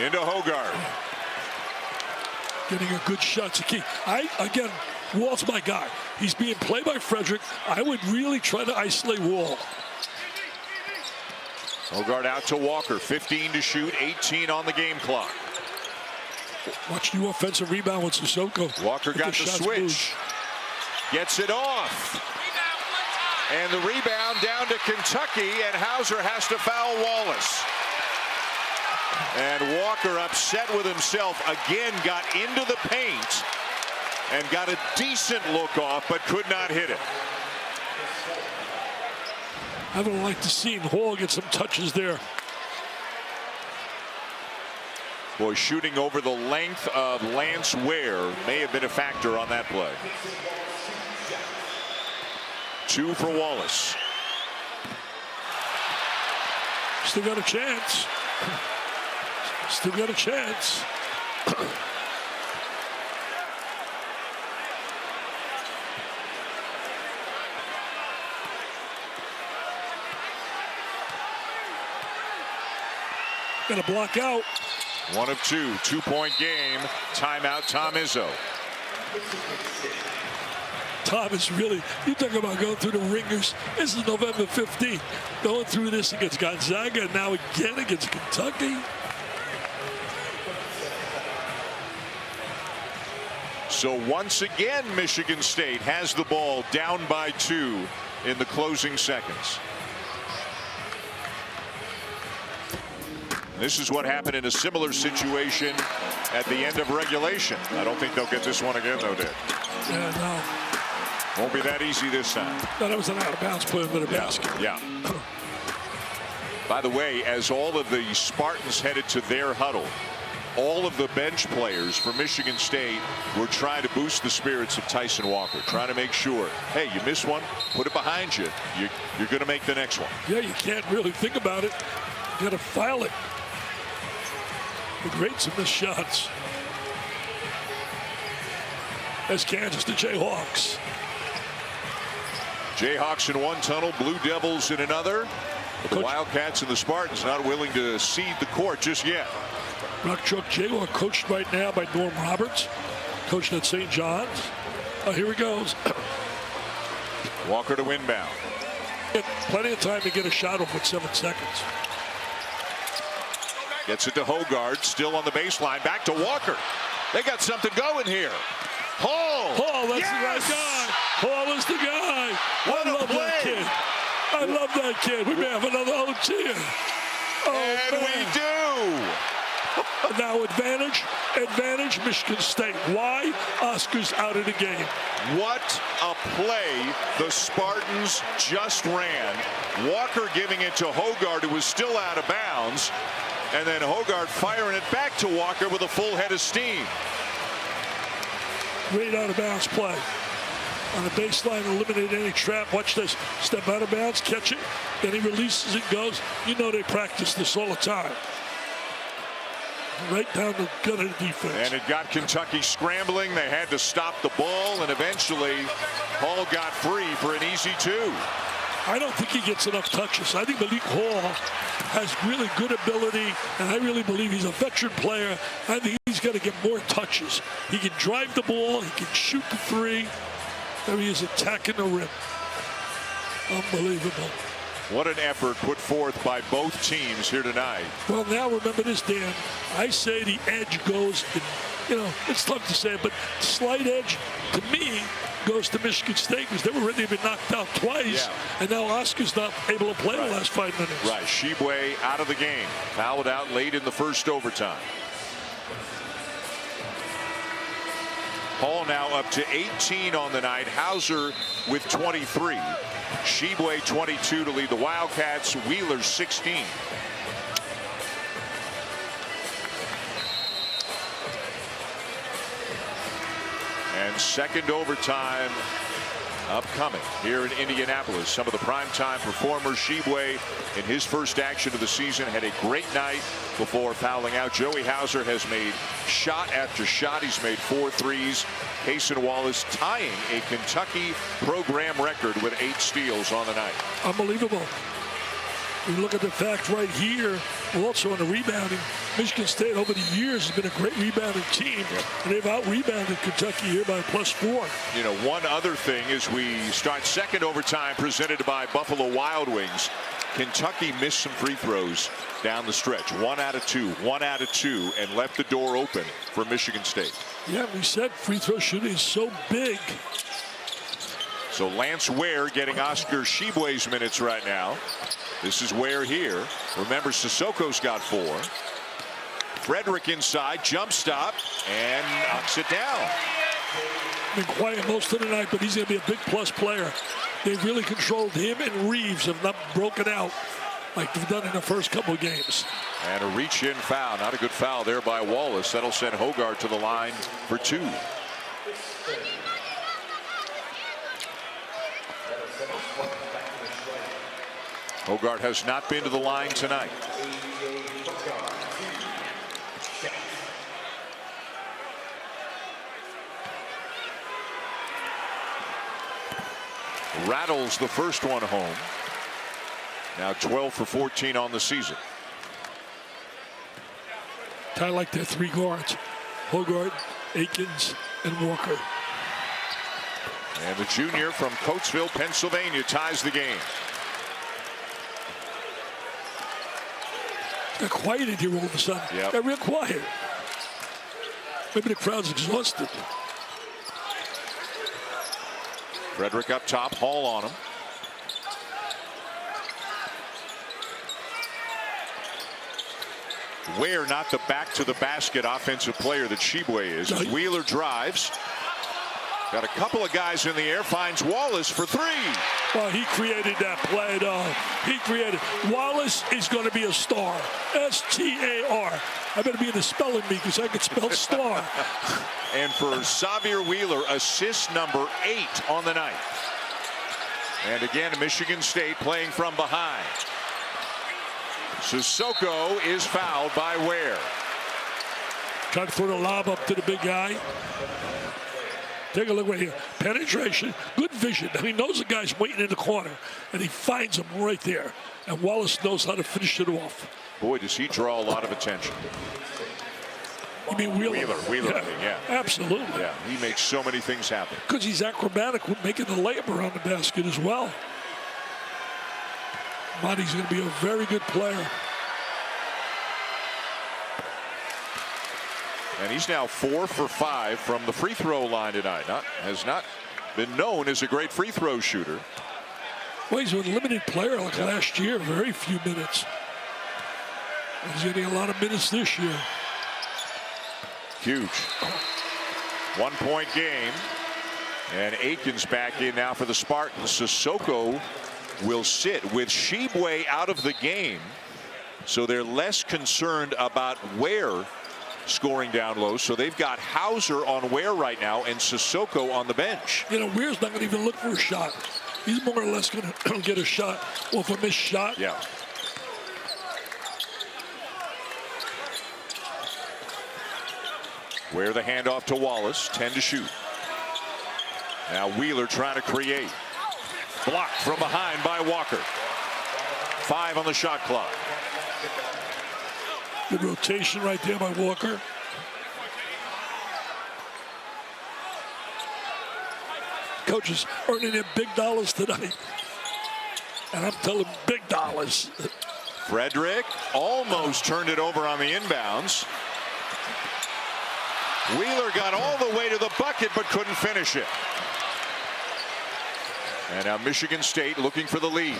Into Hogarth. Getting a good shot's a key. Again, Wall's my guy. He's being played by Frederick. I would really try to isolate Wall. Hogarth out to Walker. 15 to shoot, 18 on the game clock. Watch the offensive rebound with Sissoko. Walker got the switch. Moved. Gets it off. And the rebound down to Kentucky, and Hauser has to foul Wallace. And Walker, upset with himself, again got into the paint and got a decent look off, but could not hit it. I would like to see Hall get some touches there. Boy, shooting over the length of Lance Ware may have been a factor on that play. 2 for Wallace. Still got a chance. Still got a chance. Got a block out. 1 of 2, 2-point game. Timeout, Tom Izzo. Tom is really, you talk about going through the ringers. This is November 15th. Going through this against Gonzaga and now again against Kentucky. So once again, Michigan State has the ball down by 2 in the closing seconds. This is what happened in a similar situation at the end of regulation. I don't think they'll get this one again, though, Dick. Yeah, no. Won't be that easy this time. No, that was an out-of-bounds play under the basket. Yeah. By the way, as all of the Spartans headed to their huddle, all of the bench players for Michigan State were trying to boost the spirits of Tyson Walker, trying to make sure, hey, you missed one, put it behind you. You're going to make the next one. Yeah, you can't really think about it. You got to file it. The greats of missed shots. That's Kansas, the Jayhawks. Jayhawks in one tunnel, Blue Devils in another. But the Wildcats and the Spartans not willing to cede the court just yet. Rock Chalk Jayhawk coached right now by Norm Roberts, coaching at St. John's. Oh, here he goes. Walker to inbound. Plenty of time to get a shot off with 7 seconds. Gets it to Hogard, still on the baseline. Back to Walker. They got something going here. Hall. Hall, that's the right guy. Hall is the guy. What I love a play. that kid. I love that kid. We may have another OT. And we do. Now advantage Michigan State. Why? Oscar's out of the game. What a play the Spartans just ran. Walker giving it to Hogard, who was still out of bounds. And then Hogard firing it back to Walker with a full head of steam. Great out of bounds play. On the baseline, eliminate any trap. Watch this. Step out of bounds, catch it. Then he releases it, goes. You know they practice this all the time. Right down the gut of the defense. And it got Kentucky scrambling. They had to stop the ball, and eventually Hall got free for an easy 2. I don't think he gets enough touches. I think Malik Hall has really good ability, and I really believe he's a veteran player. I think he's got to get more touches. He can drive the ball. He can shoot the 3. There he is attacking the rim. Unbelievable. What an effort put forth by both teams here tonight. Well, now remember this, Dan. I say the edge goes, it's tough to say, but slight edge, to me, goes to Michigan State because they were ready to be knocked out twice, and now Oscar's not able to play the last 5 minutes. Right, Shibwe out of the game. Fouled out late in the first overtime. Hall now up to 18 on the night. Hauser with 23. Shibwe 22 to lead the Wildcats. Wheeler 16. And second overtime upcoming here in Indianapolis. Some of the primetime performers. Shibwe in his first action of the season had a great night before fouling out. Joey Hauser has made shot after shot. He's made 4 threes. Cason Wallace tying a Kentucky program record with 8 steals on the night. Unbelievable. You look at the fact right here, also on the rebounding, Michigan State over the years has been a great rebounding team, and they've out-rebounded Kentucky here by +4. You know, one other thing is we start second overtime presented by Buffalo Wild Wings. Kentucky missed some free throws down the stretch. 1 out of 2, 1 out of 2, and left the door open for Michigan State. Yeah, we said free throw shooting is so big. So Lance Ware getting Oscar Shibwe's minutes right now. This is Ware here. Remember, Sissoko's got 4. Frederick inside, jump stop, and knocks it down. Been quiet most of the night, but he's going to be a big plus player. They've really controlled him, and Reeves have not broken out like they've done in the first couple of games. And a reach-in foul. Not a good foul there by Wallace. That'll send Hogard to the line for 2. Hogard has not been to the line tonight. Rattles the first one home. Now 12 for 14 on the season. I like their 3 guards. Hogard, Akins, and Walker. And the junior from Coatesville, Pennsylvania ties the game. They're quiet in here all of a sudden. Yep. They're real quiet. Maybe the crowd's exhausted. Frederick up top, Hall on him. Ware not the back to the basket offensive player that Shibwe is. As Wheeler drives. Got a couple of guys in the air, finds Wallace for three. Well, he created that play, though. He created. Wallace is going to be a star. S-T-A-R. I better be in the spelling bee because I can spell star. And for Xavier Wheeler, assist number 8 on the night. And again, Michigan State playing from behind. Sissoko is fouled by Ware. Trying to throw the lob up to the big guy. Take a look right here. Penetration, good vision. And he knows the guy's waiting in the corner, and he finds him right there. And Wallace knows how to finish it off. Boy, does he draw a lot of attention. You mean Wheeler? Wheeler, yeah. Absolutely. Yeah, he makes so many things happen. Because he's acrobatic with making the layup around the basket as well. Monty's going to be a very good player. And he's now 4 for 5 from the free throw line tonight. Has not been known as a great free throw shooter. Well, he's a limited player like last year, very few minutes. He's getting a lot of minutes this year. Huge. 1-point game. And Aiken's back in now for the Spartans. Sissoko will sit with Shibwe out of the game. So they're less concerned about Ware scoring down low. So they've got Hauser on Ware right now and Sissoko on the bench. You know, Ware's not going to even look for a shot. He's more or less going to get a shot off a missed shot. Yeah. Ware the handoff to Wallace, 10 to shoot. Now Wheeler trying to create. Blocked from behind by Walker. 5 on the shot clock. Good rotation right there by Walker. Coach is earning him big dollars tonight. And I'm telling him big dollars. Frederick almost turned it over on the inbounds. Wheeler got all the way to the bucket but couldn't finish it. And now Michigan State looking for the lead.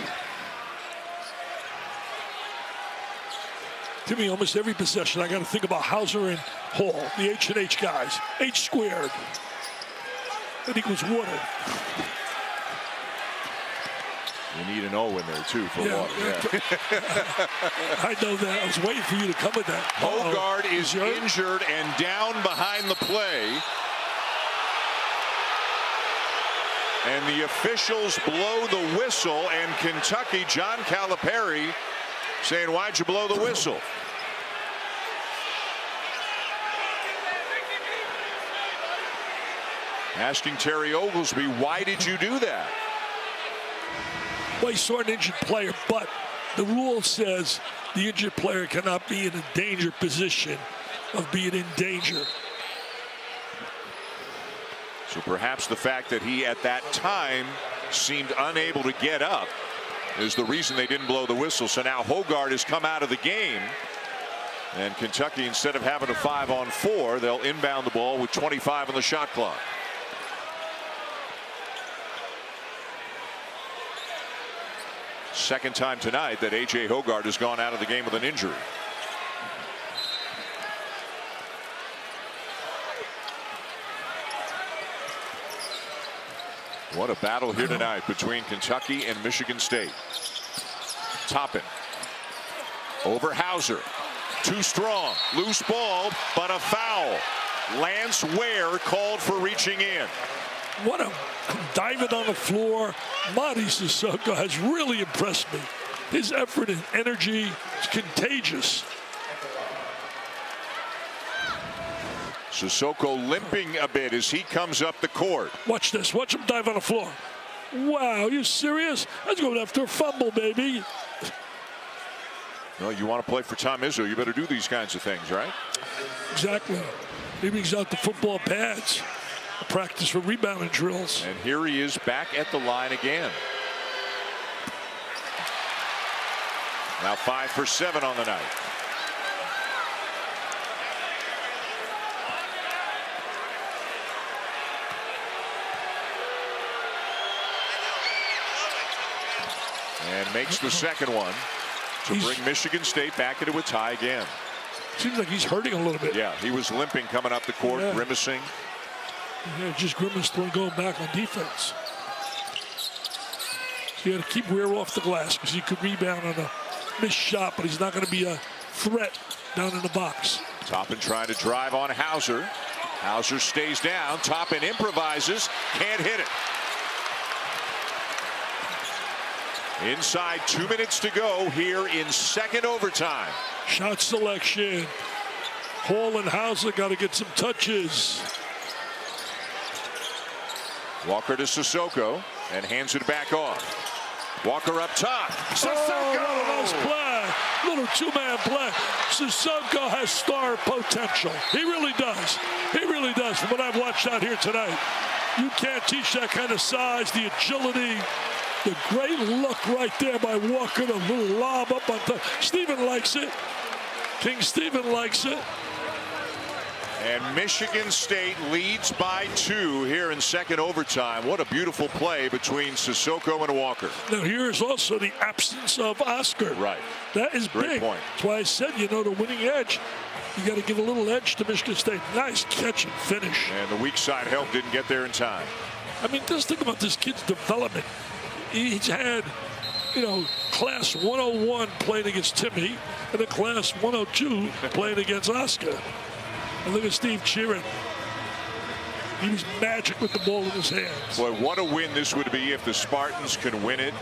To me, almost every possession, I got to think about Hauser and Hall, the H&H guys. H squared. That equals water. You need an O in there, too, for water. Yeah. I know that. I was waiting for you to come with that. Hogard is injured and down behind the play. And the officials blow the whistle, and Kentucky, John Calipari, saying, why'd you blow the whistle? Asking Terry Oglesby, why did you do that? Well, he saw an injured player, but the rule says the injured player cannot be in a danger position of being in danger. So perhaps the fact that he at that time seemed unable to get up is the reason they didn't blow the whistle. So now Hogard has come out of the game. And Kentucky, instead of having a 5-on-4, they'll inbound the ball with 25 on the shot clock. Second time tonight that A.J. Hogard has gone out of the game with an injury. What a battle here tonight between Kentucky and Michigan State. Toppin over Hauser. Too strong. Loose ball, but a foul. Lance Ware called for reaching in. What a diving on the floor. Monty Sissoko has really impressed me. His effort and energy is contagious. Sissoko limping a bit as he comes up the court. Watch this. Watch him dive on the floor. Wow, you serious? That's going after a fumble, baby. Well, you want to play for Tom Izzo, you better do these kinds of things, right? Exactly. He brings out the football pads. Practice for rebounding drills. And here he is back at the line again. Now 5 for 7 on the night. And makes the second one to bring Michigan State back into a tie again. Seems like he's hurting a little bit. Yeah, he was limping coming up the court, grimacing. Yeah, just grimaced when going back on defense. So you got to keep Ware off the glass because he could rebound on a missed shot, but he's not going to be a threat down in the box. Toppin trying to drive on Hauser. Hauser stays down. Toppin improvises. Can't hit it. Inside 2 minutes to go here in second overtime. Shot selection. Hall and Hauser got to get some touches. Walker to Sissoko and hands it back off. Walker up top. Sissoko! Oh, nice play. Little two-man play. Sissoko has star potential. He really does. He really does. From what I've watched out here tonight, you can't teach that kind of size, the agility, the great look right there by Walker. The little lob up on top. Stephen likes it. King Stephen likes it. And Michigan State leads by 2 here in second overtime. What a beautiful play between Sissoko and Walker. Now here's also the absence of Oscar. Right. That is Great big. point. That's why I said, you know, the winning edge, you got to give a little edge to Michigan State. Nice catch and finish. And the weak side help didn't get there in time. I mean, just think about this kid's development. He's had, you know, class 101 playing against Timmy and a class 102 playing against Oscar. And look at Steve cheering. He was magic with the ball in his hands. Boy, what a win this would be if the Spartans can win it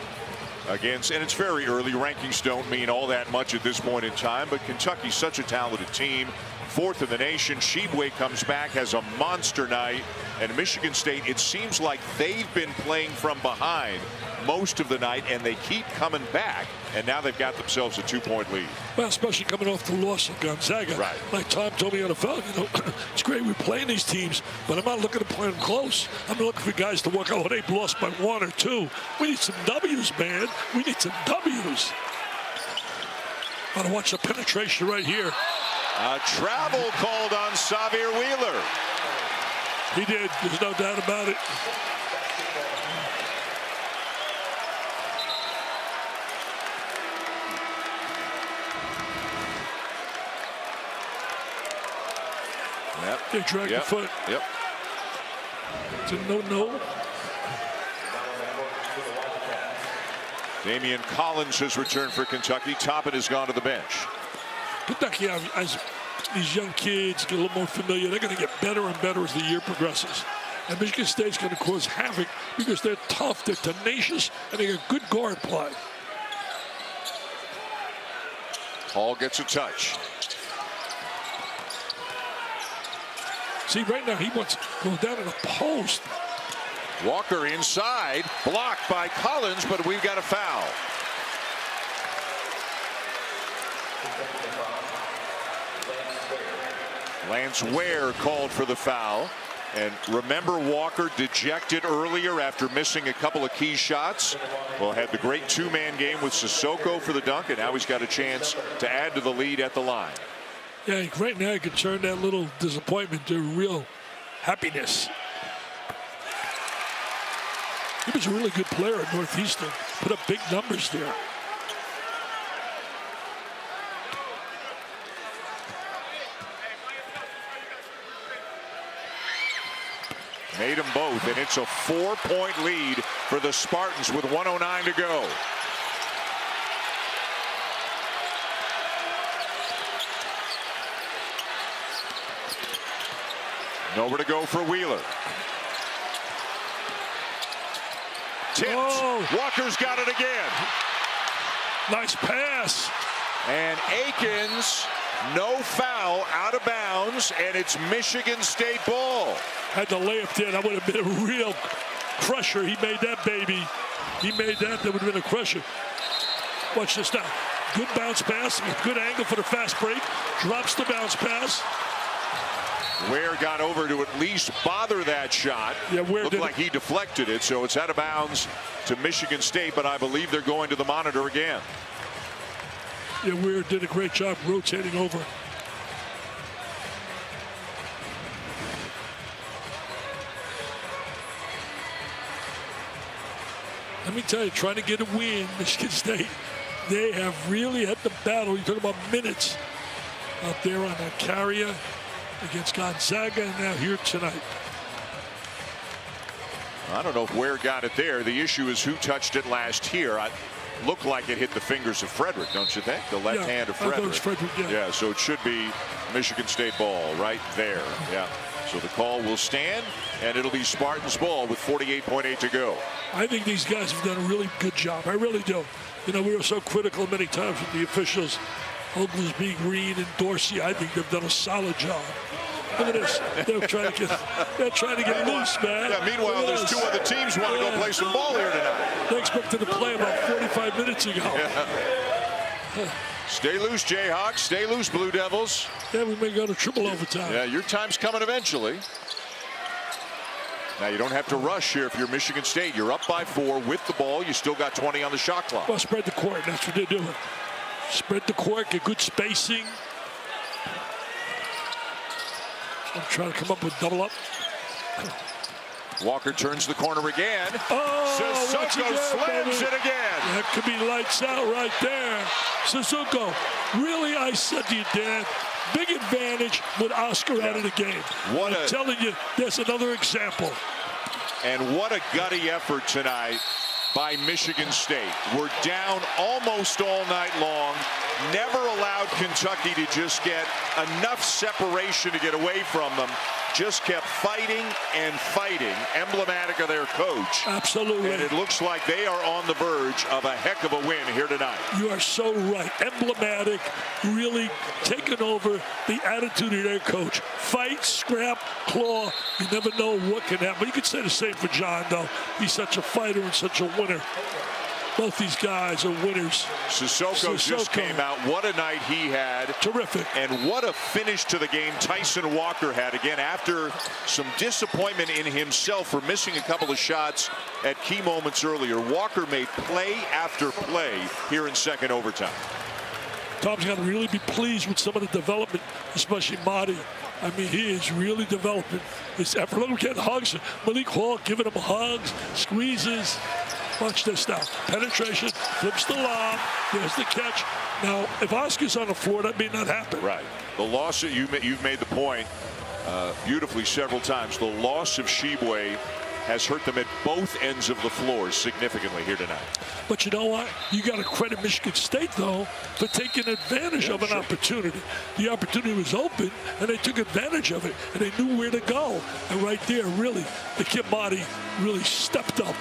against, and it's very early. Rankings don't mean all that much at this point in time, but Kentucky's such a talented team. 4th in the nation. Shibwe comes back, has a monster night. And Michigan State, it seems like they've been playing from behind most of the night, and they keep coming back. And now they've got themselves a 2-point lead. Well, especially coming off the loss of Gonzaga. Right. Like Tom told me on the phone, you know, it's great we're playing these teams, but I'm not looking to play them close. I'm looking for guys to work out. Oh, they've lost by 1 or 2. We need some W's, man. We need some W's. Want to watch the penetration right here. A travel called on Xavier Wheeler. He did. There's no doubt about it. Yep. They dragged the foot. Yep. It's a no-no. Damian Collins has returned for Kentucky. Toppin has gone to the bench. Kentucky, as these young kids get a little more familiar, they're going to get better and better as the year progresses. And Michigan State's going to cause havoc because they're tough, they're tenacious, and they got good guard play. Hall gets a touch. See, right now he wants to go down in a post. Walker inside, blocked by Collins, but we've got a foul. Lance Ware called for the foul. And remember Walker dejected earlier after missing a couple of key shots. Well, had the great two-man game with Sissoko for the dunk, and now he's got a chance to add to the lead at the line. Yeah, right now he can turn that little disappointment to real happiness. He was a really good player at Northeastern. Put up big numbers there. Made them both, and it's a 4-point lead for the Spartans with 1:09 to go. Nowhere to go for Wheeler. Tipped. Oh. Walker's got it again. Nice pass. And Akins, no foul, out of bounds, and it's Michigan State ball. Had the layup there. That would have been a real crusher. He made that, baby. He made that. That would have been a crusher. Watch this now. Good bounce pass. Good angle for the fast break. Drops the bounce pass. Ware got over to at least bother that shot. Yeah, Ware looked like he deflected it, so it's out of bounds to Michigan State, but I believe they're going to the monitor again. Yeah, Ware did a great job rotating over. Let me tell you, trying to get a win, Michigan State, they have really had the battle. You talk about minutes. out there on that carrier against Gonzaga, and now here tonight. I don't know if Ware got it there. The issue is who touched it last here. It looked like it hit the fingers of Frederick, don't you think? The left hand of Frederick. I thought it was Frederick, yeah, so it should be Michigan State ball right there. Yeah. So the call will stand, and it'll be Spartans ball with 48.8 to go. I think these guys have done a really good job. I really do. You know, we were so critical many times with the officials, Oglesby, Green, and Dorsey. I think they've done a solid job. Look at this. They're trying to get loose, man. Yeah, meanwhile, there's two other teams want to go play some ball here tonight. They expected to play about 45 minutes ago. Yeah. Stay loose, Jayhawks. Stay loose, Blue Devils. Yeah, we may go to triple overtime. Yeah, your time's coming eventually. Now, you don't have to rush here if you're Michigan State. You're up by 4 with the ball. You still got 20 on the shot clock. Well, spread the court. That's what they're doing. Spread the court, get good spacing. I'm trying to come up with double up. Walker turns the corner again. Oh, Sissoko slams it again. That could be lights out right there. Sissoko, really, I said to you, Dan, big advantage with Oscar out of the game. I'm telling you, there's another example. And what a gutty effort tonight by Michigan State. We're down almost all night long. Never allowed Kentucky to just get enough separation to get away from them. Just kept fighting and fighting, emblematic of their coach. Absolutely. And it looks like they are on the verge of a heck of a win here tonight. You are so right. Emblematic, really taking over the attitude of their coach. Fight, scrap, claw. You never know what can happen. You could say the same for John, though. He's such a fighter and such a winner. Both these guys are winners. Sissoko just came out. What a night he had. Terrific. And what a finish to the game Tyson Walker had. Again, after some disappointment in himself for missing a couple of shots at key moments earlier, Walker made play after play here in second overtime. Tom's got to really be pleased with some of the development, especially Marty. I mean, he is really developing his effort. Look, getting hugs. Malik Hall giving him hugs, squeezes. Watch this now. Penetration, flips the lob. There's the catch. Now, if Oscar's on the floor, that may not happen. Right. The loss, you've made the point beautifully several times. The loss of Shibwe has hurt them at both ends of the floor significantly here tonight. But you know what? You got to credit Michigan State, though, for taking advantage of an opportunity. The opportunity was open, and they took advantage of it, and they knew where to go. And right there, really, the kid Marty really stepped up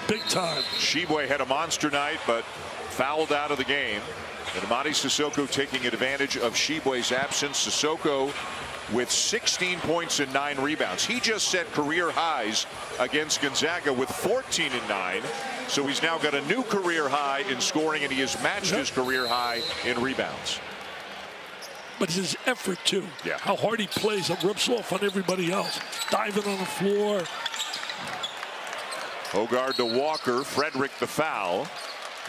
big time. Shibwe had a monster night, but fouled out of the game. And Amadi Sissoko taking advantage of Shibwe's absence. Sissoko with 16 points and 9 rebounds. He just set career highs against Gonzaga with 14 and 9. So he's now got a new career high in scoring, and he has matched his career high in rebounds. But his effort, too. Yeah. How hard he plays. It rubs off on everybody else. Diving on the floor. Hogard to Walker, Frederick the foul,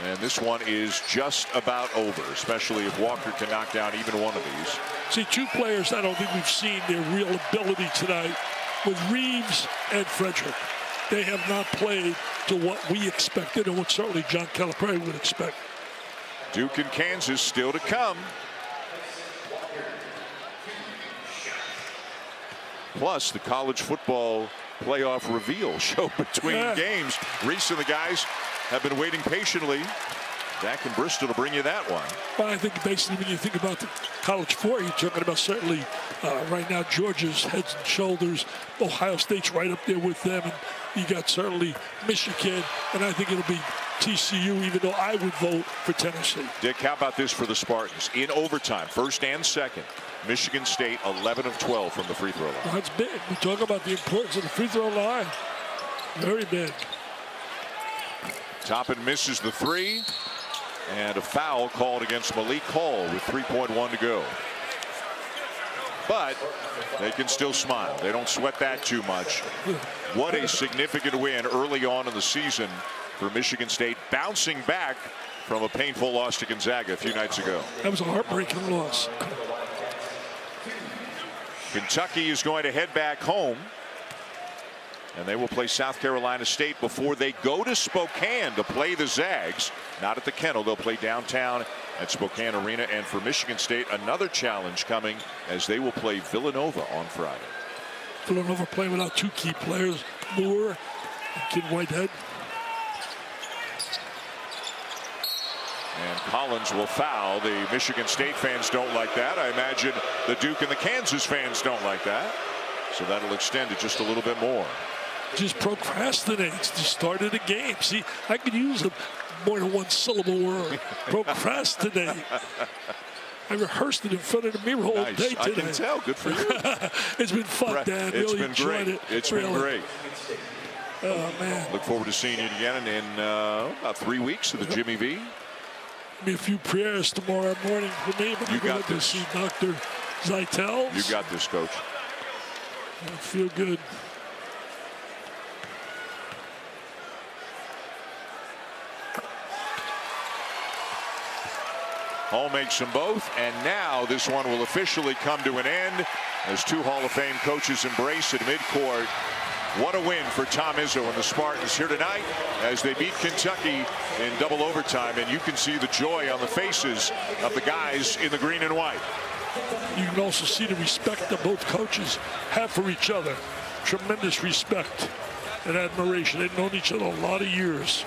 and this one is just about over, especially if Walker can knock down even one of these. See, two players I don't think we've seen their real ability tonight with Reeves and Frederick. They have not played to what we expected and what certainly John Calipari would expect. Duke and Kansas still to come. Plus, the college football playoff reveal show between games. Reese and the guys have been waiting patiently. Back in Bristol to bring you that one. Well, I think basically when you think about the College Four, you're talking about certainly right now Georgia's heads and shoulders. Ohio State's right up there with them. And you got certainly Michigan. And I think it'll be TCU, even though I would vote for Tennessee. Dick, how about this for the Spartans? In overtime, first and second, Michigan State 11 of 12 from the free throw line. Well, that's big. We talk about the importance of the free throw line. Very big. Toppin misses the three, and a foul called against Malik Hall with 3.1 to go. But they can still smile. They don't sweat that too much. What a significant win early on in the season for Michigan State, bouncing back from a painful loss to Gonzaga a few nights ago. That was a heartbreaking loss. Kentucky is going to head back home, and they will play South Carolina State before they go to Spokane to play the Zags. Not at the Kennel. They'll play downtown at Spokane Arena. And for Michigan State, another challenge coming as they will play Villanova on Friday. Villanova playing without 2 key players, Moore and Kid Whitehead. And Collins will foul. The Michigan State fans don't like that. I imagine the Duke and the Kansas fans don't like that. So that'll extend it just a little bit more. Just procrastinates the start of the game. See, I could use a more than 1 syllable word. Procrastinate. I rehearsed it in front of the mirror all day today. I can tell. Good for you. It's been fun, Dan. It's really been enjoyed great. it. It's really. been great. Oh, man. Look forward to seeing you again in about 3 weeks of the Jimmy V. Me a few prayers tomorrow morning for me. But You I'm going got to this. see Dr. Zeitel. You got this, Coach. I feel good. Hall makes them both, and now this one will officially come to an end as 2 Hall of Fame coaches embrace at midcourt. What a win for Tom Izzo and the Spartans here tonight as they beat Kentucky in double overtime, and you can see the joy on the faces of the guys in the green and white. You can also see the respect that both coaches have for each other. Tremendous respect and admiration. They've known each other a lot of years.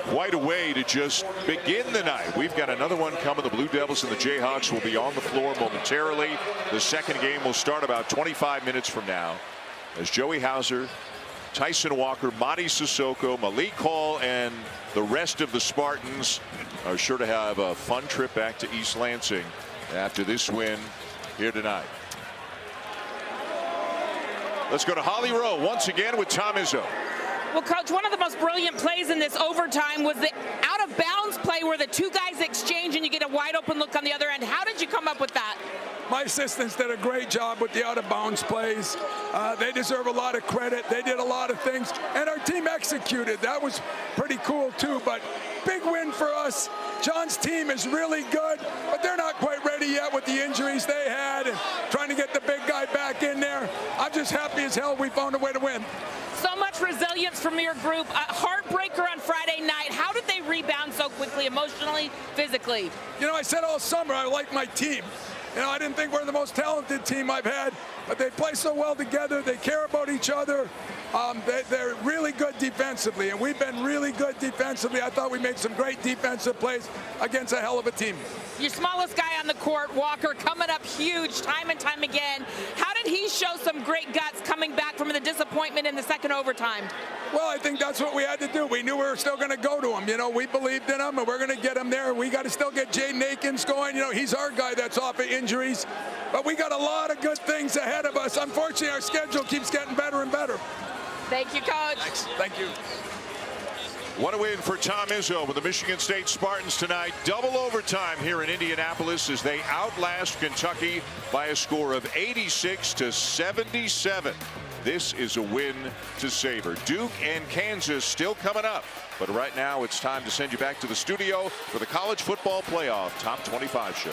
Quite a way to just begin the night. We've got another one coming. The Blue Devils and the Jayhawks will be on the floor momentarily. The second game will start about 25 minutes from now as Joey Hauser, Tyson Walker, Madi Sissoko, Malik Hall, and the rest of the Spartans are sure to have a fun trip back to East Lansing after this win here tonight. Let's go to Holly Rowe once again with Tom Izzo. Well, Coach, one of the most brilliant plays in this overtime was the out-of-bounds play where the 2 guys exchange and you get a wide-open look on the other end. How did you come up with that? My assistants did a great job with the out-of-bounds plays. They deserve a lot of credit. They did a lot of things, and our team executed. That was pretty cool, too, but big win for us. John's team is really good, but they're not quite ready yet with the injuries they had and trying to get the big guy back in there. I'm just happy as hell we found a way to win. So much resilience from your group. A heartbreaker on Friday night. How did they rebound so quickly, emotionally, physically? You know, I said all summer I like my team. You know, I didn't think we're the most talented team I've had, but they play so well together. They care about each other. They're really good defensively, and we've been really good defensively. I thought we made some great defensive plays against a hell of a team. Your smallest guy on the court, Walker, coming up huge time and time again. How did he show some great guts coming back from the disappointment in the second overtime? Well, I think that's what we had to do. We knew we were still going to go to him. You know, we believed in him, and we're going to get him there. We got to still get Jaden Akins going. You know, he's our guy that's off of injuries. But we got a lot of good things ahead of us. Unfortunately, our schedule keeps getting better and better. Thank you, Coach. Thank you. What a win for Tom Izzo with the Michigan State Spartans tonight. Double overtime here in Indianapolis as they outlast Kentucky by a score of 86-77. This is a win to savor. Duke and Kansas still coming up. But right now it's time to send you back to the studio for the College Football Playoff Top 25 show.